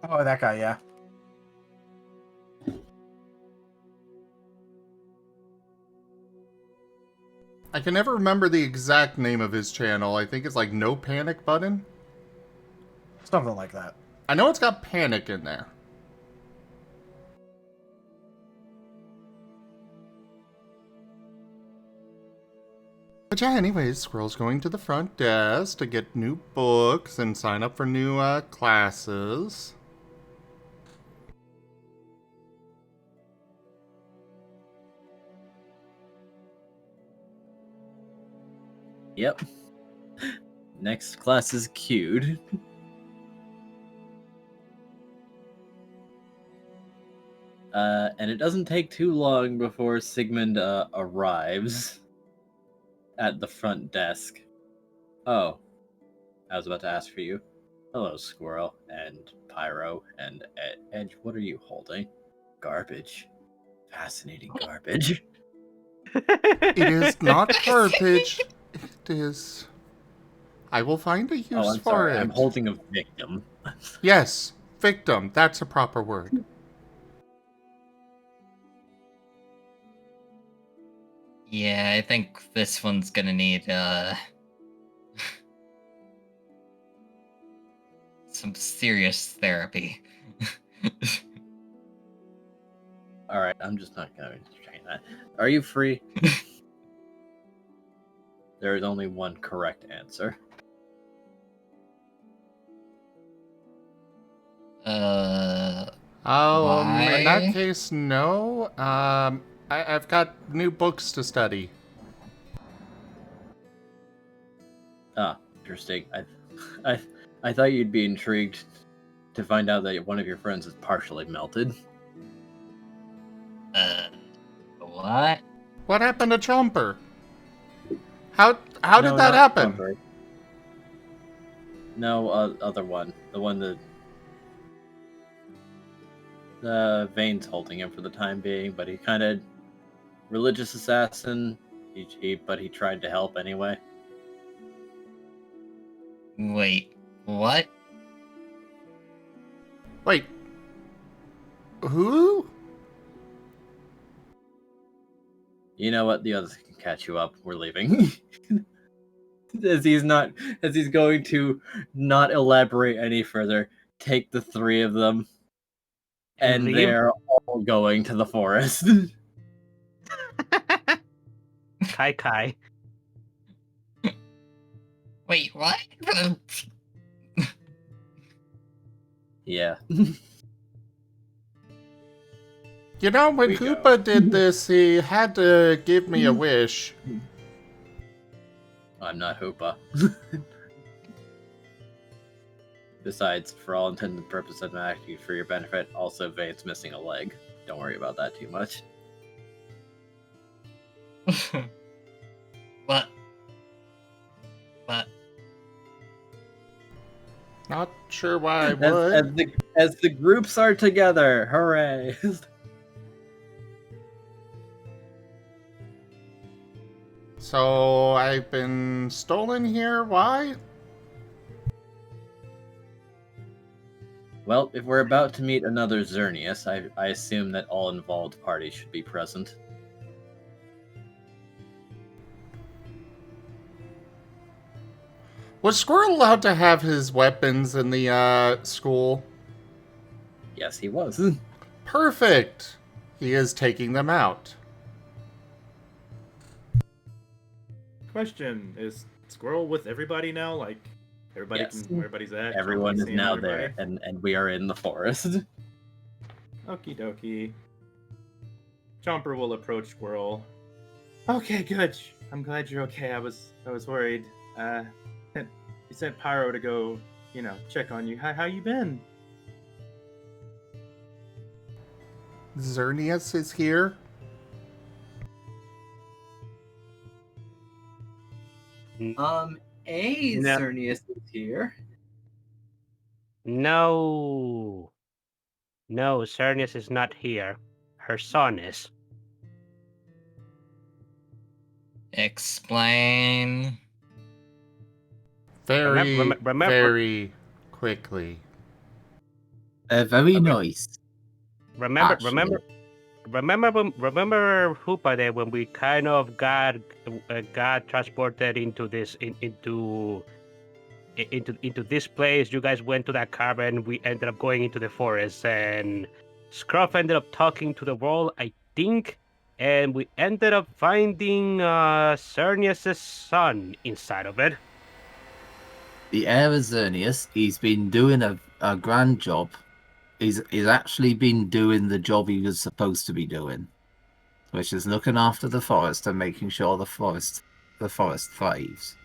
F: Oh, that guy, yeah.
A: I can never remember the exact name of his channel. I think it's like No Panic Button.
F: Something like that.
A: I know it's got panic in there. But yeah, anyways, Squirrel's going to the front desk to get new books and sign up for new classes.
B: Yep. Next class is queued. And it doesn't take too long before Sigmund arrives at the front desk. Oh, I was about to ask for you. Hello, Squirrel and Pyro and Edge. What are you holding? Garbage. Fascinating garbage.
A: It is not garbage. It is... I will find a use
B: I'm
A: for
B: sorry.
A: it.
B: I'm holding a victim.
A: Yes, victim. That's a proper word.
G: Yeah, I think this one's gonna need, some serious therapy.
B: Alright, I'm just not going to entertain that. Are you free? There is only one correct answer.
A: In
G: Why?
A: that case, no. I've got new books to study.
B: Ah, interesting. I thought you'd be intrigued to find out that one of your friends is partially melted.
G: What?
A: What happened to Chomper? How did
B: No,
A: that
B: not
A: happen?
B: Chomper. No, other one. The one that Vane's holding him for the time being, but he kind of religious assassin. But he tried to help anyway.
G: Wait, what?
A: Wait. Who?
B: You know what? The others can catch you up. We're leaving. as he's going to not elaborate any further, take the three of them, and
D: leave?
B: they're all going to the forest.
D: Kai.
G: Wait, what?
B: Yeah.
A: You know, when
B: We go.
A: Koopa did this, he had to give me a wish.
B: I'm not Hoopa. Besides, for all intents and purposes, I'm acting for your benefit. Also, Vane's missing a leg. Don't worry about that too much.
G: But
A: Not sure why I
B: As,
A: would.
B: as the groups are together, hooray!
A: So I've been stolen here. Why?
B: Well, if we're about to meet another Xerneas, I assume that all involved parties should be present.
A: Was Squirrel allowed to have his weapons in the school?
B: Yes, he was.
A: Perfect. He is taking them out.
C: Question: Is Squirrel with everybody now? Like everybody
B: Yes.
C: can where everybody's at.
B: Everyone is
C: Seeing
B: now
C: everybody?
B: there, and we are in the forest.
C: Okie dokie. Chomper will approach Squirrel. Okay, good. I'm glad you're okay. I was worried. You sent Pyro to go, check on you. How you been?
A: Xerneas is here.
B: A
D: No.
B: Xerneas is here.
D: No, Cernius is not here. Her son is.
G: explain.
A: Very,
D: Remember,
A: very quickly.
E: Very nice.
D: remember,
E: actually.
D: remember Hoopa Day when we kind of got transported into this into this place. You guys went to that cavern. We ended up going into the forest, and Scruff ended up talking to the wall, I think, and we ended up finding Cernius' son inside of it.
E: The heir of Xerneas, he's been doing a grand job. He's actually been doing the job he was supposed to be doing, which is looking after the forest and making sure the forest thrives.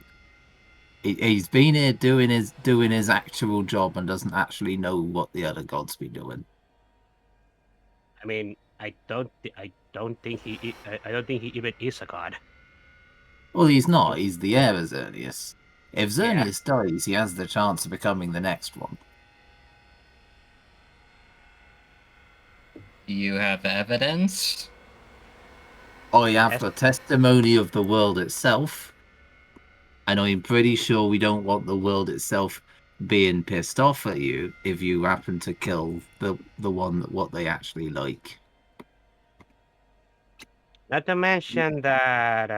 E: He's been here doing his actual job and doesn't actually know what the other gods be doing.
D: I mean, I don't think he even is a god.
E: Well, he's not. He's the heir of Xerneas. If
D: Yeah.
E: Xerneas dies, he has the chance of becoming the next one.
G: Do you have evidence?
E: I have
D: Yes.
E: the testimony of the world itself, and I'm pretty sure we don't want the world itself being pissed off at you if you happen to kill the one that what they actually like.
D: Not to mention that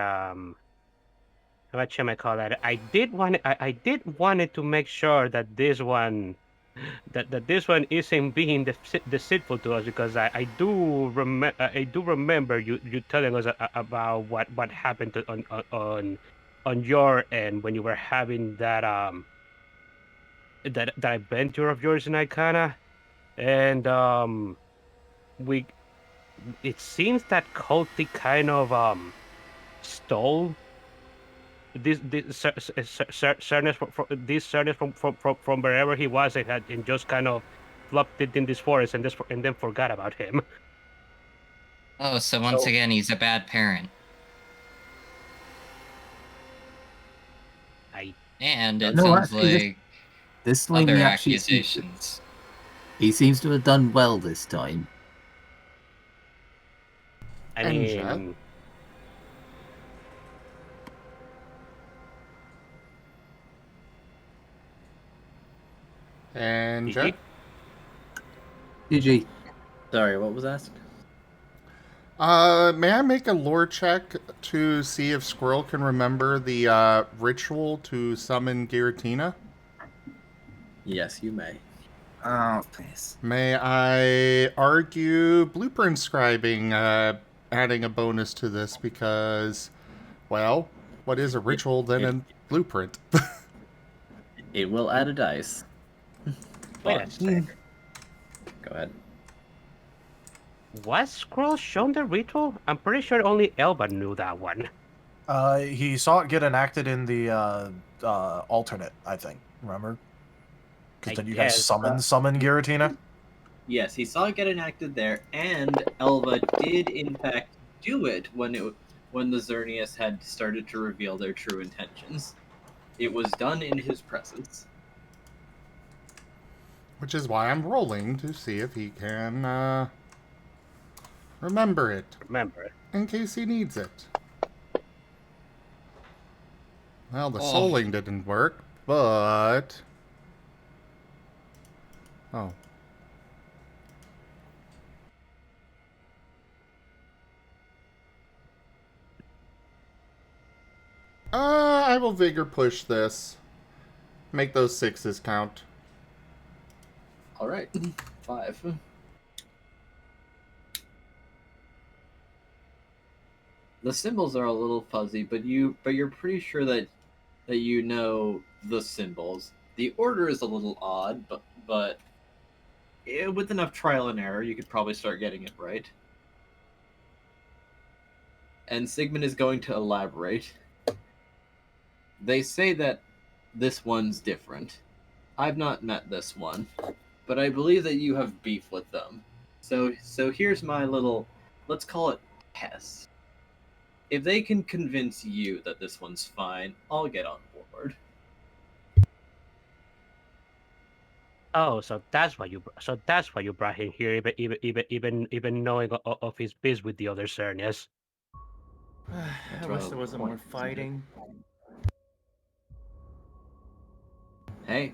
D: what shall I call that? I did wanted to make sure that this one this one isn't being deceitful to us, because I do remember you telling us about what happened on your end when you were having that that adventure of yours in Icana, and it seems that Culty kind of stole this Cernus from wherever he was, and just kind of flopped it in this forest and then forgot about him.
G: Oh, so once again, he's a bad parent. And it
E: No,
G: sounds
E: actually,
G: like
E: this time
G: other
E: he actually
G: accusations.
E: he seems to have done well this time.
D: I
A: Enja?
D: mean,
A: And
D: GG.
E: GG.
B: Sorry, what was asked?
A: may I make a lore check to see if Squirrel can remember the ritual to summon Giratina?
B: Yes, you may.
E: Oh, please.
A: May I argue blueprint scribing, adding a bonus to this because, well, what is a ritual than a blueprint?
B: It will add a dice.
D: Wait a second.
B: Go ahead.
D: Was Squirrel shown the ritual? I'm pretty sure only Elba knew that one.
F: He saw it get enacted in the alternate, I think. Remember? Because
D: I
F: then you guys
D: guess,
F: summon Giratina.
B: Yes, he saw it get enacted there, and Elva did in fact do it when the Xerneas had started to reveal their true intentions. It was done in his presence.
A: Which is why I'm rolling to see if he can remember it
D: Remember it.
A: in case he needs it. Well, the
G: Oh.
A: souling didn't work, but... Oh. I will vigor push this. Make those 6s count.
B: All right, 5. The symbols are a little fuzzy, but you're pretty sure that you know the symbols. The order is a little odd, but with enough trial and error, you could probably start getting it right. And Sigmund is going to elaborate. They say that this one's different. I've not met this one, but I believe that you have beef with them. So here's my little, let's call it test. If they can convince you that this one's fine, I'll get on board.
D: Oh, so that's why you brought him here, even knowing of his biz with the other Xerneas.
C: I wish there wasn't more fighting.
B: Hey,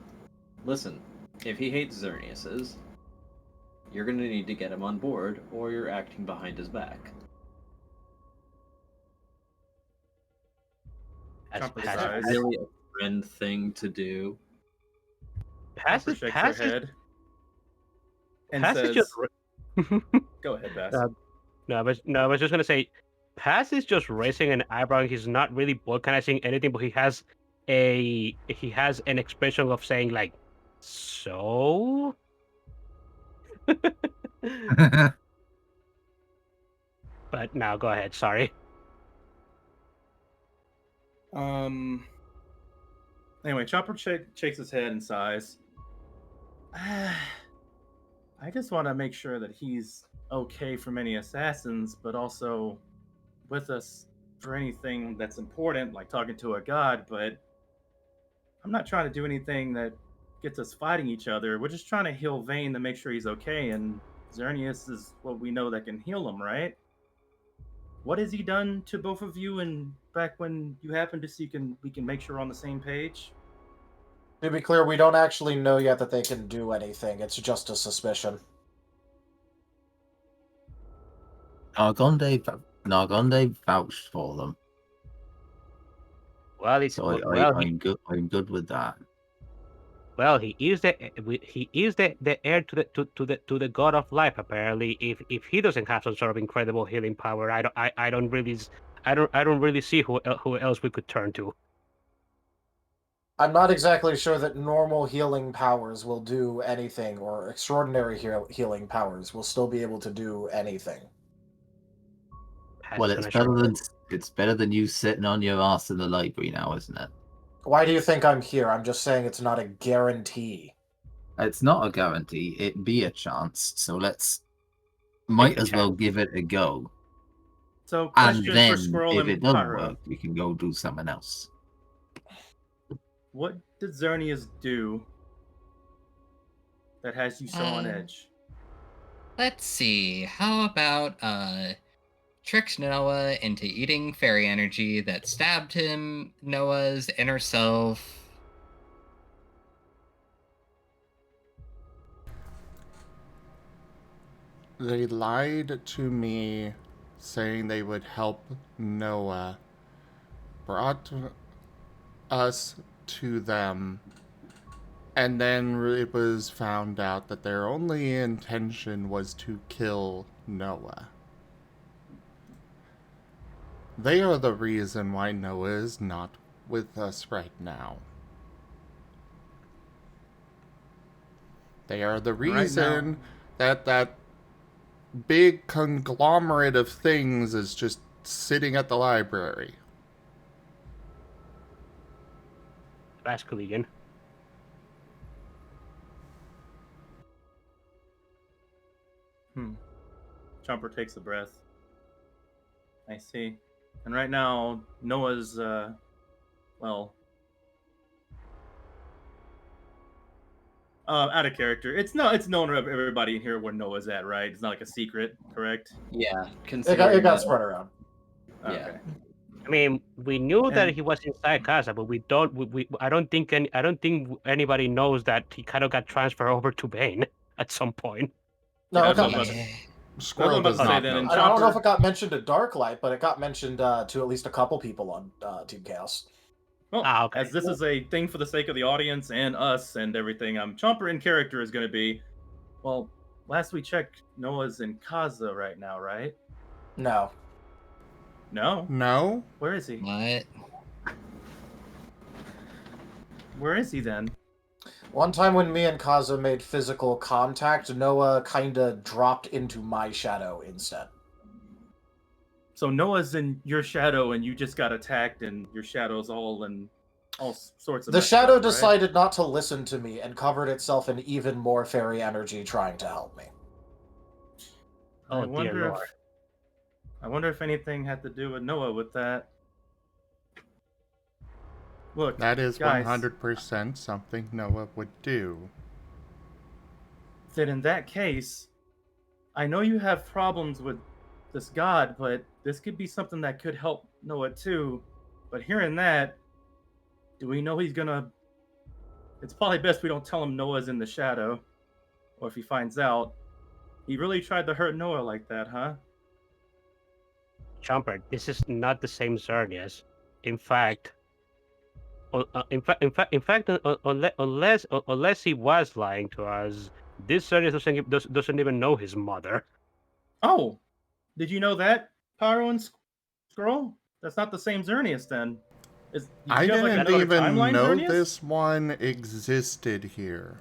B: listen, if he hates Xerneases, you're gonna need to get him on board, or you're acting behind his back.
C: That's
B: really a friend thing to do.
C: Chopper shakes her head and says,
D: just...
C: "Go ahead, Bass."
D: I was just gonna say, Pass is just raising an eyebrow. And he's not really vulcanizing anything, but he has an expression of saying like, "So." But now, go ahead. Sorry.
C: Anyway, Chopper shakes his head and sighs. I just want to make sure that he's okay from any assassins, but also with us for anything that's important, like talking to a god. But I'm not trying to do anything that gets us fighting each other. We're just trying to heal Vane to make sure he's okay, and Xerneas is what we know that can heal him, right? What has he done to both of you? And back when you happened to see, we can make sure we're on the same page.
F: To be clear, we don't actually know yet that they can do anything. It's just a suspicion.
E: Nargonde vouched for them.
D: Well,
E: I'm good with that.
D: Well, he is the heir to the god of life. Apparently, if he doesn't have some sort of incredible healing power, I don't really see who else we could turn to.
F: I'm not exactly sure that normal healing powers will do anything, or extraordinary healing powers will still be able to do anything.
E: Well, it's better than you sitting on your ass in the library now, isn't it?
F: Why do you think I'm here? I'm just saying it's not a guarantee.
E: It's not a guarantee. It'd be a chance. So might as well give it a go.
C: So, question
E: and then,
C: for Squirrel
E: if
C: and
E: it doesn't
C: Pyro.
E: work, we can go do something else.
C: What did Xerneas do that has you so on edge?
G: Let's see. How about tricked Noah into eating fairy energy that stabbed him, Noah's inner self.
A: They lied to me, saying they would help Noah. Brought us to them. And then it was found out that their only intention was to kill Noah. They are the reason why Noah is not with us right now. They are the reason that big conglomerate of things is just sitting at the library.
D: Vasculian.
C: Chomper takes a breath. I see. And right now, Noah's, out of character. It's known to everybody in here where Noah's at, right? It's not like a secret, correct?
B: Yeah,
F: It got spread around.
B: Yeah.
C: Okay.
D: I mean, we knew that
C: And-
D: he was inside Casa, but we don't. I don't think anybody knows that he kind of got transferred over to Vane at some point.
F: No,
C: Yeah,
F: it got
C: that's what I was
F: mentioned.
A: Squirrel
C: about to
A: does
C: say
A: not
C: then,
A: know.
C: and
F: I don't know if
C: Chomper-
F: it got mentioned to Darklight, but it got mentioned to at least a couple people on Team Chaos.
C: Well,
D: Okay.
C: as this is a thing for the sake of the audience and us and everything, Chomper in character is going to be, well, last we checked, Noah's in Kaza right now, right?
F: No.
C: No?
A: No?
C: Where is he?
G: What?
C: Where is he then?
F: One time when me and Kaza made physical contact, Noah kinda dropped into my shadow instead.
C: So Noah's in your shadow and you just got attacked and your shadow's all in all sorts of
F: The
C: messed
F: shadow
C: up, right?
F: decided not to listen to me and covered itself in even more fairy energy trying to help me.
D: Oh,
C: I wonder
D: dear
C: if
D: Lord.
C: I wonder if anything had to do with Noah with that. Look,
A: That is
C: guys,
A: 100% something Noah would do.
C: then in that case, I know you have problems with this god, but this could be something that could help Noah too. But hearing that, do we know he's gonna... It's probably best we don't tell him Noah's in the shadow. Or if he finds out, he really tried to hurt Noah like that, huh?
D: Chomper, this is not the same Xerneas. In fact, unless he was lying to us, this Xerneas doesn't even know his mother.
C: Oh, did you know that, Pyro and Squirrel? That's not the same Xerneas then. Did
A: I
C: you have, like,
A: didn't
C: another
A: even
C: timeline
A: know
C: Xerneas?
A: this one existed here.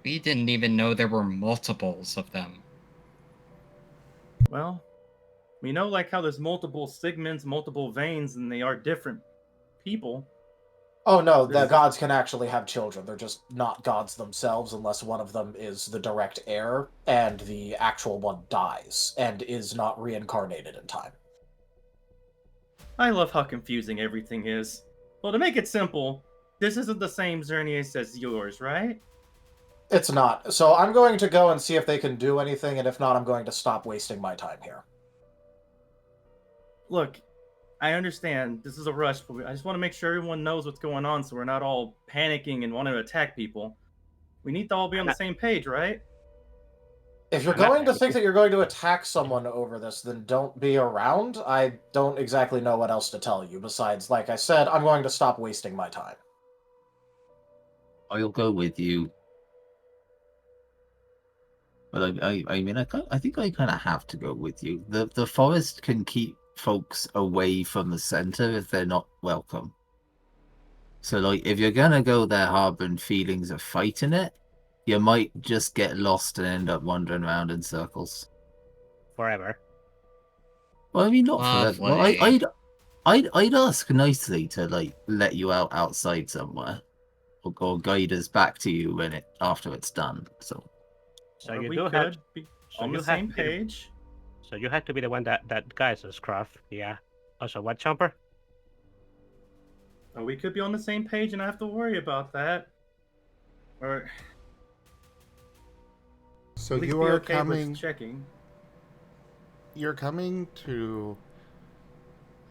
G: We didn't even know there were multiples of them.
C: Well, we know like how there's multiple segments, multiple veins, and they are different people.
F: Oh no, the
C: There's-
F: gods can actually have children. They're just not gods themselves unless one of them is the direct heir and the actual one dies and is not reincarnated in time.
C: I love how confusing everything is. Well, to make it simple, this isn't the same Xerneas as yours, right?
F: It's not. So I'm going to go and see if they can do anything, and if not, I'm going to stop wasting my time here.
C: Look, I understand this is a rush, but I just want to make sure everyone knows what's going on so we're not all panicking and wanting to attack people. We need to all be on the same page, right?
F: If you're going to think that you're going to attack someone over this, then don't be around. I don't exactly know what else to tell you. Besides, like I said, I'm going to stop wasting my time.
E: I'll go with you. But I mean, I think I kind of have to go with you. The forest can keep folks away from the center if they're not welcome. So, like, if you're gonna go there harboring feelings of fighting it, you might just get lost and end up wandering around in circles.
D: Forever.
E: Well, I mean, not forever. Well,
G: Lovely.
E: I'd ask nicely to like let you out outside somewhere, or guide us back to you when after it's done. So
C: Or
D: you
C: we
D: do
C: could
D: have
C: be
D: so
C: on
D: you
C: the
D: have
C: same
D: to be-
C: page.
D: So you had to be the one that guides us, Scruff. Yeah. Also, what, Chomper?
C: Or we could be on the same page and not have to worry about that. Or
A: So
C: at least
A: you
C: be
A: are
C: okay with
A: coming.
C: checking.
A: You're coming to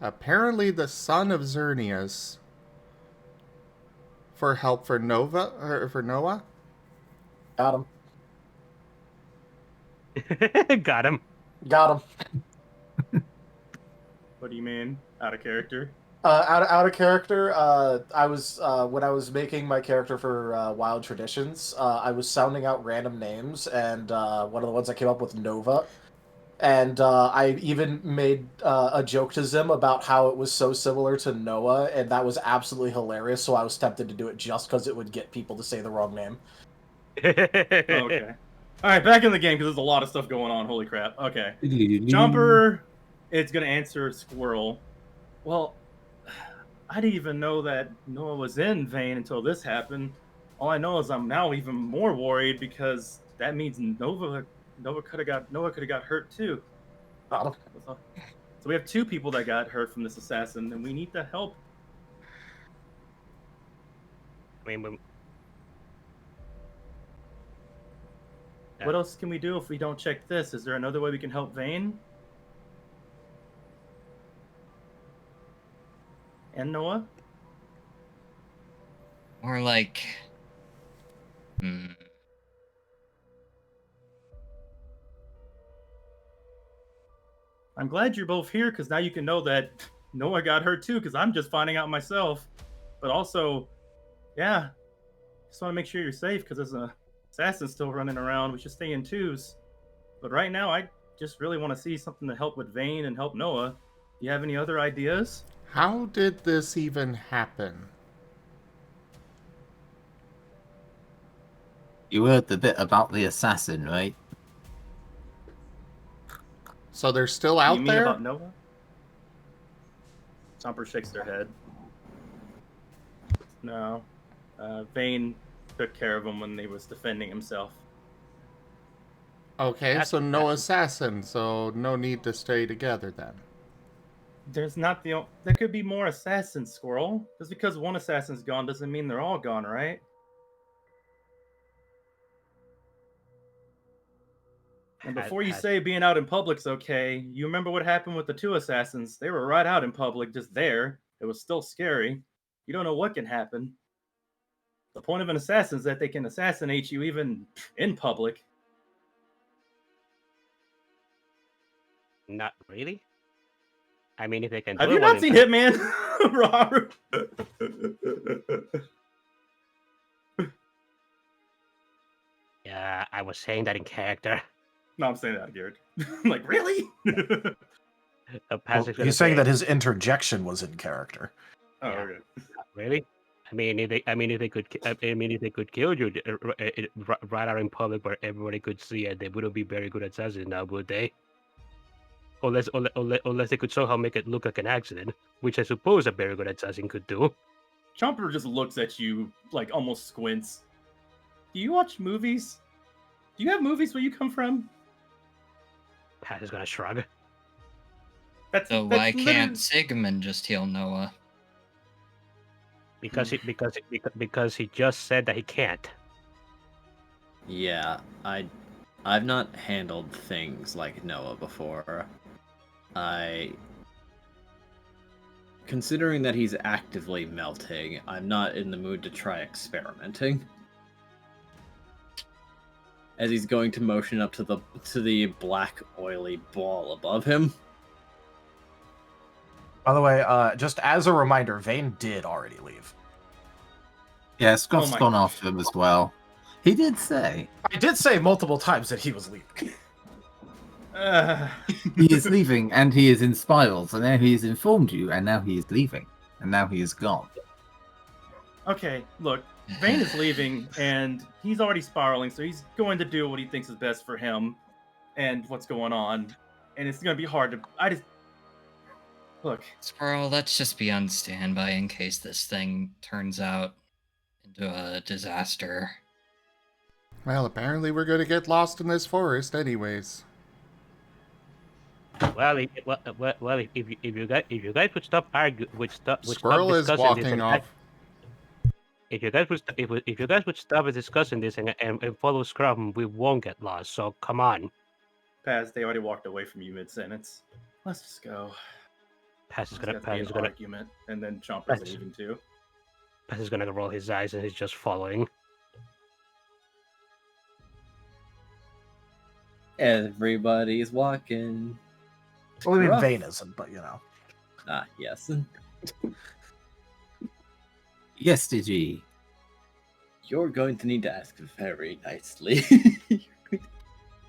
A: apparently the son of Xerneas for help for for Noah.
F: Got him.
D: Got him.
F: Got him.
C: What do you mean? Out of character?
F: Out of character. I was when I was making my character for Wild Traditions. I was sounding out random names, and one of the ones I came up with, Nova. And I even made a joke to Zim about how it was so similar to Noah, and that was absolutely hilarious. So I was tempted to do it just because it would get people to say the wrong name.
C: Okay. All right, back in the game because there's a lot of stuff going on. Holy crap. Okay. Jumper, it's gonna answer Squirrel. Well, I didn't even know that Noah was in Vane until this happened. All I know is I'm now even more worried because that means Noah could have got hurt too.
F: Oh,
C: So we have 2 people that got hurt from this assassin, and we need the help.
D: I mean,
C: What else can we do if we don't check this? Is there another way we can help Vane? And Noah?
G: Or like,
C: I'm glad you're both here because now you can know that Noah got hurt too because I'm just finding out myself. But also, yeah, just want to make sure you're safe because there's an assassin still running around. We should stay in twos. But right now, I just really want to see something to help with Vane and help Noah. Do you have any other ideas?
A: How did this even happen?
E: You heard the bit about the assassin, right?
A: So they're still
C: You
A: out
C: mean
A: there?
C: about Noah? Chomper shakes their head. No. Vane took care of him when he was defending himself.
A: Okay, so no assassin, so no need to stay together then.
C: There's not the... There could be more assassins, Squirrel. Just because one assassin's gone doesn't mean they're all gone, right? And before you say being out in public's okay, you remember what happened with the 2 assassins. They were right out in public, just there. It was still scary. You don't know what can happen. The point of an assassin is that they can assassinate you even in public.
D: not really. I mean, if they can.
C: Have you not seen Hitman, Raharu?
D: Yeah, I was saying that in character.
C: No, I'm saying that, Garrett. Like, really?
F: well, he's saying that his interjection was in character.
C: Oh, okay.
D: Really? I mean, if they could kill you right out in public where everybody could see it, they wouldn't be very good assassins now, would they? Unless they could somehow make it look like an accident, which I suppose a very good assassin could do.
C: Chomper just looks at you, like, almost squints. Do you watch movies? Do you have movies where you come from?
D: Pat is gonna shrug.
G: So why can't Sigmund just heal Noah?
D: Because he just said that he can't.
B: Yeah, I've not handled things like Noah before. Considering that he's actively melting, I'm not in the mood to try experimenting. As he's going to motion up to the black oily ball above him.
F: By the way, just as a reminder, Vane did already leave.
E: Yeah, Scott's gone after him as well. He did say.
F: I did say multiple times that he was leaving.
E: He is leaving, and he is in spirals, and now he has informed you, and now he is leaving, and now he is gone.
C: Okay, look, Vane is leaving, and he's already spiraling, so he's going to do what he thinks is best for him and what's going on. And it's going to be hard to... Look.
G: Squirrel, let's just be on standby in case this thing turns out into a disaster.
A: Well, apparently we're going to get lost in this forest anyways.
D: Well, if you guys would stop arguing,
A: Squirrel is walking off.
D: If you guys would stop discussing this and follow Scrum, we won't get lost. So come on.
C: Paz, they already walked away from you mid-sentence. Let's just go.
D: Paz is gonna
C: argument, and then Chomper's leaving too.
D: Paz is gonna roll his eyes and he's just following.
B: Everybody's walking.
F: Well, I mean, Vane isn't, but you know.
B: Ah, yes.
E: Yes, Digi.
B: You're going to need to ask very nicely.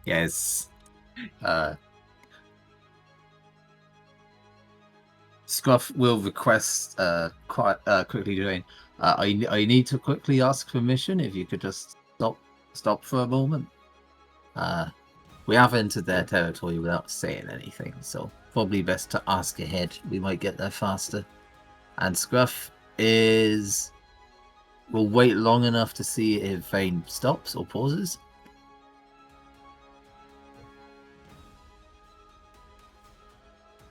E: Yes. Scruff will request quite quickly, Jane. I need to quickly ask permission. If you could just stop for a moment. We have entered their territory without saying anything, so probably best to ask ahead. We might get there faster. And Scruff is we'll wait long enough to see if Vane stops or pauses.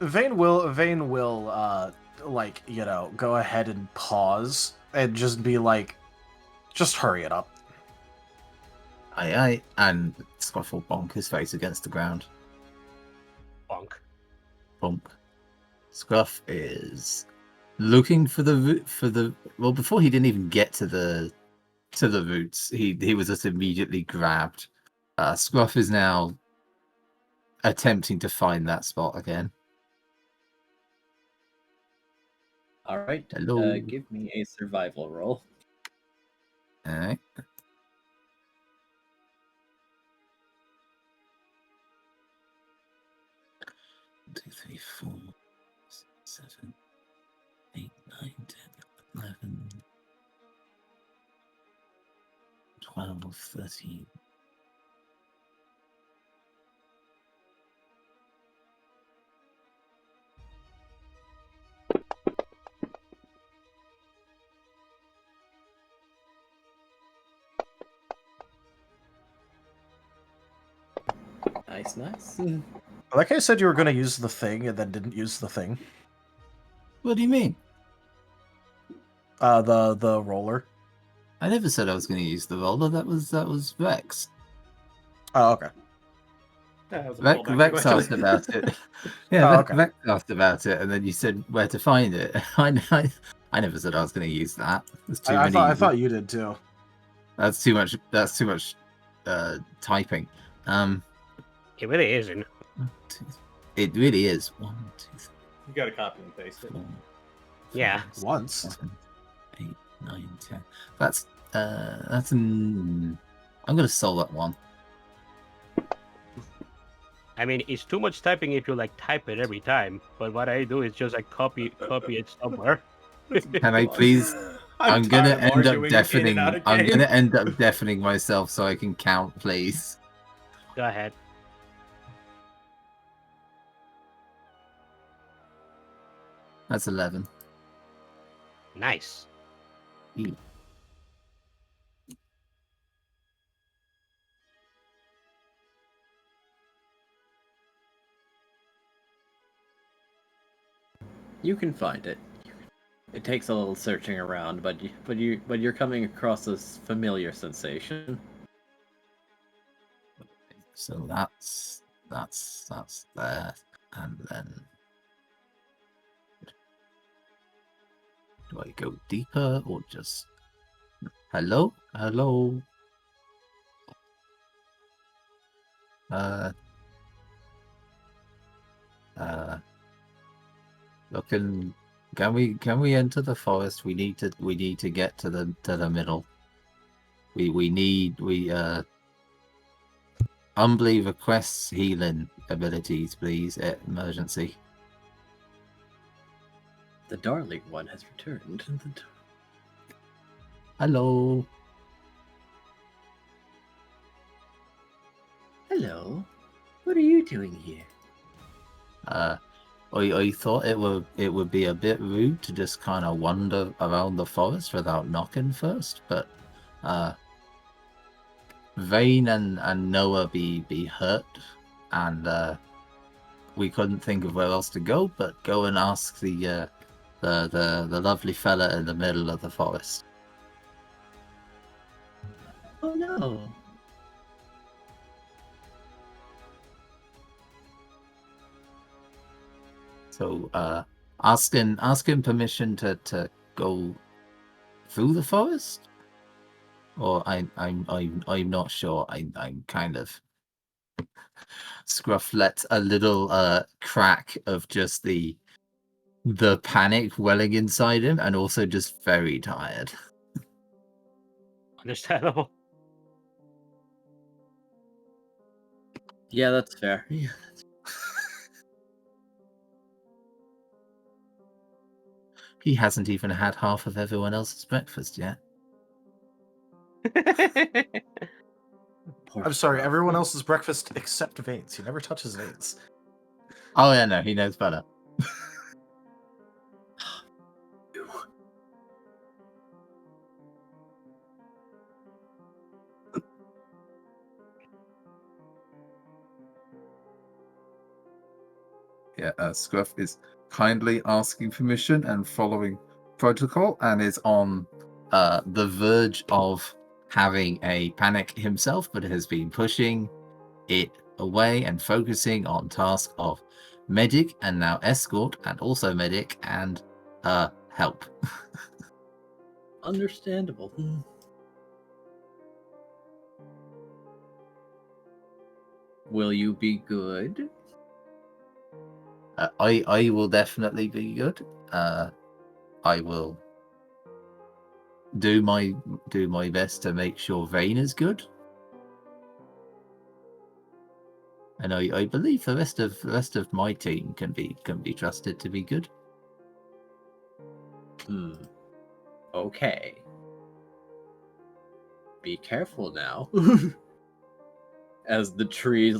F: Vane will like, you know, go ahead and pause and just be like, just hurry it up.
E: Aye, and Scruff will bonk his face against the ground.
D: Bonk.
E: Bonk. Scruff is looking for the well, before he didn't even get to the roots, he was just immediately grabbed. Scruff is now attempting to find that spot again.
B: All right.
E: Hello.
B: Give me a survival roll.
E: All right. 2, 3, 4, 7, 8, 9, 10, 11, 12, 13.
B: Nice.
F: Like I said, you were going to use the thing and then didn't use the thing.
E: What do you mean?
F: The roller.
E: I never said I was going to use the roller. That was Rex.
F: Oh, okay.
E: Rex asked about it. Yeah,
F: Oh, okay.
E: Rex asked about it, and then you said where to find it. I never said I was going to use that. There's too many.
F: I thought you did too.
E: That's too much. That's too much typing.
D: It really isn't.
E: It really is. 1, 2, 3,
C: You gotta copy and paste it.
E: 4,
D: Yeah.
E: 5, 6,
F: Once.
E: 7, 8, 9, 10. That's I'm gonna solve that one.
D: I mean, it's too much typing if you like type it every time. But what I do is just like copy it somewhere.
E: Can I please? I'm gonna end up deafening. I'm gonna end up deafening myself so I can count, please.
D: Go ahead.
E: That's 11.
D: Nice.
B: You can find it. It takes a little searching around, but you're coming across this familiar sensation.
E: So that's there, and then do I go deeper or just hello? Looking. Can we enter the forest? We need to get to the middle. We humbly requests healing abilities, please. Emergency.
B: The darling one has returned.
E: Hello.
B: Hello. What are you doing here?
E: I thought it would be a bit rude to just kind of wander around the forest without knocking first, but Vane and Noah be hurt, and we couldn't think of where else to go but go and ask the lovely fella in the middle of the forest.
B: Oh no.
E: So asking permission to go through the forest, or I'm not sure. I'm kind of. Scruff lets a little crack of just the panic welling inside him, and also just very tired.
D: Understandable.
B: Yeah, that's fair. Yeah.
E: He hasn't even had half of everyone else's breakfast yet.
F: I'm sorry, everyone else's breakfast except Vane's. He never touches Vane's.
E: Oh yeah, no, he knows better. Scruff is kindly asking permission and following protocol, and is on the verge of having a panic himself, but has been pushing it away and focusing on task of medic and now escort and also medic and help.
B: Understandable. Will you be good?
E: I will definitely be good. I will do my best to make sure Vane is good. And I believe the rest of my team can be trusted to be good.
B: Okay. Be careful now. As the trees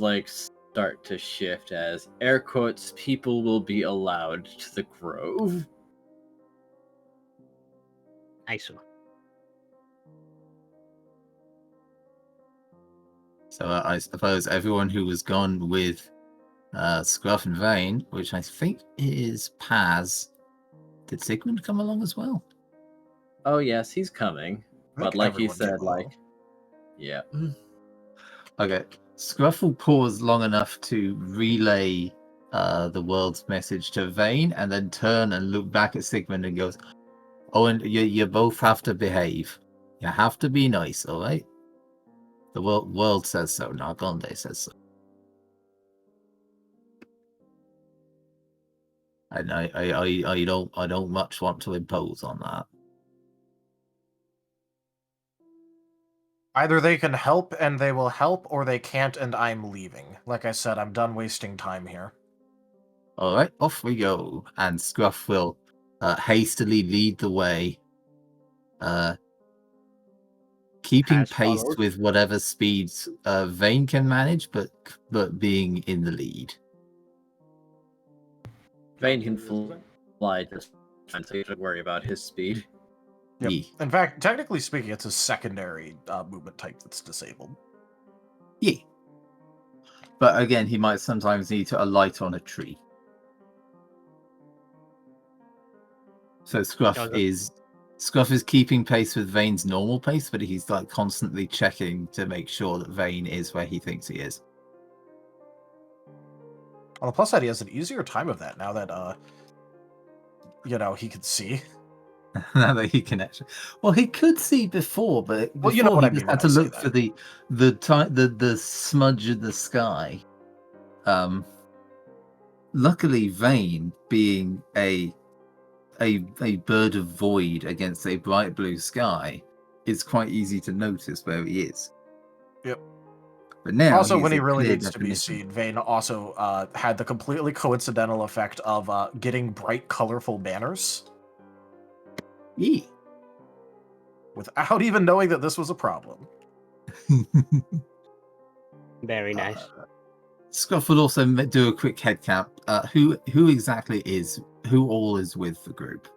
B: start to shift, as air quotes, people will be allowed to the grove.
D: Nice one.
E: So I suppose everyone who was gone with Scruff and Vane, which I think is Paz. Did Sigmund come along as well?
B: Oh yes, he's coming. But like he said, yeah.
E: Okay. Scruff will pause long enough to relay the world's message to Vane, and then turn and look back at Sigmund and goes, "Oh, and you both have to behave. You have to be nice, all right? The world says so, not Gonde says so." And I don't much want to impose on that.
F: Either they can help and they will help, or they can't and I'm leaving. Like I said, I'm done wasting time here.
E: All right, off we go. And Scruff will hastily lead the way, keeping
D: Has
E: pace
D: followed.
E: with whatever speeds Vane can manage, but being in the lead.
B: Vane can fly just fine, so you don't worry about his speed.
F: Yep.
E: Yeah.
F: In fact, technically speaking, it's a secondary movement type that's disabled.
E: Yeah. But again, he might sometimes need to alight on a tree. So Scruff is keeping pace with Vane's normal pace, but he's constantly checking to make sure that Vane is where he thinks he is.
F: On the plus side, he has an easier time of that now that he can see.
E: Now that he can actually, well, he could see before, but
F: Well, you know what
E: he
F: I mean
E: just had
F: when
E: to
F: I say
E: look for the smudge in the sky. Luckily, Vane, being a bird of void against a bright blue sky, it's quite easy to notice where he is.
F: Yep.
E: But now,
F: Also,
E: he's
F: when
E: a
F: he really
E: clear
F: needs to be
E: definition.
F: seen, Vane also had the completely coincidental effect of getting bright, colorful banners.
E: Yeah.
F: Without even knowing that this was a problem.
D: Very nice.
E: Scruff will also do a quick head count. Who all is with the group?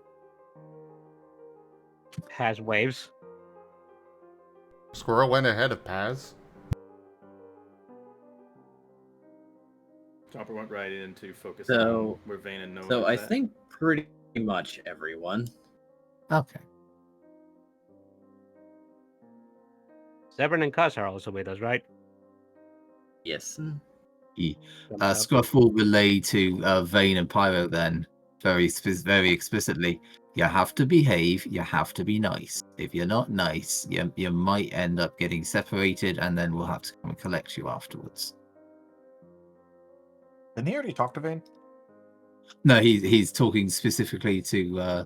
D: Has waves.
A: Squirrel went ahead of Paz.
C: Chopper went right in to focus
B: So-
C: on where Vane and Noah
B: So I
C: is at.
B: think pretty much everyone.
E: Okay.
D: Severn and Cuss are also with us, right?
B: Yes.
E: Scruff will relay to Vane and Pyro then, very explicitly. You have to behave. You have to be nice. If you're not nice, you might end up getting separated, and then we'll have to come and collect you afterwards.
F: Didn't he already talk to Vane?
E: No, he's talking specifically to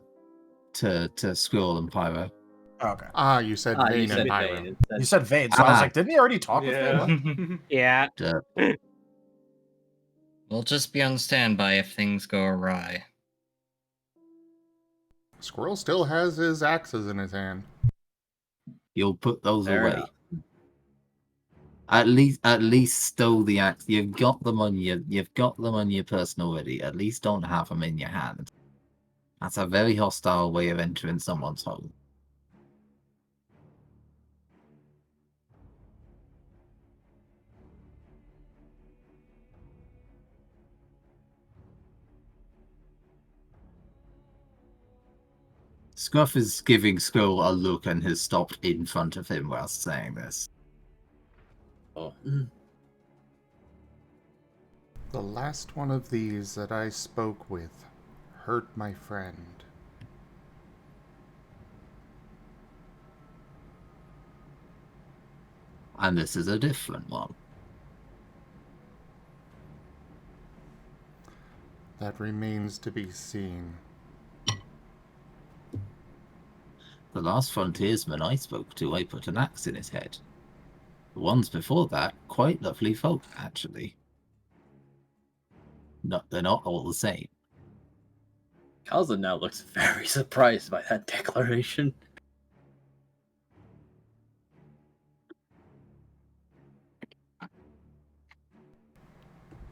E: Squirrel and Pyro.
F: Oh, okay.
A: You said
B: You
A: Vane
B: said
A: and Pyro.
B: Vane.
F: You said Vane, so I was like, didn't he already talk with Vane?
C: Yeah.
D: Yeah.
G: We'll just be on standby if things go awry.
A: Squirrel still has his axes in his hand.
E: You'll put those
B: Fair
E: away.
B: enough.
E: At least stow the axe. You've got them on your person already. At least don't have them in your hand. That's a very hostile way of entering someone's home. Scruff is giving Squirrel a look and has stopped in front of him whilst saying this.
B: Oh.
A: The last one of these that I spoke with hurt my friend.
E: And this is a different one.
A: That remains to be seen.
E: The last frontiersman I spoke to, I put an axe in his head. The ones before that, quite lovely folk, actually. They're not all the same.
B: Kalza now looks very surprised by that declaration.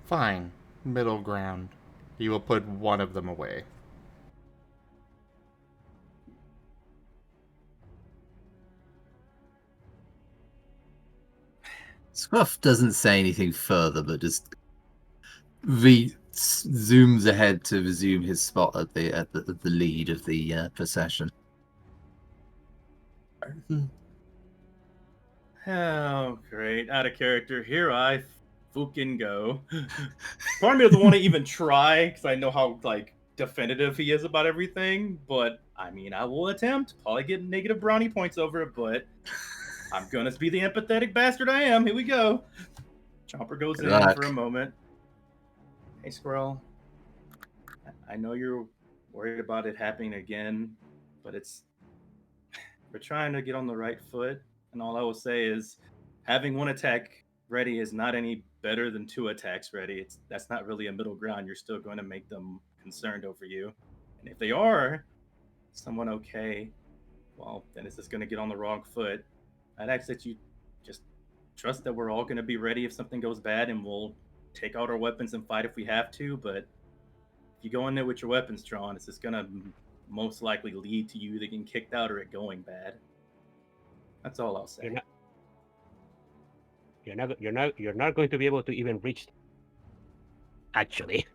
A: Fine. Middle ground. You will put one of them away.
E: Scruff doesn't say anything further, but just zooms ahead to resume his spot at the lead of the procession.
C: Oh, great. Out of character. Here I fucking go. Part of me doesn't want to even try, because I know how, definitive he is about everything. But, I mean, I will attempt. Probably get negative brownie points over it, but I'm gonna be the empathetic bastard I am. Here we go. Chomper goes
E: Good
C: in
E: luck.
C: for a moment. Hey, Squirrel. I know you're worried about it happening again, but we're trying to get on the right foot. And all I will say is having one attack ready is not any better than two attacks ready. That's not really a middle ground. You're still going to make them concerned over you. And if they are someone okay, well, then it's just going to get on the wrong foot. I'd ask that you just trust that we're all going to be ready if something goes bad, and we'll take out our weapons and fight if we have to. But if you go in there with your weapons drawn, it's just going to most likely lead to you either getting kicked out or it going bad. That's all I'll say.
D: You're not going to be able to even reach. Actually,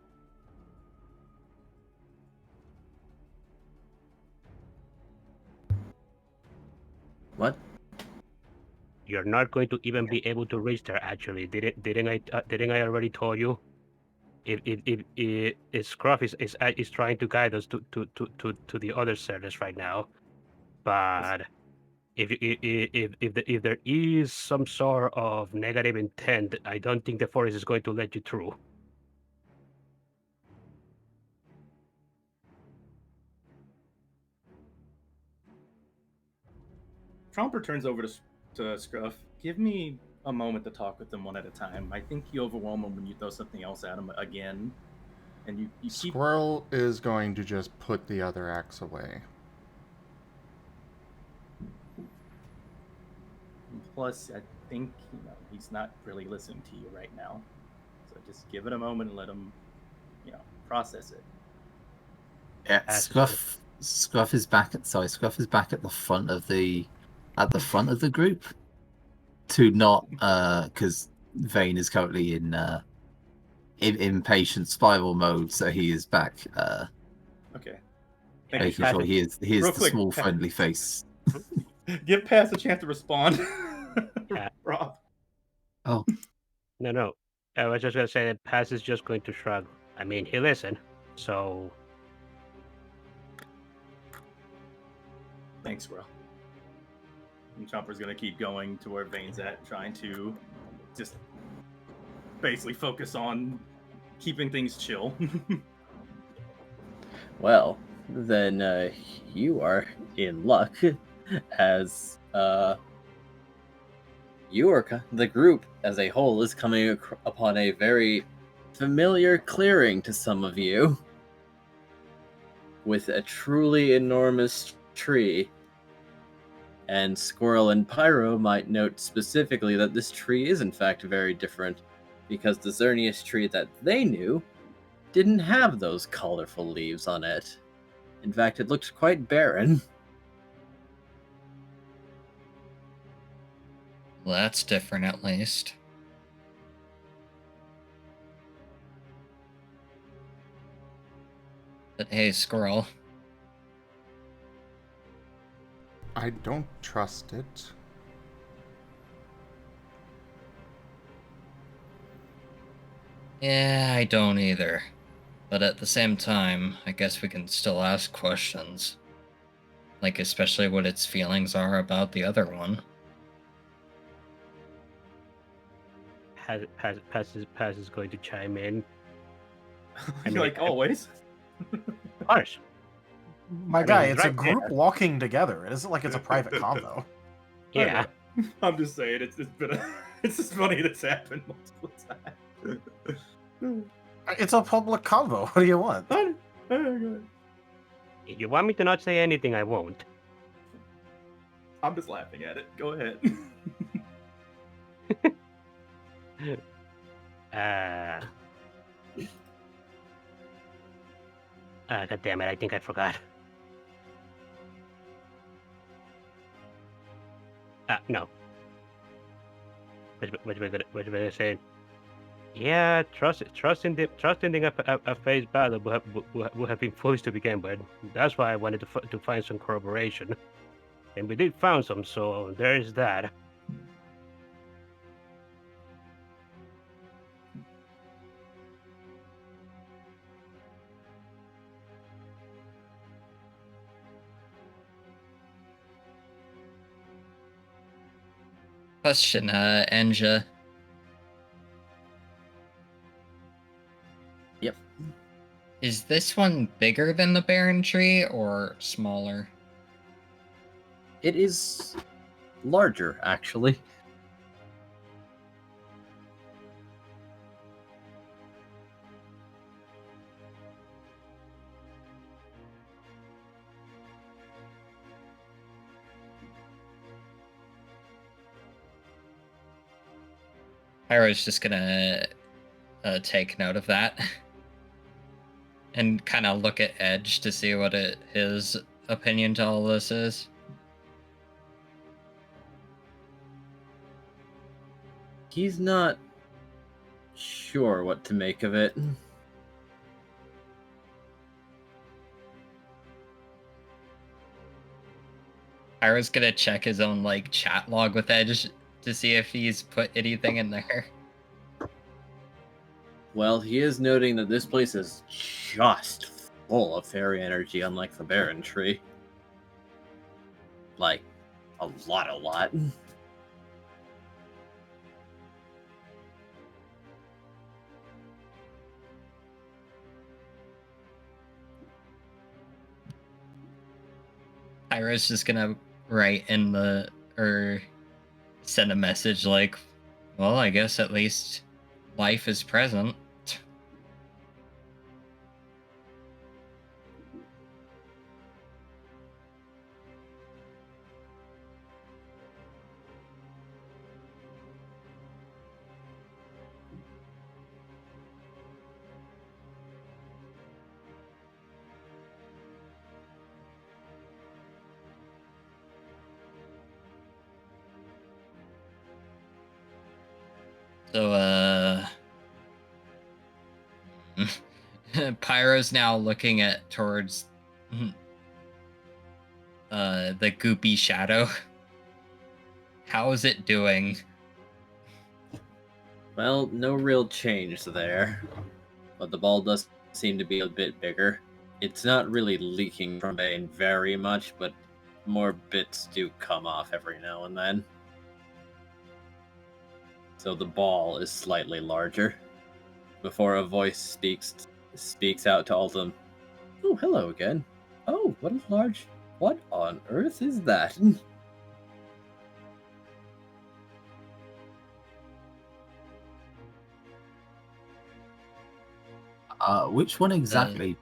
B: What?
D: you're not going to even be able to reach there. Actually, didn't I already told you? If Scruff is trying to guide us to the other service right now, but if there is some sort of negative intent, I don't think the forest is going to let you through.
C: Tromper turns over to Scruff. Give me a moment to talk with them one at a time. I think you overwhelm them when you throw something else at them again. And you keep...
A: Squirrel is going to just put the other axe away.
C: Plus, I think he's not really listening to you right now. So just give it a moment and let him, process it.
E: Yeah, Scruff is back at the front of the group. To not because Vane is currently in impatient spiral mode, so he is back.
C: Okay.
E: Making sure he is the
C: quick,
E: small friendly face.
C: Give Pass a chance to respond. Rob.
E: Oh.
D: No. I was just gonna say that Pass is just going to shrug. I mean, he listened, so.
C: Thanks, bro. And Chomper's gonna keep going to where Vane's at, trying to just basically focus on keeping things chill.
B: Well, then you are in luck, as the group as a whole is coming upon a very familiar clearing to some of you, with a truly enormous tree. And Squirrel and Pyro might note specifically that this tree is in fact very different, because the Xerneas tree that they knew didn't have those colorful leaves on it. In fact, it looked quite barren.
G: Well, that's different at least. But hey, Squirrel.
A: I don't trust it.
G: Yeah, I don't either. But at the same time, I guess we can still ask questions. Like, especially what its feelings are about the other one.
D: Paz is going to chime in.
C: Like always.
D: Of course.
F: My guy,
D: he's
F: it's a
D: right
F: group
D: there.
F: walking together. It isn't like it's a private convo.
D: Yeah.
C: I'm just saying, it's been it's just funny that's happened multiple times.
F: It's a public convo. What do you want?
D: If you want me to not say anything, I won't.
C: I'm just laughing at it. Go ahead.
D: God damn it, I think I forgot. No. What was I saying? Yeah, trusting a face battle would have been foolish to begin with. That's why I wanted to find some corroboration. And we did find some, so there's that.
G: Question, Enja.
B: Yep.
G: Is this one bigger than the Barren Tree or smaller?
B: It is larger, actually.
G: Pyro's just gonna take note of that and kind of look at Edge to see what his opinion to all this is.
B: He's not sure what to make of it.
G: Pyro's gonna check his own chat log with Edge to see if he's put anything in there.
B: Well, he is noting that this place is just full of fairy energy, unlike the Barren Tree. Like, a lot.
G: Pyro's just gonna write in or send a message like, well, I guess at least life is present. So, Pyro's now looking towards the goopy shadow. How is it doing?
B: Well, no real change there. But the ball does seem to be a bit bigger. It's not really leaking from Vane very much, but more bits do come off every now and then. So the ball is slightly larger. Before a voice speaks out to all of them. Oh, hello again. Oh, what on earth is that?
E: Which one exactly?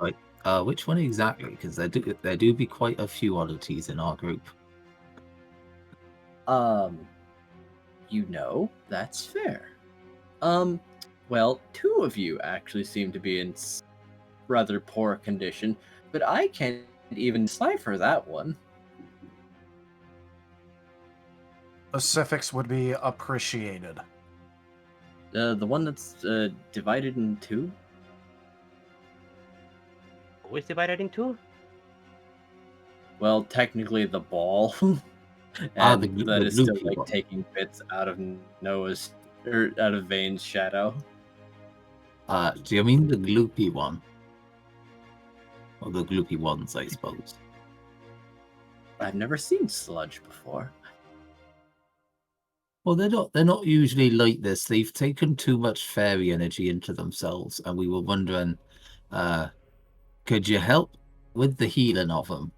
E: Which one exactly? Because there do be quite a few oddities in our group.
B: That's fair. Well, two of you actually seem to be in rather poor condition, but I can't even decipher that one.
F: Specifics would be appreciated.
B: The one that's divided in two?
D: Who is divided in two?
B: well, technically the ball,
E: The
B: and that is still
E: gloopy
B: like
E: one.
B: taking bits out of Noah's or out of Vane's shadow.
E: Do you mean the gloopy one? Or the gloopy ones, I suppose.
B: I've never seen sludge before.
E: Well, they're not usually like this. They've taken too much fairy energy into themselves, and we were wondering, could you help with the healing of them?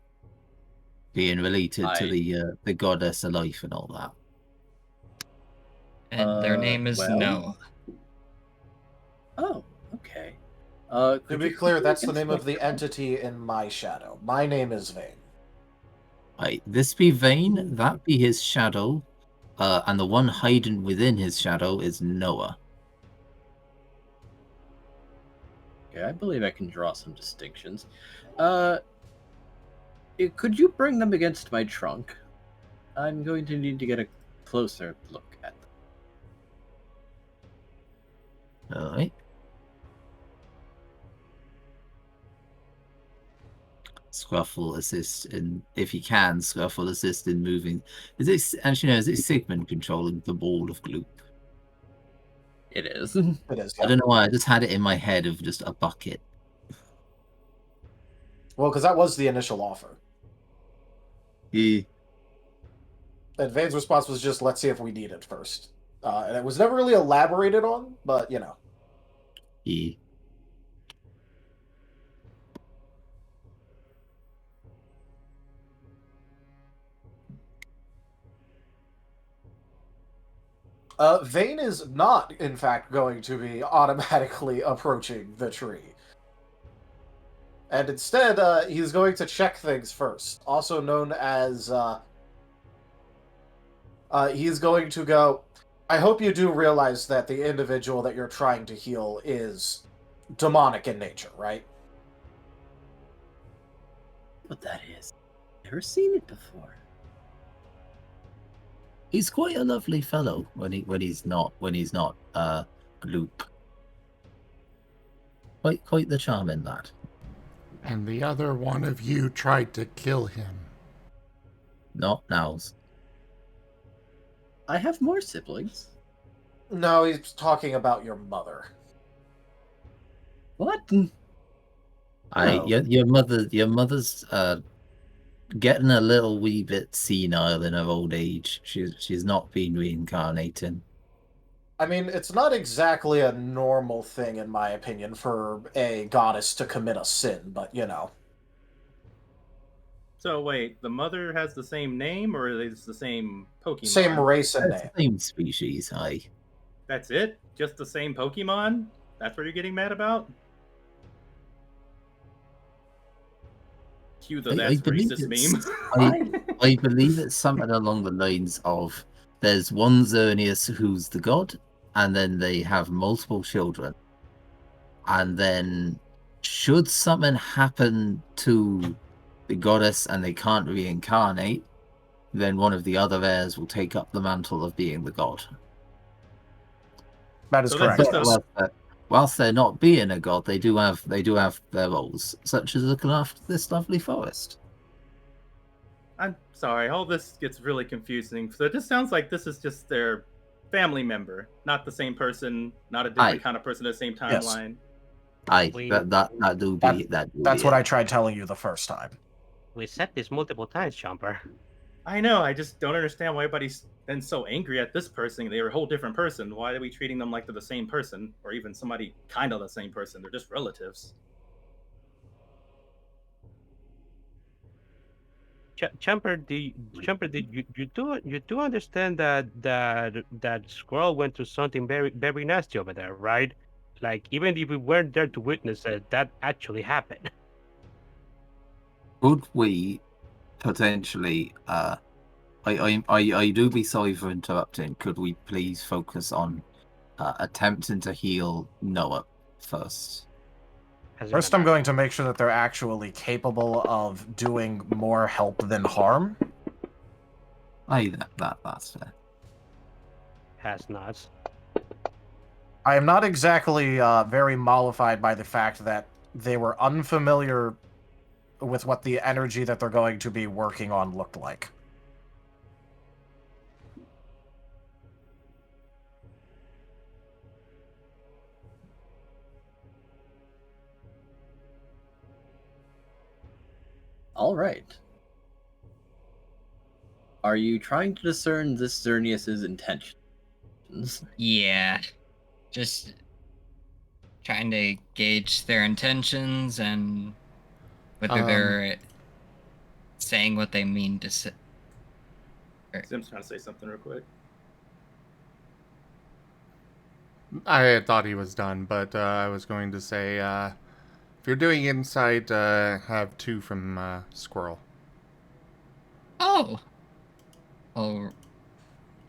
E: Being related to the goddess of life and all that.
G: And their name is
B: well-
G: Noah.
B: Oh, okay.
F: To
B: could
F: be
B: you
F: clear,
B: put
F: that's the
B: against
F: name
B: my
F: of the entity in my shadow. My name is Vane.
E: Right, this be Vane, that be his shadow, and the one hiding within his shadow is Noah.
B: Okay, I believe I can draw some distinctions. Could you bring them against my trunk? I'm going to need to get a closer look at them.
E: All right. Scruffle assist in, if he can, Scruffle assist in moving. Is it actually no? Is it Sigmund controlling the ball of gloop?
B: It is.
F: It is.
E: I don't know why. I just had it in my head of just a bucket.
F: Well, because that was the initial offer.
E: Yeah.
F: And Vane's response was just, let's see if we need it first. And it was never really elaborated on, but, you know.
E: Yeah.
F: Vane is not, in fact, going to be automatically approaching the tree. And instead, he's going to check things first. Also known as, he's going to go, I hope you do realize that the individual that you're trying to heal is demonic in nature, right?
B: What that is? Never seen it before.
E: He's quite a lovely fellow when he's not gloop. Quite the charming lad.
A: And the other one of you tried to kill him.
E: Not nows.
B: I have more siblings.
F: No, he's talking about your mother.
B: What?
E: Oh. Your mother's getting a little wee bit senile in her old age. She's not been reincarnating.
F: I mean, it's not exactly a normal thing, in my opinion, for a goddess to commit a sin, but you know.
C: So wait, the mother has the same name, or is the same Pokemon?
F: Same race and name.
E: Same species, aye.
C: That's it? Just the same Pokemon? That's what you're getting mad about? Cue the that's racist meme.
E: I believe it's something along the lines of there's one Xerneas who's the god, and then they have multiple children. And then should something happen to the goddess and they can't reincarnate, then one of the other heirs will take up the mantle of being the god.
F: That is correct.
E: Whilst they're not being a god, they do have their roles, such as looking after this lovely forest.
C: I'm sorry, all this gets really confusing. So it just sounds like this is just their family member, not the same person, not a different kind of person at the same timeline.
F: That's what I tried telling you the first time.
D: We said this multiple times, Chomper.
C: I know, I just don't understand why everybody's been so angry at this person. They're a whole different person. Why are we treating them like they're the same person? Or even somebody kind of the same person? They're just relatives.
D: Chomper, you do understand that Squirrel went through something very, very nasty over there, right? Like, even if we weren't there to witness it, that actually happened.
E: Could we potentially I do be sorry for interrupting. Could we please focus on attempting to heal Noah first?
F: First, I'm going to make sure that they're actually capable of doing more help than harm.
E: That's fair.
D: Has nots.
F: I am not exactly very mollified by the fact that they were unfamiliar with what the energy that they're going to be working on looked like.
B: All right. Are you trying to discern this Xerneas's intentions?
G: Yeah. Just trying to gauge their intentions and whether they're saying what they mean to say.
C: Sim's trying to say something real quick.
A: I thought he was done, but I was going to say, if you're doing insight, have 2 from Squirrel.
G: Oh. Oh.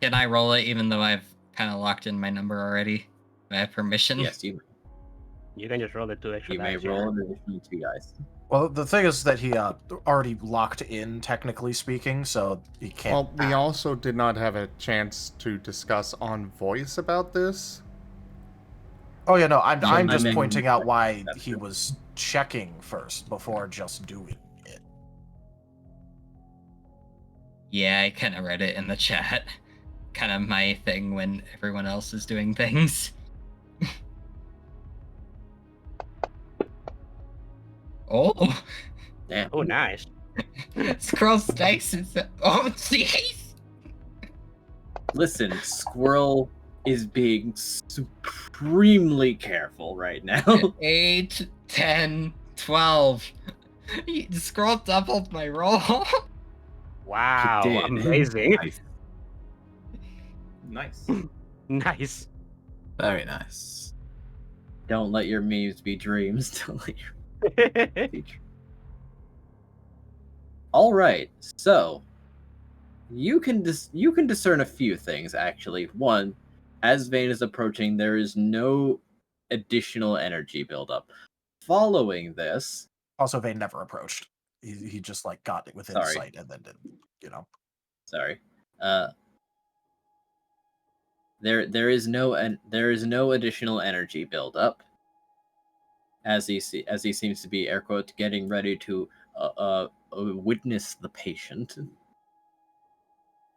G: Can I roll it even though I've kind of locked in my number already? Do I have permission?
B: Yes, you
D: can just roll the 2 extra
B: may
D: dice.
B: roll an additional 2 dice.
F: Well, the thing is that he already locked in, technically speaking, so he can't.
A: Well, we also did not have a chance to discuss on voice about this.
F: Oh yeah, no, I'm
B: I
F: just
B: meant-
F: pointing out why he was checking first before just doing it.
G: Yeah, I kind of read it in the chat. Kind of my thing when everyone else is doing things. Oh.
B: Damn.
D: Oh, nice.
G: Squirrel's dice is... Oh, jeez!
B: Listen, Squirrel is being supremely careful right now.
G: 8, 10, 12. Squirrel doubled my roll.
D: Wow,
B: He did.
D: amazing.
C: Nice.
D: Nice.
E: Very nice.
B: Don't let your memes be dreams. Don't let your be dreams. All right, so you can discern a few things actually. One, as Vane is approaching, there is no additional energy buildup. Following this,
F: Also, Vane never approached. He just like got it within
B: Sorry.
F: sight and then did,
B: sorry, there is no additional energy buildup. As he seems to be air quotes getting ready to witness the patient,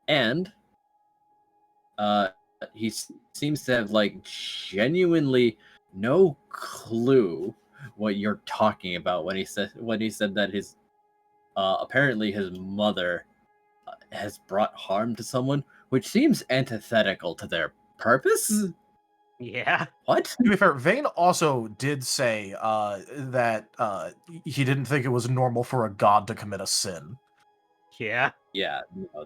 B: and he seems to have like genuinely no clue what you're talking about when he said that his apparently his mother has brought harm to someone, which seems antithetical to their purpose.
D: Yeah.
B: What?
F: To be fair, Vane also did say that he didn't think it was normal for a god to commit a sin.
D: Yeah.
B: Yeah, no,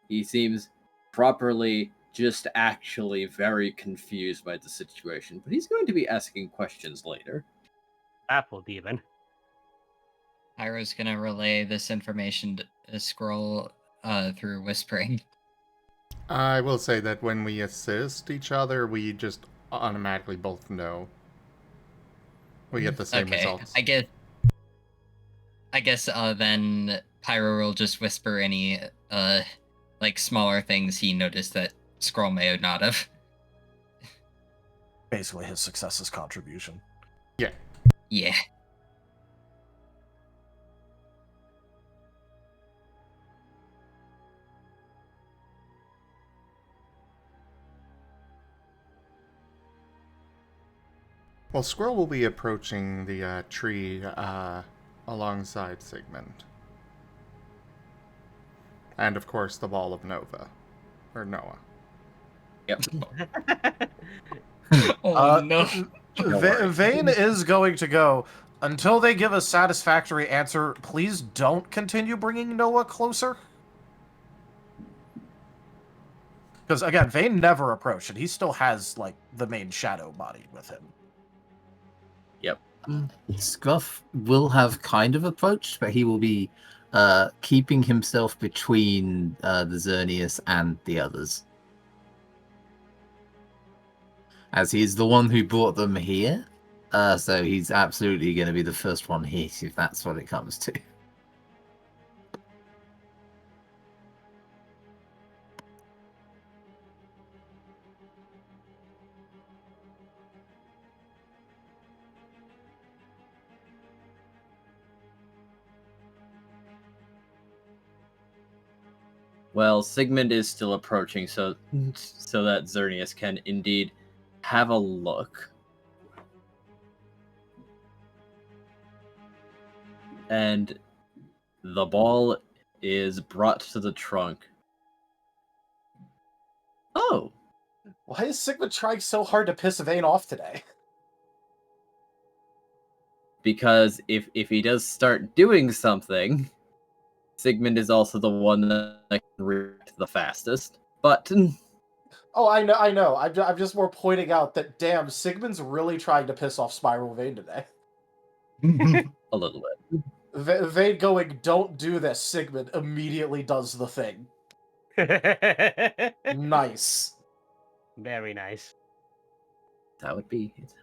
B: he seems properly just actually very confused by the situation, but he's going to be asking questions later.
D: Baffled even.
G: Pyro's gonna relay this information to Squirrel through whispering.
A: I will say that when we assist each other, we just automatically both know. We get the same results.
G: I guess then Pyro will just whisper any like smaller things he noticed that Squirrel may not have.
F: Basically, his success's contribution.
A: Yeah.
G: Yeah.
A: Well, Squirrel will be approaching the tree alongside Sigmund. And, of course, the ball of Nova. Or Noah.
B: Yep.
G: Oh no.
F: Vane is going to go, until they give a satisfactory answer, please don't continue bringing Noah closer. Because, again, Vane never approached, and he still has, like, the main shadow body with him.
B: Yep.
E: Scruff will have kind of approached, but he will be keeping himself between the Xerneas and the others. As he's the one who brought them here, so he's absolutely going to be the first one hit, if that's what it comes to.
B: Well, Sigmund is still approaching, so that Xerneas can indeed have a look. And the ball is brought to the trunk. Oh,
F: Why is Sigmund trying so hard to piss Vane off today?
B: because if he does start doing something, Sigmund is also the one that can react the fastest. But
F: Oh, I know. I'm just more pointing out that, damn, Sigmund's really trying to piss off Spiral Vane today.
B: a little bit.
F: Vane going, don't do this. Sigmund immediately does the thing. Nice.
D: Very nice.
B: That would be it.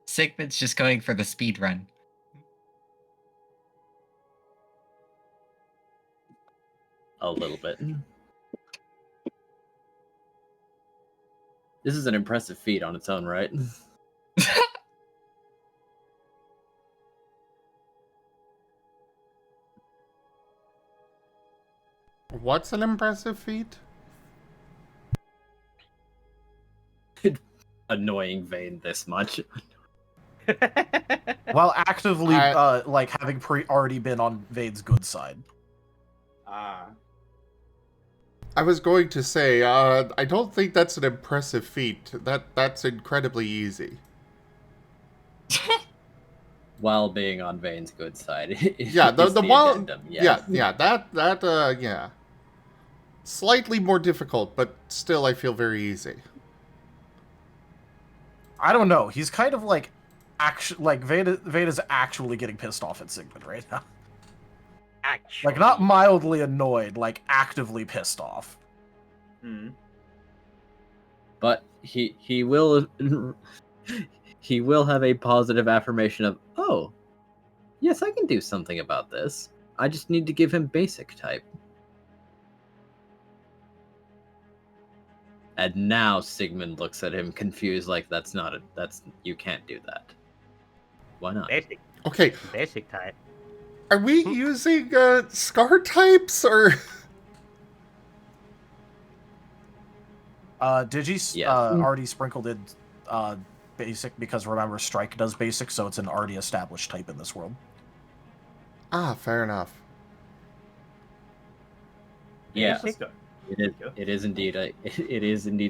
G: Sigmund's just going for the speed run.
B: A little bit. This is an impressive feat on its own, right?
A: What's an impressive feat?
B: Annoying Vane this much.
F: While actively, like, having already been on Vane's good side.
A: I was going to say, I don't think that's an impressive feat. That's incredibly easy.
B: While being on Vane's good side.
A: Yeah, the while,
B: addendum, yes.
A: yeah, yeah. Slightly more difficult, but still I feel very easy.
F: I don't know. He's kind of like, Vane is actually getting pissed off at Sigmund right now.
D: Actually.
F: Like, not mildly annoyed, like, actively pissed off.
B: But he will he will have a positive affirmation of, oh, yes, I can do something about this. I just need to give him basic type. And now Sigmund looks at him confused, like you can't do that. Why not?
D: Basic.
A: Okay,
D: Basic type.
A: are we using scar types or?
F: Digi's
B: Yeah.
F: already sprinkled in basic because remember Strike does basic, so it's an already established type in this world.
A: Ah, fair enough.
B: Yeah,
D: Basic?
B: it is indeed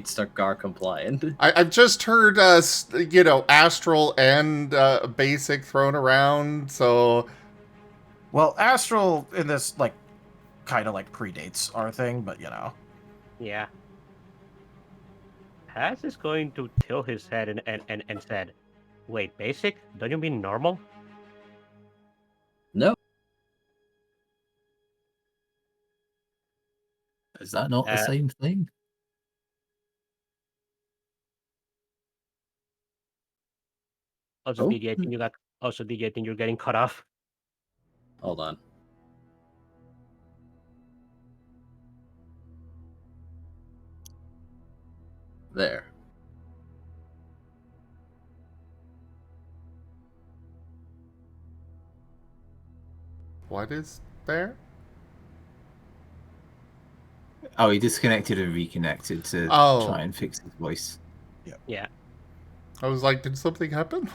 B: Stakgar compliant.
A: I've just heard astral and basic thrown around, so
F: Well, Astral in this, like, kind of, like, predates our thing, but,
D: Yeah. Has is going to tilt his head and said, wait, basic? Don't you mean normal?
B: No.
E: Is that not the same thing?
D: Also, DJ, I think you're getting cut off.
B: Hold on. There.
A: what is there?
E: Oh, he disconnected and reconnected to
A: Oh.
E: try and fix his voice.
D: Yeah.
A: I was like, did something happen?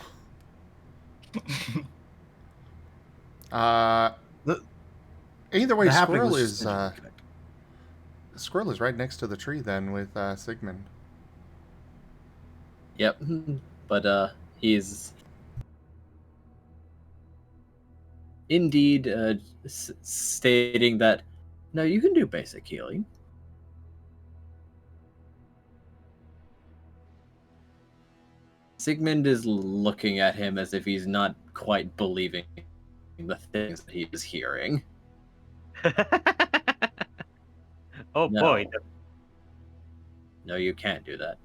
A: Either way,
F: the happening
A: Squirrel
F: was
A: is
F: just interconnected.
A: Squirrel is right next to the tree then with Sigmund.
B: Yep. But he's indeed stating that no, you can do basic healing. Sigmund is looking at him as if he's not quite believing the things that he is hearing.
D: Oh
B: No.
D: boy.
B: No, you can't do that.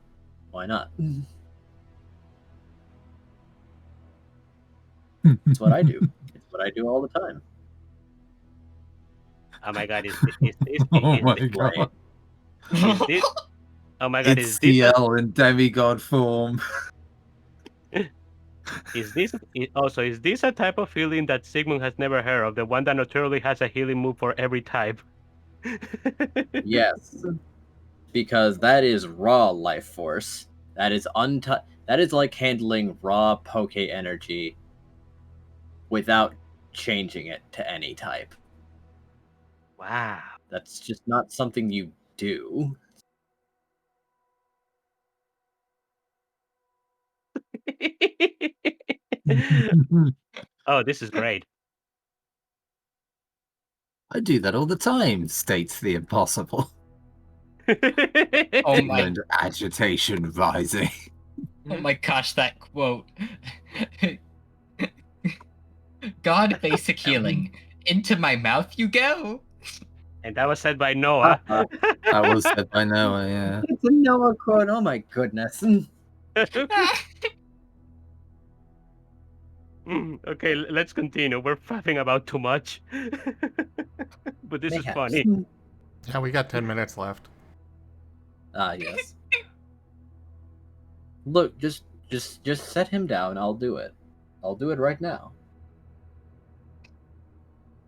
B: Why not? It's what I do. It's what I do all the time.
D: Oh my god, is
E: Oh my god.
D: this? Oh my god,
E: It's DL in demigod form.
D: Is this a type of healing that Sigmund has never heard of? The one that naturally has a healing move for every type?
B: Yes, because that is raw life force. That is That is like handling raw poke energy without changing it to any type.
D: Wow.
B: That's just not something you do.
D: Oh, this is great.
E: I do that all the time, states the impossible.
G: Oh my,
E: And agitation rising.
G: oh my gosh, that quote. God basic healing. Into my mouth you go.
D: And that was said by Noah.
E: That was said by Noah, yeah.
B: It's a Noah quote. Oh my goodness.
D: Okay, let's continue. We're faffing about too much. But this is
B: Mayhaps.
D: funny.
A: Yeah, we got 10 minutes left.
B: Ah, yes. Look, just set him down. I'll do it. I'll do it right now.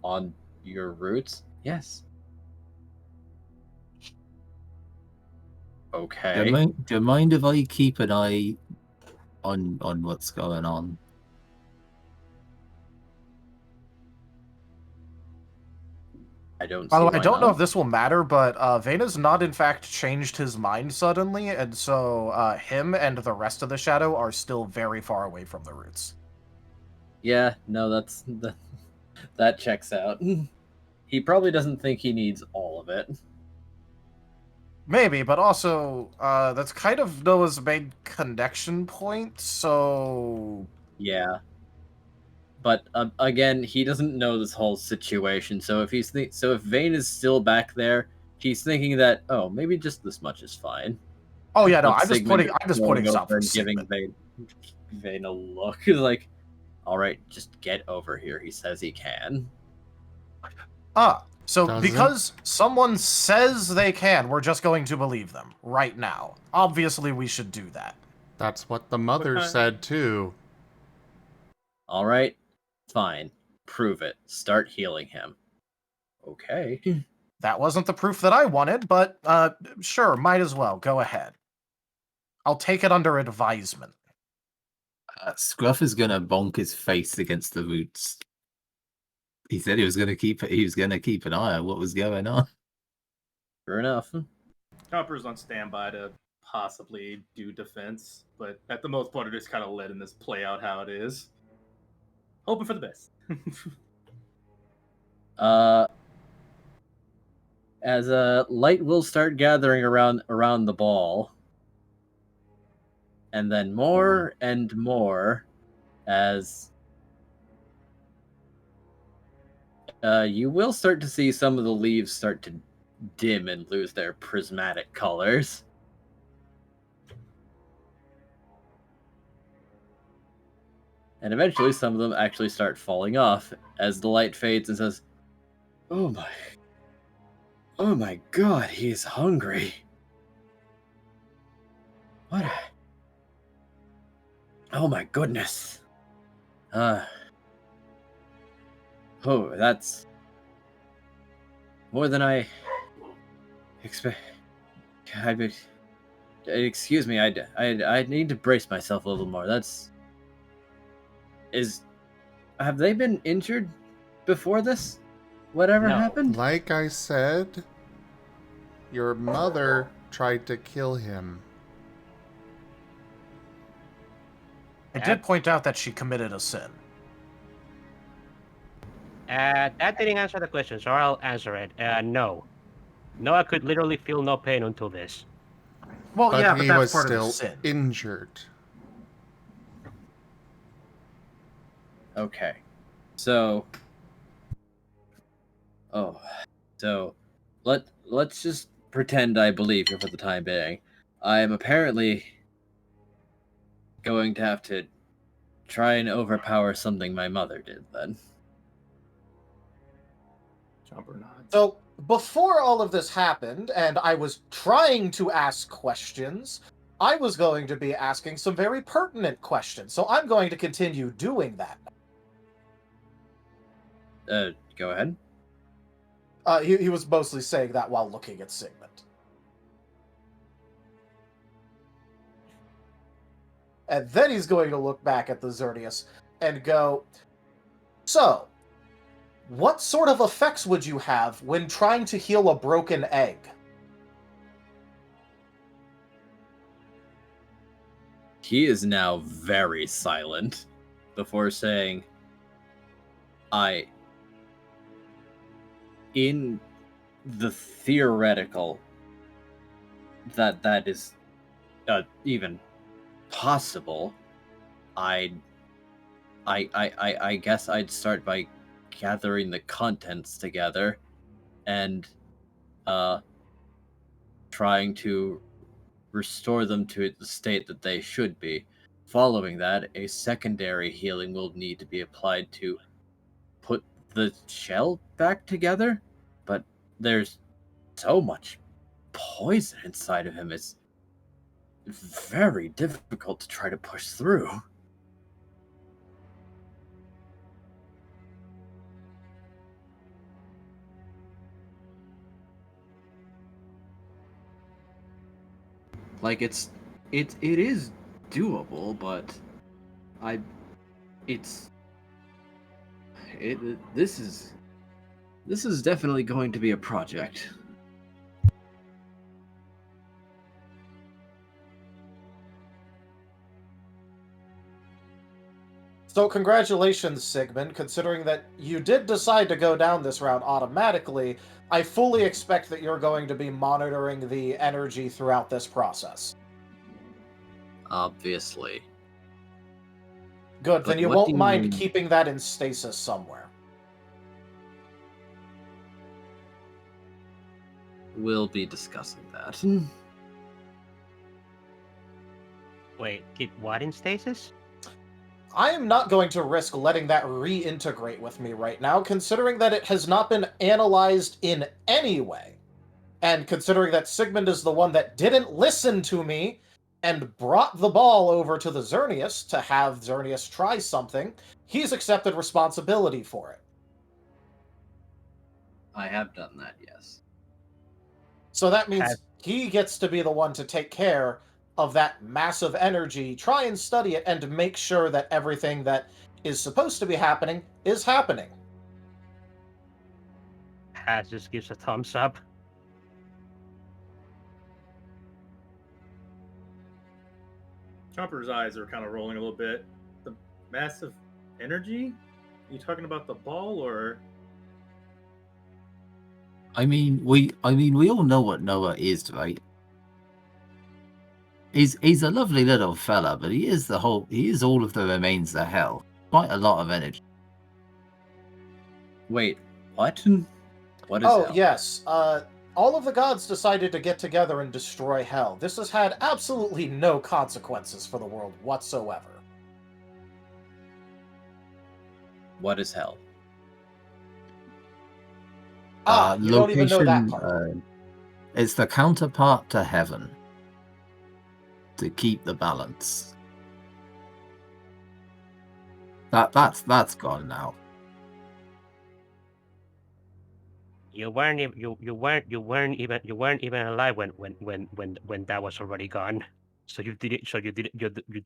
B: On your roots? Yes. Okay.
E: Do you mind if I keep an eye on what's going on?
B: I don't
F: By the
B: see
F: way, I
B: why
F: don't know
B: not.
F: if this will matter, but Vane has not in fact changed his mind suddenly, and so him and the rest of the shadow are still very far away from the roots.
B: Yeah, no, that checks out. He probably doesn't think he needs all of it.
F: Maybe, but also that's kind of Noah's main connection point, so
B: Yeah. But again, he doesn't know this whole situation. So if if Vane is still back there, he's thinking that maybe just this much is fine.
F: oh yeah, no,
B: But
F: I'm just
B: Sigmund
F: putting
B: is
F: something
B: going over
F: for
B: and giving
F: Sigmund.
B: Vane a look. He's like, "All right, just get over here." He says he can.
F: So
A: Doesn't-
F: because someone says they can, we're just going to believe them right now. Obviously, we should do that.
A: That's what the mother
C: Okay.
A: said too.
B: All right, fine. Prove it. Start healing him. Okay.
F: That wasn't the proof that I wanted, but sure, might as well. Go ahead. I'll take it under advisement.
E: Scruff is gonna bonk his face against the roots. He said he was gonna keep an eye on what was going on.
B: Sure enough.
C: Chomper's on standby to possibly do defense, but at the most part, just kind of letting this play out how it is. Hoping for the best.
B: As light will start gathering around the ball, and then more and more as you will start to see some of the leaves start to dim and lose their prismatic colors. And eventually some of them actually start falling off as the light fades and says, Oh my god, he's hungry. What? Oh my goodness. That's more than I expect. Excuse me, I need to brace myself a little more. Have they been injured before this? Whatever
D: No.
B: happened?
A: Like I said, your mother tried to kill him.
F: I did point out that she committed a sin.
D: That didn't answer the question, so I'll answer it. No. Noah could literally feel no pain until this.
F: Well,
A: But
F: yeah,
A: he
F: but
A: was
F: that's part
A: still
F: of the sin.
A: injured.
B: Okay. So let's just pretend I believe you for the time being. I am apparently going to have to try and overpower something my mother did then.
C: Chomper nods.
F: So, before all of this happened, and I was trying to ask questions, I was going to be asking some very pertinent questions. So I'm going to continue doing that.
B: Go ahead.
F: He was mostly saying that while looking at Sigmund. And then he's going to look back at the Xerneas and go, so, what sort of effects would you have when trying to heal a broken egg?
B: He is now very silent before saying, in the theoretical that is even possible, I guess I'd start by gathering the contents together and trying to restore them to the state that they should be. Following that, a secondary healing will need to be applied to put the shell back together, but there's so much poison inside of him, it's very difficult to try to push through. Like it is doable, but this is definitely going to be a project.
F: So congratulations, Sigmund, considering that you did decide to go down this route automatically. I fully expect that you're going to be monitoring the energy throughout this process.
B: Obviously.
F: Good, then
B: But
F: you
B: what
F: won't
B: do you
F: mind
B: mean-
F: keeping that in stasis somewhere.
B: We'll be discussing that.
D: Wait, keep what in stasis?
F: I am not going to risk letting that reintegrate with me right now, considering that it has not been analyzed in any way. And considering that Sigmund is the one that didn't listen to me and brought the ball over to the Xerneas to have Xerneas try something, he's accepted responsibility for it.
B: I have done that, yes.
F: So that means he gets to be the one to take care of that massive energy, try and study it, and make sure that everything that is supposed to be happening is happening.
D: Has just gives a thumbs up.
C: Chomper's eyes are kind of rolling a little bit. The massive energy? Are you talking about the ball or?
E: I mean, we all know what Noah is, right? He's a lovely little fella, but he is all of the remains of hell. Quite a lot of energy.
B: Wait, what? What is
F: Oh,
B: hell?
F: yes. All of the gods decided to get together and destroy hell. This has had absolutely no consequences for the world whatsoever.
B: What is hell?
F: You don't even know that part.
E: It's the counterpart to heaven. To keep the balance. That's gone now.
D: You weren't even alive when that was already gone. So you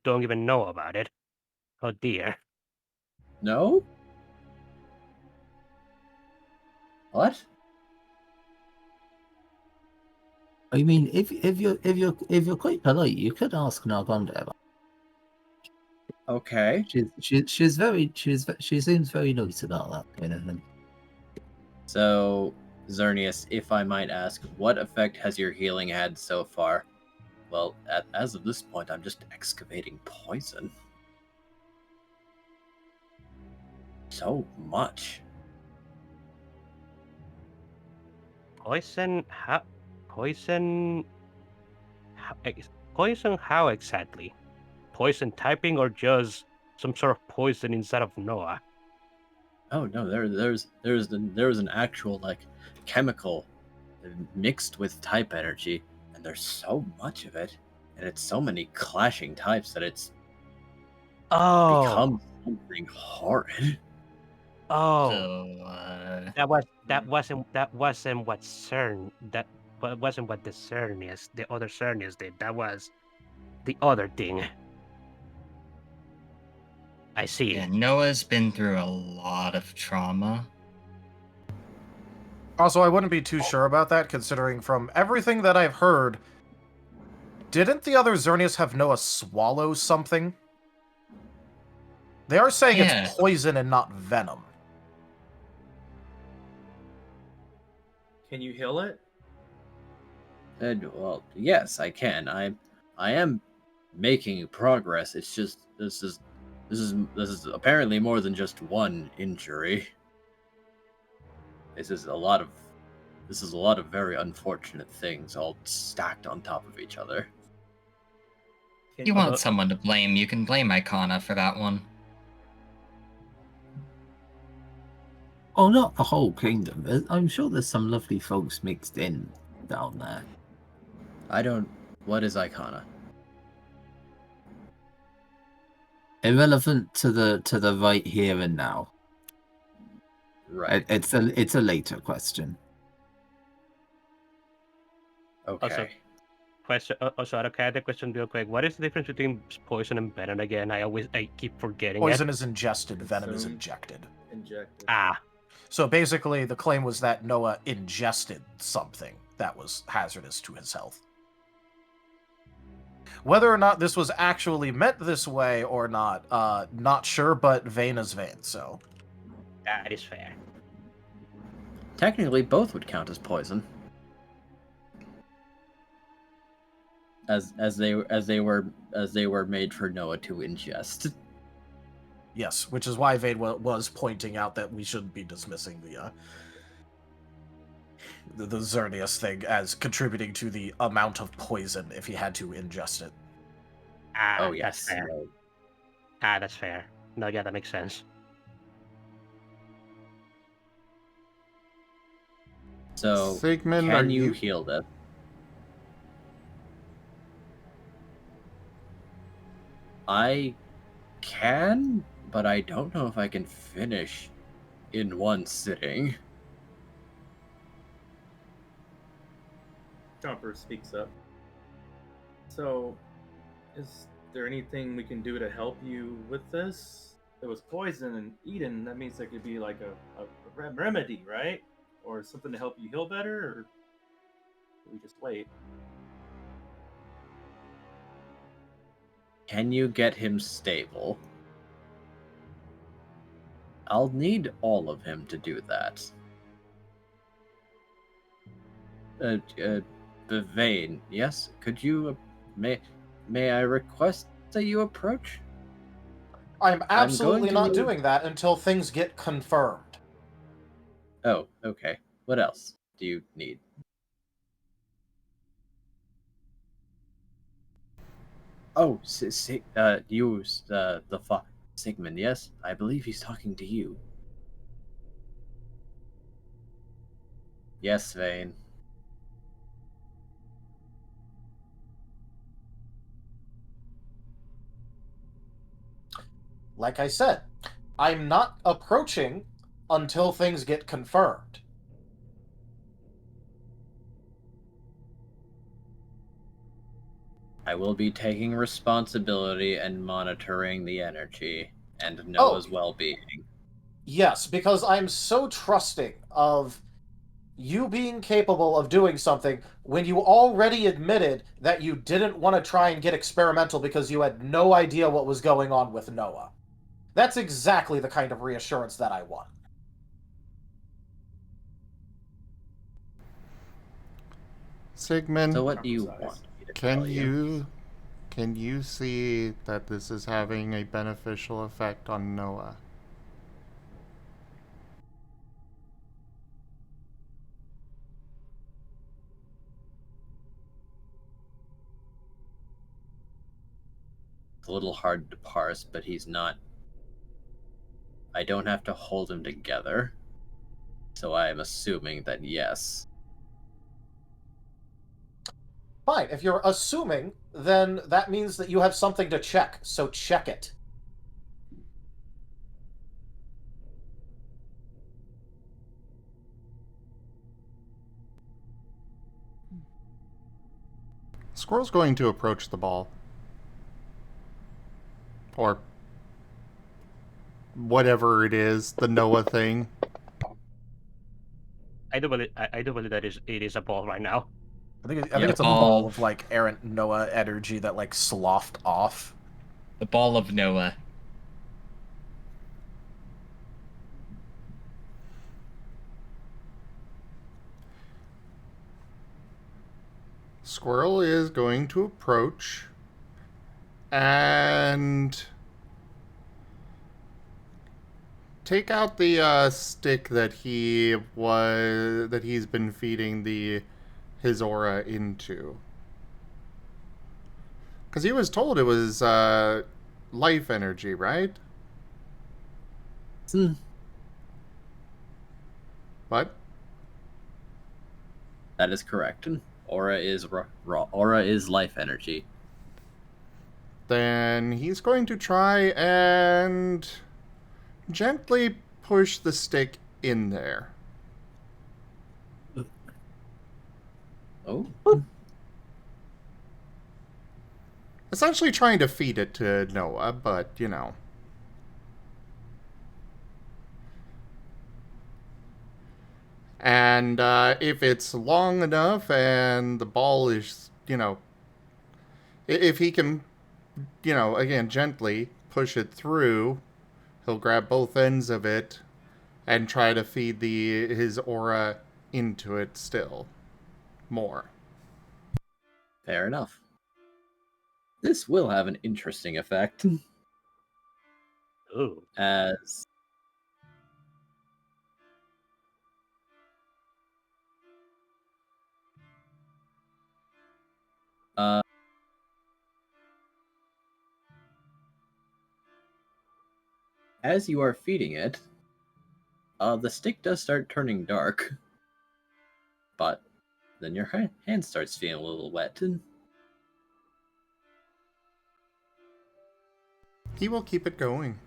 D: don't even know about it. Oh dear.
B: No? What?
E: I mean, if you're quite polite, you could ask Nargonda.
B: Okay.
E: She seems very nice about that kind of thing.
B: So, Xerneas, if I might ask, what effect has your healing had so far? Well, as of this point, I'm just excavating poison. So much.
D: Poison? How? Poison? Poison? How exactly? Poison typing or just some sort of poison inside of Noah?
B: Oh no, there's an actual like chemical mixed with type energy, and there's so much of it, and it's so many clashing types that it's become something horrid.
D: Oh,
G: So,
D: that wasn't what CERN wasn't what the other CERN did. That was the other thing. I see.
G: yeah, Noah's been through a lot of trauma.
F: Also, I wouldn't be too sure about that, considering from everything that I've heard, didn't the other Xerneas have Noah swallow something? They are saying
G: Yeah.
F: it's poison and not venom.
C: Can you heal it?
B: Well, yes, I can. I am making progress. It's just this is apparently more than just one injury. This is a lot of very unfortunate things all stacked on top of each other.
G: You want someone to blame, you can blame Icona for that one.
E: Oh, not the whole kingdom. I'm sure there's some lovely folks mixed in down there.
B: What is Icona?
E: Irrelevant to the right here and now.
B: Right.
E: It's a later question.
B: Okay.
D: Also, okay, I had a question real quick. What is the difference between poison and venom again? I keep forgetting
F: Poison
D: it.
F: is ingested, venom is injected.
C: Injected.
D: Ah.
F: So basically, the claim was that Noah ingested something that was hazardous to his health. Whether or not this was actually meant this way or not sure, but Vane is Vane, so...
D: That is fair.
B: Technically, both would count as poison. As they were made for Noah to ingest.
F: Yes, which is why Vane was pointing out that we shouldn't be dismissing the Xerneas thing as contributing to the amount of poison if he had to ingest it.
B: Oh yes.
D: That's fair. That's fair. No, yeah, that makes sense.
B: So,
A: Sigmund,
B: can you heal this? I can, but I don't know if I can finish in one sitting.
C: Chomper speaks up. So, is there anything we can do to help you with this? It was poison and eaten. That means there could be like a remedy, right? Or something to help you heal better? Or do we just wait?
B: Can you get him stable? I'll need all of him to do that. Vane, yes? Could you, may I request that you approach?
F: I'm absolutely not doing that until things get confirmed.
B: Oh, okay. What else do you need? Oh, Sigmund, yes? I believe he's talking to you. Yes, Vane.
F: Like I said, I'm not approaching until things get confirmed.
B: I will be taking responsibility and monitoring the energy and Noah's well-being.
F: Yes, because I'm so trusting of you being capable of doing something when you already admitted that you didn't want to try and get experimental because you had no idea what was going on with Noah. That's exactly the kind of reassurance that I want.
A: Sigmund,
B: So what do you want me to tell you?
A: Can you see that this is having a beneficial effect on Noah?
B: It's a little hard to parse, but he's not... I don't have to hold him together. So I am assuming that yes.
F: Fine, if you're assuming, then that means that you have something to check, so check it.
A: Squirrel's going to approach the ball. Or whatever it is, the Noah thing.
D: I do believe that it is a ball right now.
F: I think
G: Yeah,
F: it's a ball of like errant Noah energy that like sloughed off.
G: The ball of Noah.
A: Squirrel is going to approach and take out the stick that he's been feeding his aura into. Because he was told it was life energy, right? What?
B: That is correct. Aura is aura is life energy.
A: Then he's going to try and gently push the stick in there.
B: Oh.
A: Essentially trying to feed it to Noah, but, you know. And if it's long enough and the ball is, you know, if he can, you know, again, gently push it through, he'll grab both ends of it and try to feed his aura into it still more.
B: Fair enough. This will have an interesting effect.
D: Ooh.
B: As you are feeding it, the stick does start turning dark. But then your hand starts feeling a little wet.
A: He will keep it going.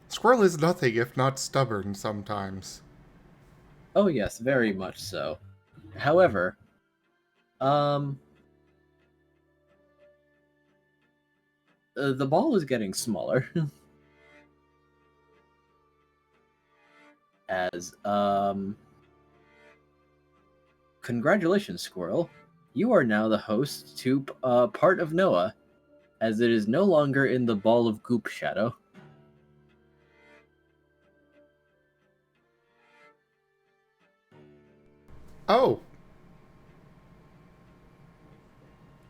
A: Squirrel is nothing if not stubborn sometimes.
B: Oh yes, very much so. However, the ball is getting smaller. As congratulations, Squirrel. You are now the host to part of Noah, as it is no longer in the ball of goop shadow.
A: Oh.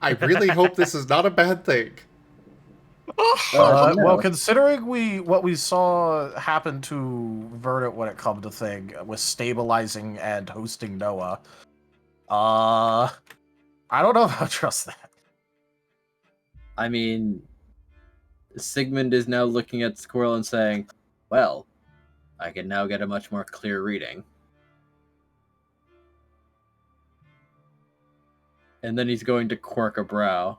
A: I really hope this is not a bad thing.
B: No.
F: Well, considering what we saw happen to Verdant when it come to thing with stabilizing and hosting Noah, I don't know if I trust that.
B: I mean, Sigmund is now looking at Squirrel and saying, well, I can now get a much more clear reading. And then he's going to quirk a brow.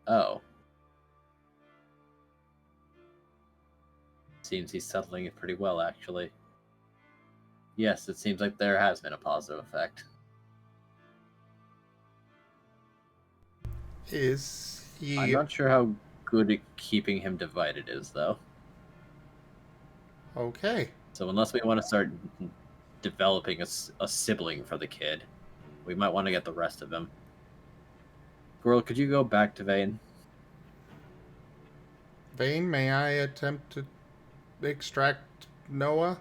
B: Oh. Seems he's settling it pretty well, actually. Yes, it seems like there has been a positive effect.
A: Is he...
B: I'm not sure how good at keeping him divided is, though.
A: Okay.
B: So unless we want to start developing a sibling for the kid, we might want to get the rest of him. Squirrel, could you go back to Vane?
A: Vane, may I attempt to extract Noah?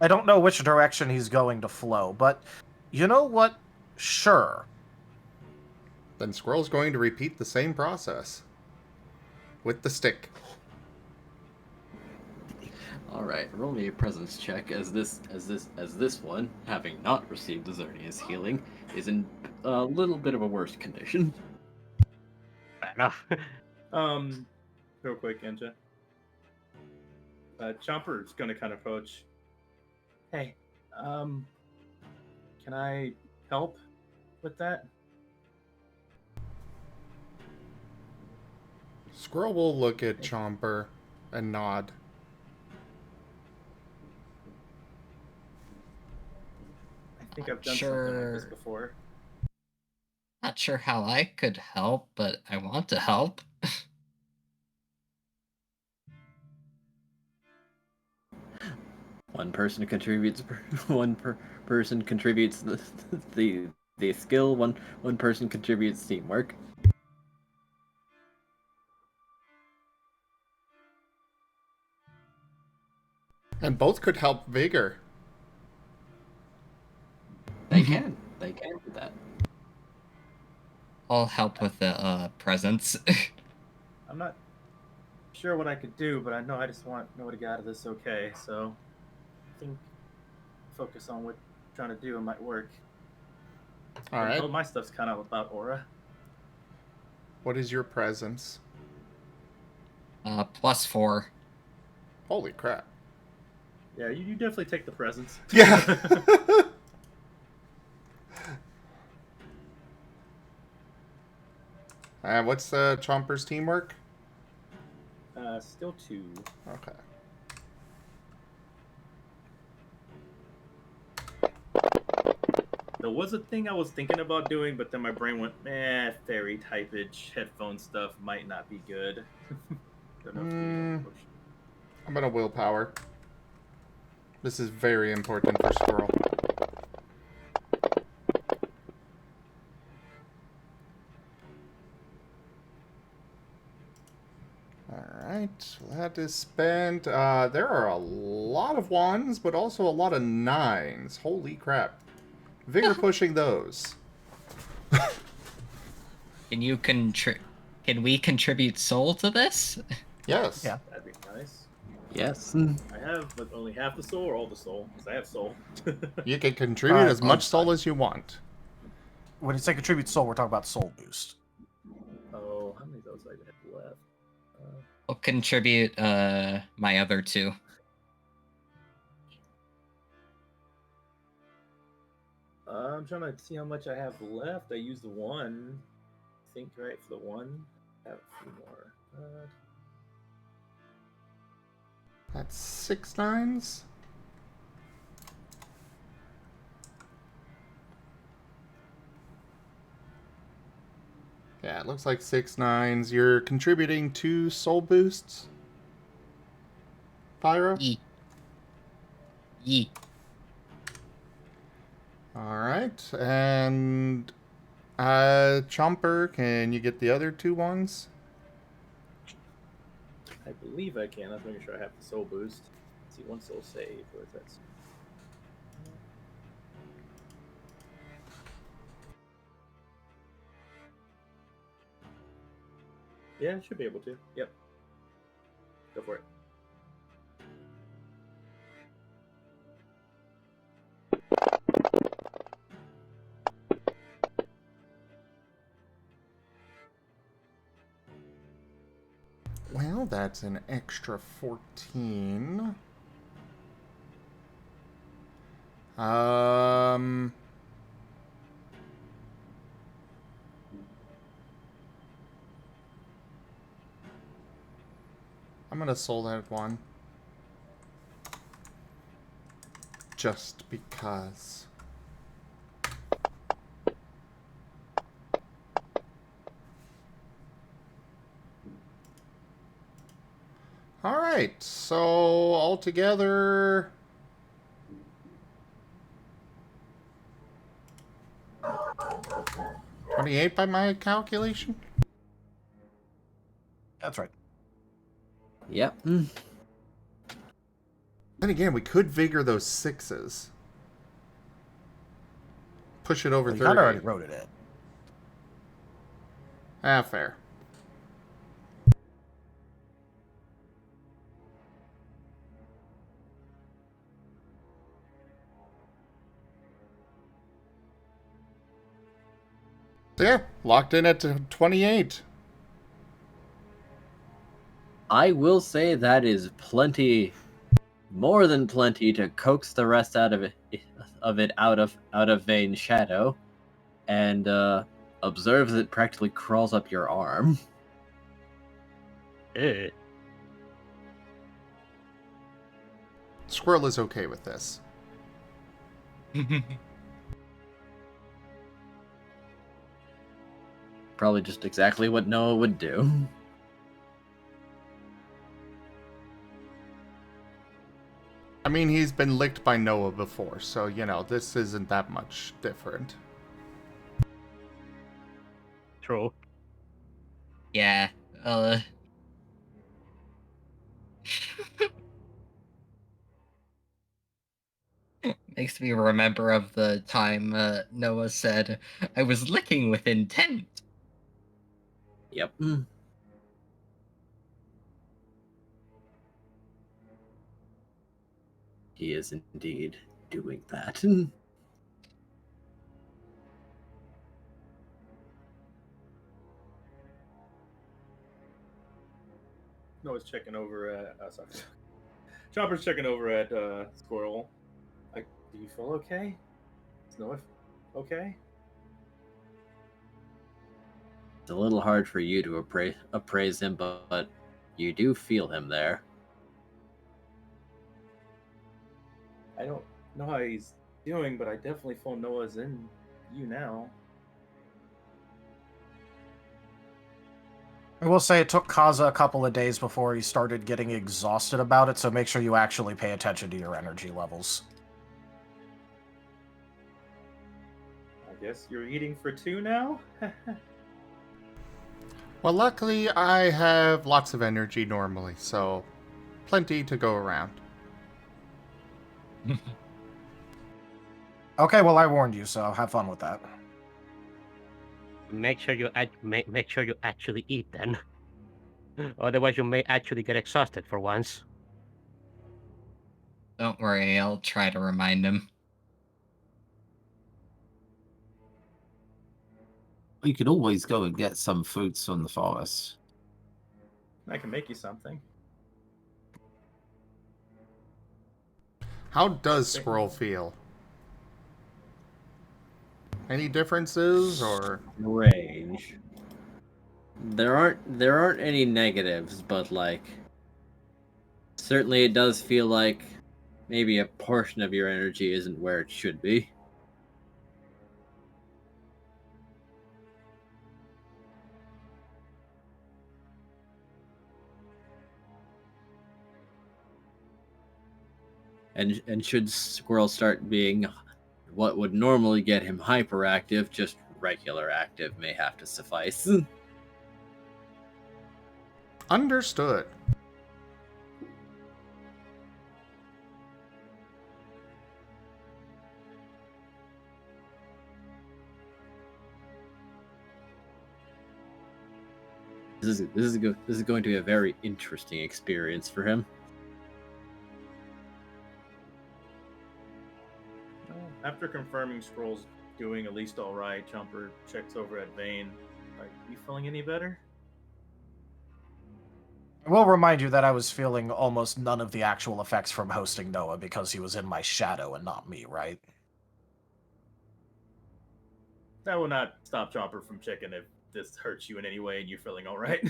F: I don't know which direction he's going to flow, but you know what? Sure.
A: Then Squirrel's going to repeat the same process. With the stick.
B: Alright, roll me a presence check as this one, having not received Azernia's healing, is in a little bit of a worse condition.
D: Fair enough.
C: Real quick, Enja. Chomper's gonna kind of approach. Hey, can I help with that?
A: Squirrel will look at Chomper and nod.
C: I think I've done something like this before.
G: Not sure how I could help, but I want to help.
B: One person contributes. Person contributes the skill. One person contributes teamwork.
A: And both could help Vigor.
B: They can. They can do that.
G: I'll help with the presence.
C: I'm not sure what I could do, but I know I just want to know to get out of this okay. So I think focus on what I'm trying to do. It might work.
A: All right.
C: All my stuff's kind of about aura.
A: What is your presence?
G: +4.
A: Holy crap.
C: Yeah, you definitely take the presence.
A: Yeah. What's Chomper's teamwork?
C: Still 2.
A: Okay.
C: There was a thing I was thinking about doing, but then my brain went, fairy typage headphone stuff might not be good. Don't know if you push.
A: I'm gonna willpower. This is very important for Squirrel. Alright, that is spent. There are a lot of 1s, but also a lot of 9s. Holy crap. Vigor pushing those.
G: Can we contribute soul to this?
A: Yes.
F: Yeah.
C: That'd be nice.
B: Yes.
C: I have but only half the soul or all the soul, because I have soul.
A: You can contribute as much soul as you want.
F: When you say contribute soul, we're talking about soul boost.
C: Oh, how many of those do I have left?
G: I'll contribute my other 2.
C: I'm trying to see how much I have left. I used the 1. I think right for the 1. I have a few more.
A: That's 6 9s. Yeah, it looks like 6 9s. You're contributing 2 soul boosts. Pyro?
G: Yee.
A: Alright, and Chomper, can you get the other 2 ones?
C: I believe I can. I'm making sure I have the soul boost. Let's see, 1 soul save. Where's that? Yeah, I should be able to. Yep. Go for it.
A: Well, that's an extra 14. I'm gonna soul that 1. Just because. Alright, so altogether... $28 by my calculation?
F: That's right.
B: Yep.
A: And again, we could vigor those 6s. Push it over
F: Well,
A: 30.
F: you kind of already wrote it in.
A: Ah, fair. So yeah, locked in at 28.
B: I will say that is plenty, more than plenty, to coax the rest out of it out of Vane's shadow, and observe as it practically crawls up your arm.
D: Ugh.
A: Squirrel is okay with this.
B: Probably just exactly what Noah would do.
A: I mean, he's been licked by Noah before, so, you know, this isn't that much different.
D: True.
G: Yeah. Makes me remember of the time Noah said, I was licking with intent.
B: Yep. He is indeed doing that.
C: Noah's checking over at. Sorry. Chopper's checking over at Squirrel. Like, do you feel okay? Is Noah okay?
B: It's a little hard for you to appraise him, but you do feel him there.
C: I don't know how he's doing, but I definitely feel Noah's in you now.
F: I will say it took Kaza a couple of days before he started getting exhausted about it, so make sure you actually pay attention to your energy levels.
C: I guess you're eating for two now?
A: Well, luckily, I have lots of energy normally, so plenty to go around.
F: Okay, well I warned you, so have fun with that.
D: Make sure you make sure you actually eat then. Otherwise, you may actually get exhausted for once.
G: Don't worry, I'll try to remind him.
E: You could always go and get some fruits from the forest.
C: I can make you something.
A: How does Squirrel feel? Any differences, or?
B: Range. There aren't any negatives, but like certainly it does feel like maybe a portion of your energy isn't where it should be. And should Squirrel start being what would normally get him hyperactive, just regular active may have to suffice.
A: Understood.
B: This is going to be a very interesting experience for him.
C: After confirming Scroll's doing at least all right, Jumper checks over at Vane. Like, you feeling any better?
F: I will remind you that I was feeling almost none of the actual effects from hosting Noah because he was in my shadow and not me, right?
C: That will not stop Jumper from checking if this hurts you in any way and you're feeling all right.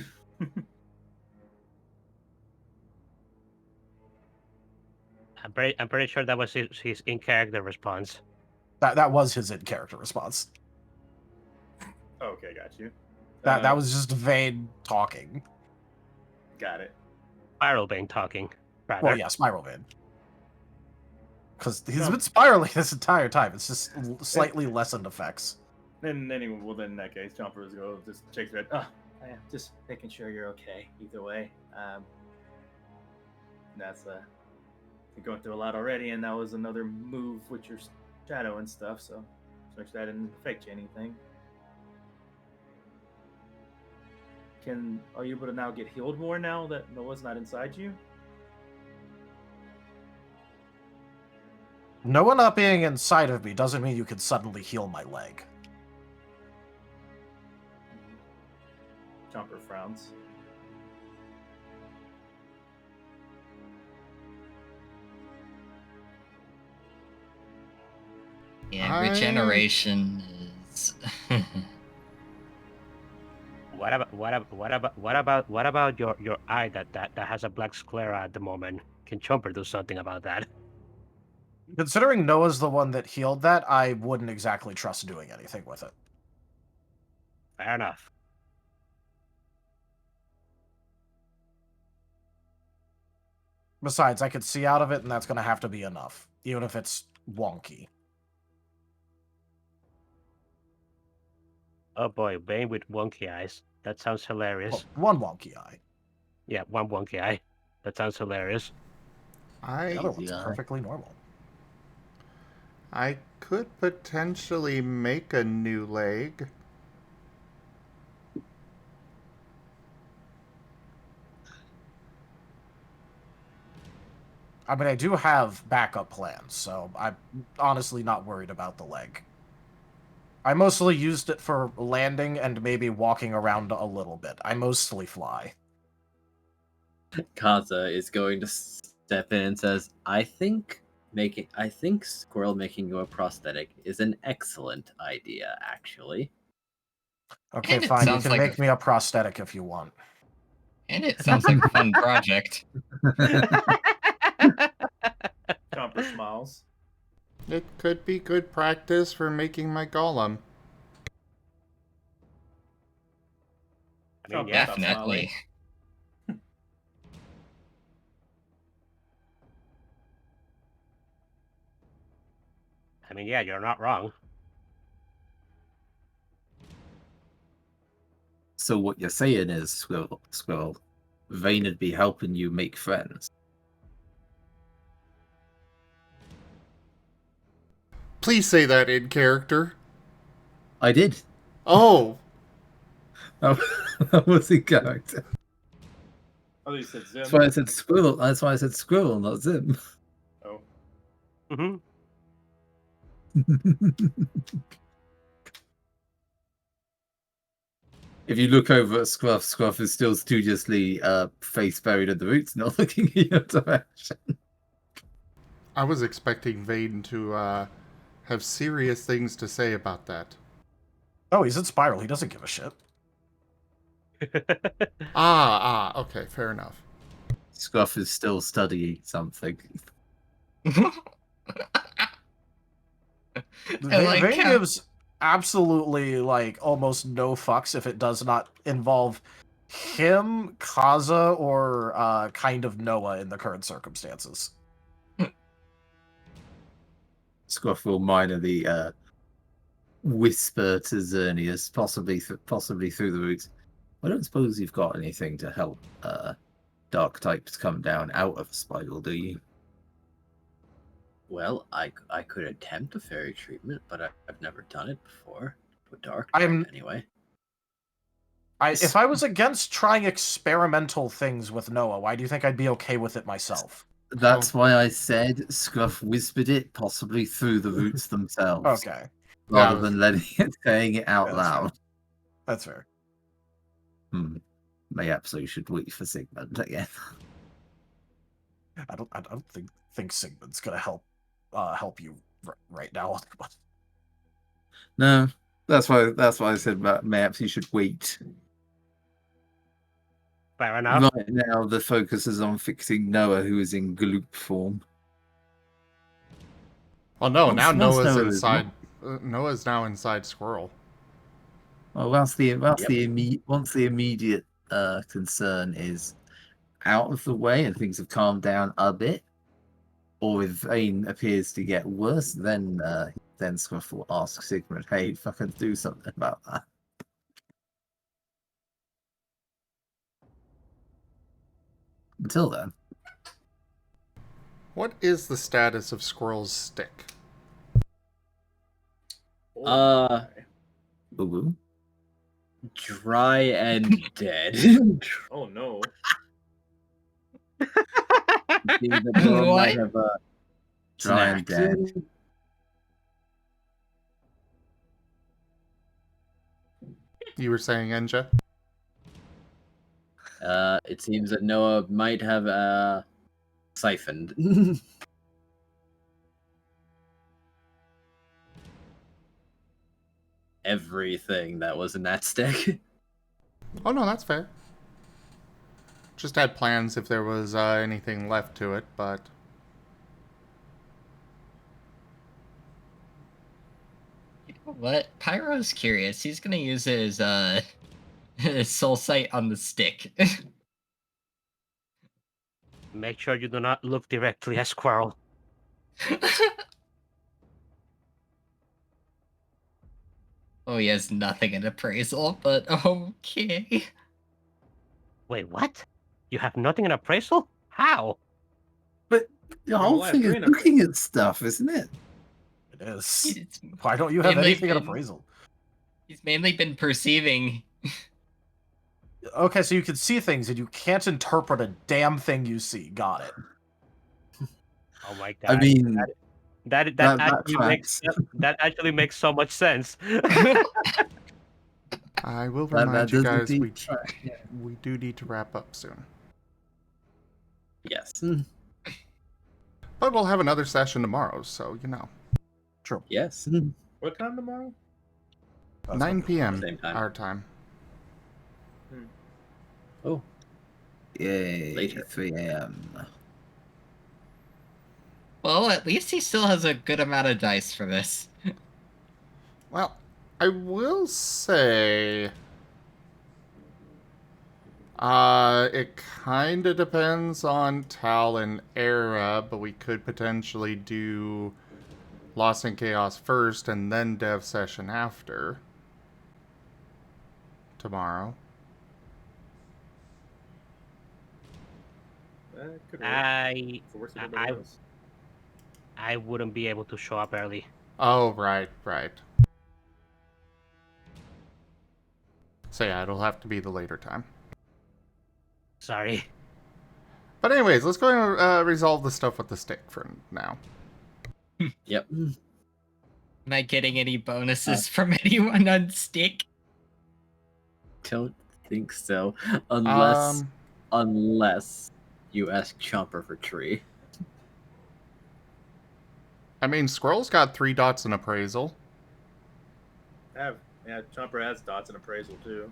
D: I'm pretty sure that was his in-character response.
F: That was his in-character response.
C: Okay, got you.
F: That was just Vane talking.
C: Got it.
D: Spiral Bane talking. Rather.
F: Well, yeah, Spiral Vane. Because he's been spiraling this entire time. It's just slightly lessened effects.
C: Then anyway, well then in that case, Jumper is go just shakes her head. Oh, I am just making sure you're okay. Either way, that's you're going through a lot already, and that was another move with your shadow and stuff. So make sure that didn't affect you anything. Are you able to now get healed more now that Noah's not inside you?
F: Noah not being inside of me doesn't mean you can suddenly heal my leg.
C: Jumper frowns.
G: Yeah, regeneration is...
D: what about your eye that has a black sclera at the moment? Can Chomper do something about that?
F: Considering Noah's the one that healed that, I wouldn't exactly trust doing anything with it.
D: Fair enough.
F: Besides, I could see out of it, and that's going to have to be enough, even if it's wonky.
D: Oh boy, Vane with wonky eyes. That sounds hilarious.
F: Well, one wonky eye.
D: Yeah, one wonky eye. That sounds hilarious.
F: The other one's perfectly normal.
A: I could potentially make a new leg.
F: I mean, I do have backup plans, so I'm honestly not worried about the leg. I mostly used it for landing and maybe walking around a little bit. I mostly fly.
B: Kaza is going to step in and says, I think Squirrel making you a prosthetic is an excellent idea, actually.
F: Okay,
G: And it
F: fine. You
G: sounds
F: can
G: like
F: make me a prosthetic if you want.
G: And it sounds like a fun project.
C: Chomper smiles.
A: It could be good practice for making my golem.
D: I mean,
C: Chomper
D: yeah.
C: stops smiling.
G: Definitely.
D: I mean, yeah, you're not wrong.
E: So what you're saying is, Squirrel, Vane would be helping you make friends.
A: Please say that in character.
E: I did.
A: Oh!
E: That was in character.
C: Oh, you said Zim.
E: That's why I said Squirrel. That's why I said Squirrel, not Zim.
C: Oh.
D: Mm-hmm.
E: If you look over at Scruff, Scruff is still studiously face buried in the roots, not looking in your direction.
A: I was expecting Vane to have serious things to say about that.
F: Oh, he's in Spiral. He doesn't give a shit.
A: Okay, fair enough.
E: Scruff is still studying something.
F: Vane gives absolutely, like, almost no fucks if it does not involve him, Kaza, or kind of Noah in the current circumstances.
E: Scruff will minor the whisper to Xerneas, possibly through the roots. I don't suppose you've got anything to help dark types come down out of a spiral, do you?
B: Well, I could attempt a fairy treatment, but I've never done it before. With dark anyway.
F: If I was against trying experimental things with Noah, why do you think I'd be okay with it myself?
E: That's why I said Scruff whispered it, possibly through the roots themselves.
F: Okay.
E: Rather than saying it out loud.
F: That's fair.
E: Mayhaps I should wait for Sigmund again.
F: I don't think Sigmund's gonna help you right now.
E: No, that's why I said mayhaps you should wait.
D: Fair enough.
E: Right now, the focus is on fixing Noah, who is in gloop form.
A: Oh no! Now Noah's inside. Noah's now inside Squirrel.
E: Well, once the immediate concern is out of the way and things have calmed down a bit, or if Vane appears to get worse, then Scruff will ask Sigmund, "Hey, fucking do something about that." Until then,
A: what is the status of Squirrel's stick?
B: Dry and dead.
C: Oh no.
E: What? Dry and dead.
A: You were saying, Enja?
B: It seems that Noah might have siphoned. Everything that was in that stick.
A: Oh no, that's fair. Just had plans if there was anything left to it, but...
G: You know what? Pyro's curious. He's gonna use his his soul sight on the stick.
D: Make sure you do not look directly at Squirrel.
G: Oh, he has nothing in appraisal, but okay.
D: Wait, what? You have nothing in appraisal? How?
E: But the whole thing is looking at stuff, isn't it?
F: It is.
G: It's
F: Why don't you have
G: mainly
F: anything in
G: been-
F: appraisal?
G: He's mainly been perceiving.
F: Okay, so you can see things and you can't interpret a damn thing you see. Got it.
D: Oh my god.
E: I mean,
D: that actually makes so much sense.
A: I will
E: that
A: remind you
E: does
A: guys
E: indeed
A: we
E: track, yeah.
A: we do need to wrap up soon.
B: Yes.
A: But we'll have another session tomorrow, so you know.
F: True.
B: Yes.
C: What time tomorrow?
A: 9 p.m.
B: Same time.
A: our time.
B: Oh,
E: Yay,
B: Later.
E: 3 a.m.
G: Well, at least he still has a good amount of dice for this.
A: Well, I will say... it kind of depends on Tal and Era, but we could potentially do Lost in Chaos first and then Dev session after. Tomorrow.
C: Could work.
D: I
C: If it works for everybody else.
D: I wouldn't be able to show up early.
A: Oh, right. So yeah, it'll have to be the later time.
D: Sorry.
A: But anyways, let's go and resolve the stuff with the stick for now.
B: yep.
G: Am I getting any bonuses from anyone on stick?
B: Don't think so. Unless you ask Chomper for tree.
A: I mean, Squirrel's got 3 dots in appraisal.
C: Yeah, Chomper has dots in appraisal too.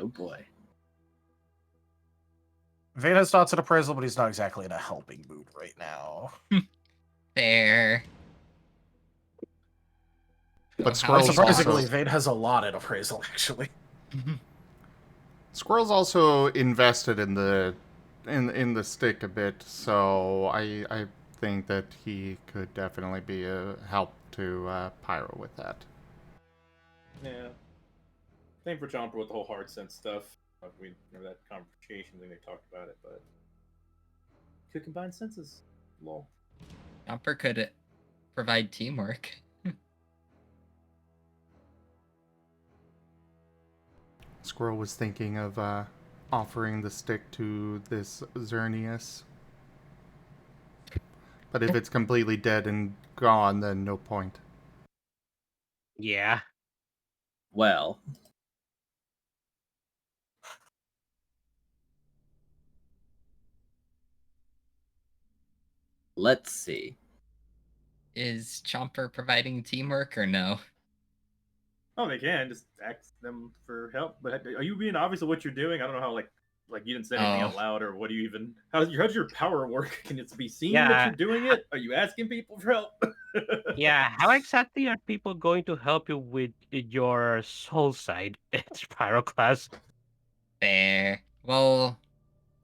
B: Oh boy.
F: Vane has dots in appraisal, but he's not exactly in a helping mood right now.
G: Fair.
A: But
G: So how
A: Squirrel's
G: is he
F: Surprisingly,
A: also-
F: Vane has a lot in appraisal, actually.
A: Squirrel's also invested in the stick a bit, so I think that he could definitely be a help to Pyro with that.
C: Yeah. Same for Chomper with the whole hard sense stuff. We remember that conversation thing they talked about it, but could combine senses. Lol.
G: Chomper could provide teamwork.
A: Squirrel was thinking of offering the stick to this Xerneas. But if it's completely dead and gone, then no point.
D: Yeah.
B: Well. Let's see.
G: Is Chomper providing teamwork or no?
C: Oh, they can just ask them for help. But are you being obvious of what you're doing? I don't know how like you didn't say anything out loud, or what do you even? How's your power work? Can it be seen that you're doing it? Are you asking people for help?
D: Yeah. How exactly are people going to help you with your soul side? It's Pyroclast.
G: Fair. Well,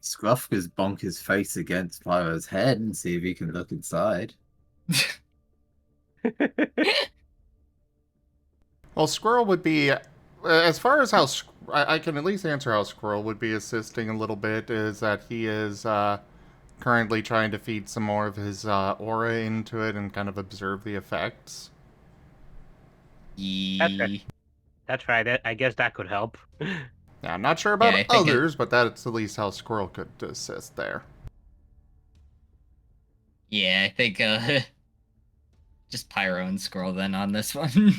E: Scruff could bonk his face against Pyro's head and see if he can look inside.
A: Well, Squirrel would be, as far as how I can at least answer how Squirrel would be assisting a little bit, is that he is currently trying to feed some more of his aura into it and kind of observe the effects.
D: That's right. I guess that could help.
A: Yeah, I'm not sure about
G: Yeah, I think
A: others, but that's at least how Squirrel could assist there.
G: yeah, I think just Pyro and Squirrel then on this one.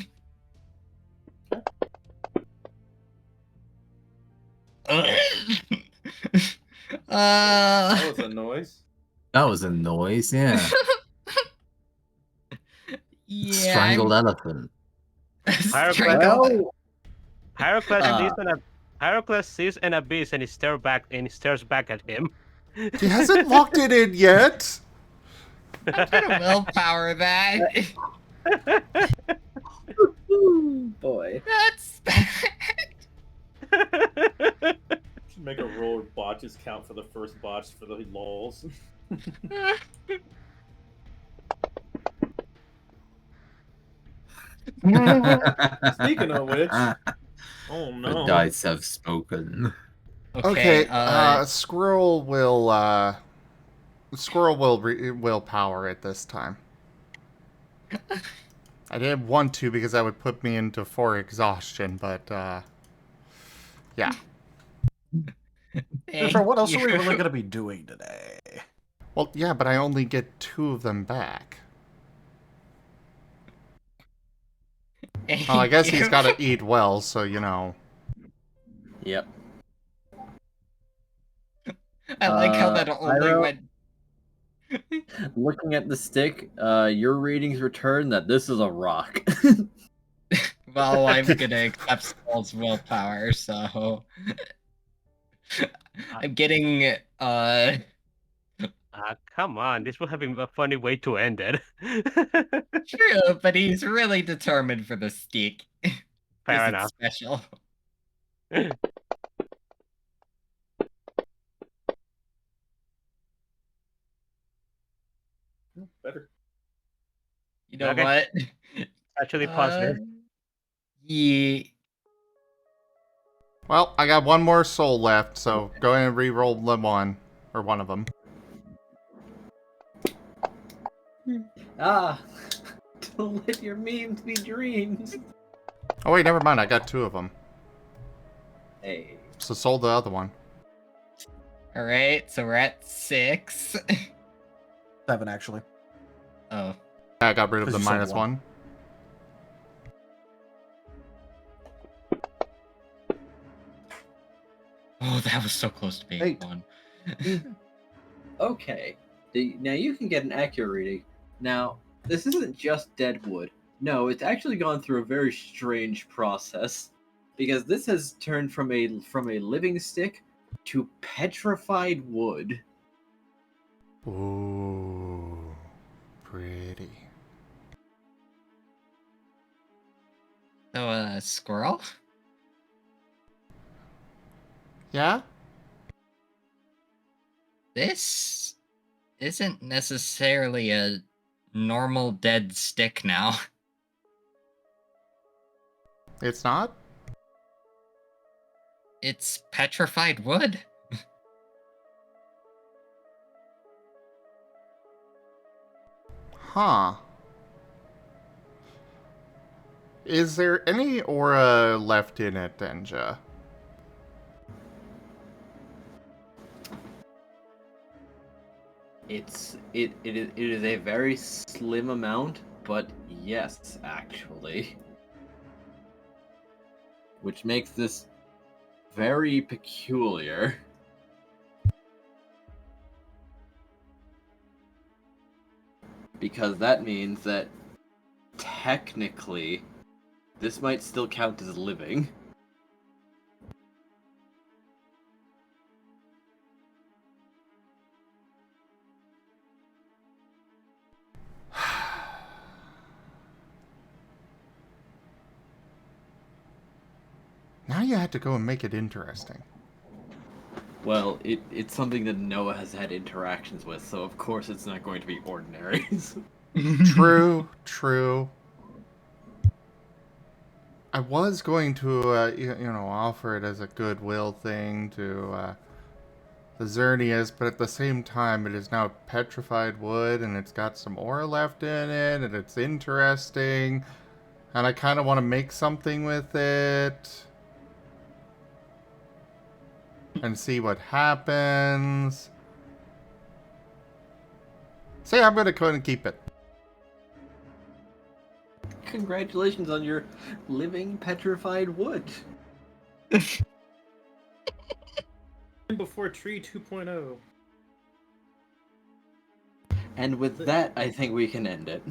C: That was a noise.
E: That was a noise, yeah.
G: Yeah.
E: Strangled elephant.
G: Strangled.
D: Pyroclast Pyroclast sees an abyss and he stares back at him.
A: He hasn't locked it in yet.
G: I'm gonna willpower that.
B: Ooh, boy.
G: That's bad.
C: Should make a roll where botches count for the first botch for the lols. Speaking of which, oh no.
E: The dice have spoken.
A: Okay, Squirrel will power it this time. I didn't want to because that would put me into 4 exhaustion, but yeah.
F: For what else are we really going to be doing today?
A: Well, yeah, but I only get 2 of them back. Well, I guess he's got to eat well, so you know.
B: Yep.
G: I like how that only went.
B: Looking at the stick, your readings return that this is a rock.
G: Well, I'm gonna accept Skull's willpower, so I'm getting
D: come on, this would have been a funny way to end it.
G: True, but he's really determined for the stick.
D: Fair enough.
G: Special.
C: Better.
G: You know
D: Okay.
G: what?
D: Actually positive.
G: Yeah.
A: Well, I got 1 more soul left, so go ahead and re-roll one of them.
B: Don't let your memes be dreams.
A: Oh wait, never mind. I got 2 of them.
B: Hey.
A: So sold the other one.
G: All right, so we're at 6.
F: 7, actually.
G: Oh.
A: I got rid of the
F: Because you sold
A: -1.
G: Oh, that was so close to being
F: 8.
G: 1.
B: Okay. Now you can get an accurate reading. Now, this isn't just dead wood. No, it's actually gone through a very strange process. Because this has turned from a living stick to petrified wood.
A: Ooh, pretty.
G: So, Squirrel?
A: Yeah?
G: This isn't necessarily a normal dead stick now.
A: It's not?
G: It's petrified wood.
A: Huh. Is there any aura left in it, Denja?
B: It is a very slim amount, but yes, actually. Which makes this very peculiar. Because that means that technically this might still count as living.
A: Now you had to go and make it interesting.
B: Well, it's something that Noah has had interactions with, so of course it's not going to be ordinary.
A: True, true. I was going to, you know, offer it as a goodwill thing to the Xerneas, but at the same time, it is now petrified wood, and it's got some aura left in it, and it's interesting, and I kind of want to make something with it, and see what happens. So yeah, I'm going to go ahead and keep it.
B: Congratulations on your living petrified wood.
C: Before Tree 2.0.
B: And with that, I think we can end it.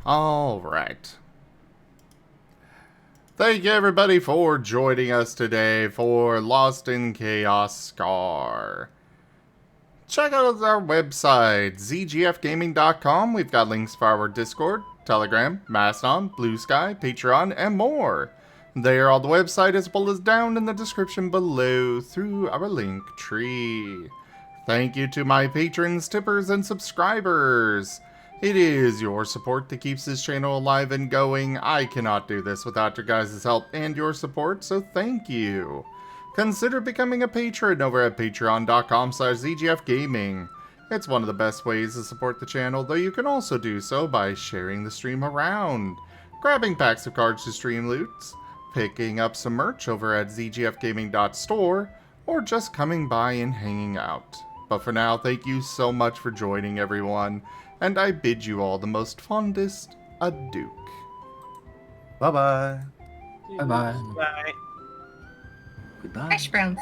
A: All right. Thank you everybody for joining us today for Lost in Chaos Scar. Check out our website, zgfgaming.com. We've got links for our Discord, Telegram, Mastodon, Blue Sky, Patreon, and more. They are on the website as well as down in the description below through our link tree. Thank you to my patrons, tippers, and subscribers. It is your support that keeps this channel alive and going. I cannot do this without your guys' help and your support, so thank you. Consider becoming a patron over at patreon.com/zgfgaming. It's one of the best ways to support the channel, though you can also do so by sharing the stream around, grabbing packs of cards to stream loots, picking up some merch over at zgfgaming.store, or just coming by and hanging out. But for now, thank you so much for joining, everyone, and I bid you all the most fondest adieu. Bye-bye.
E: Bye bye.
D: Bye.
E: Goodbye.
G: Hash browns.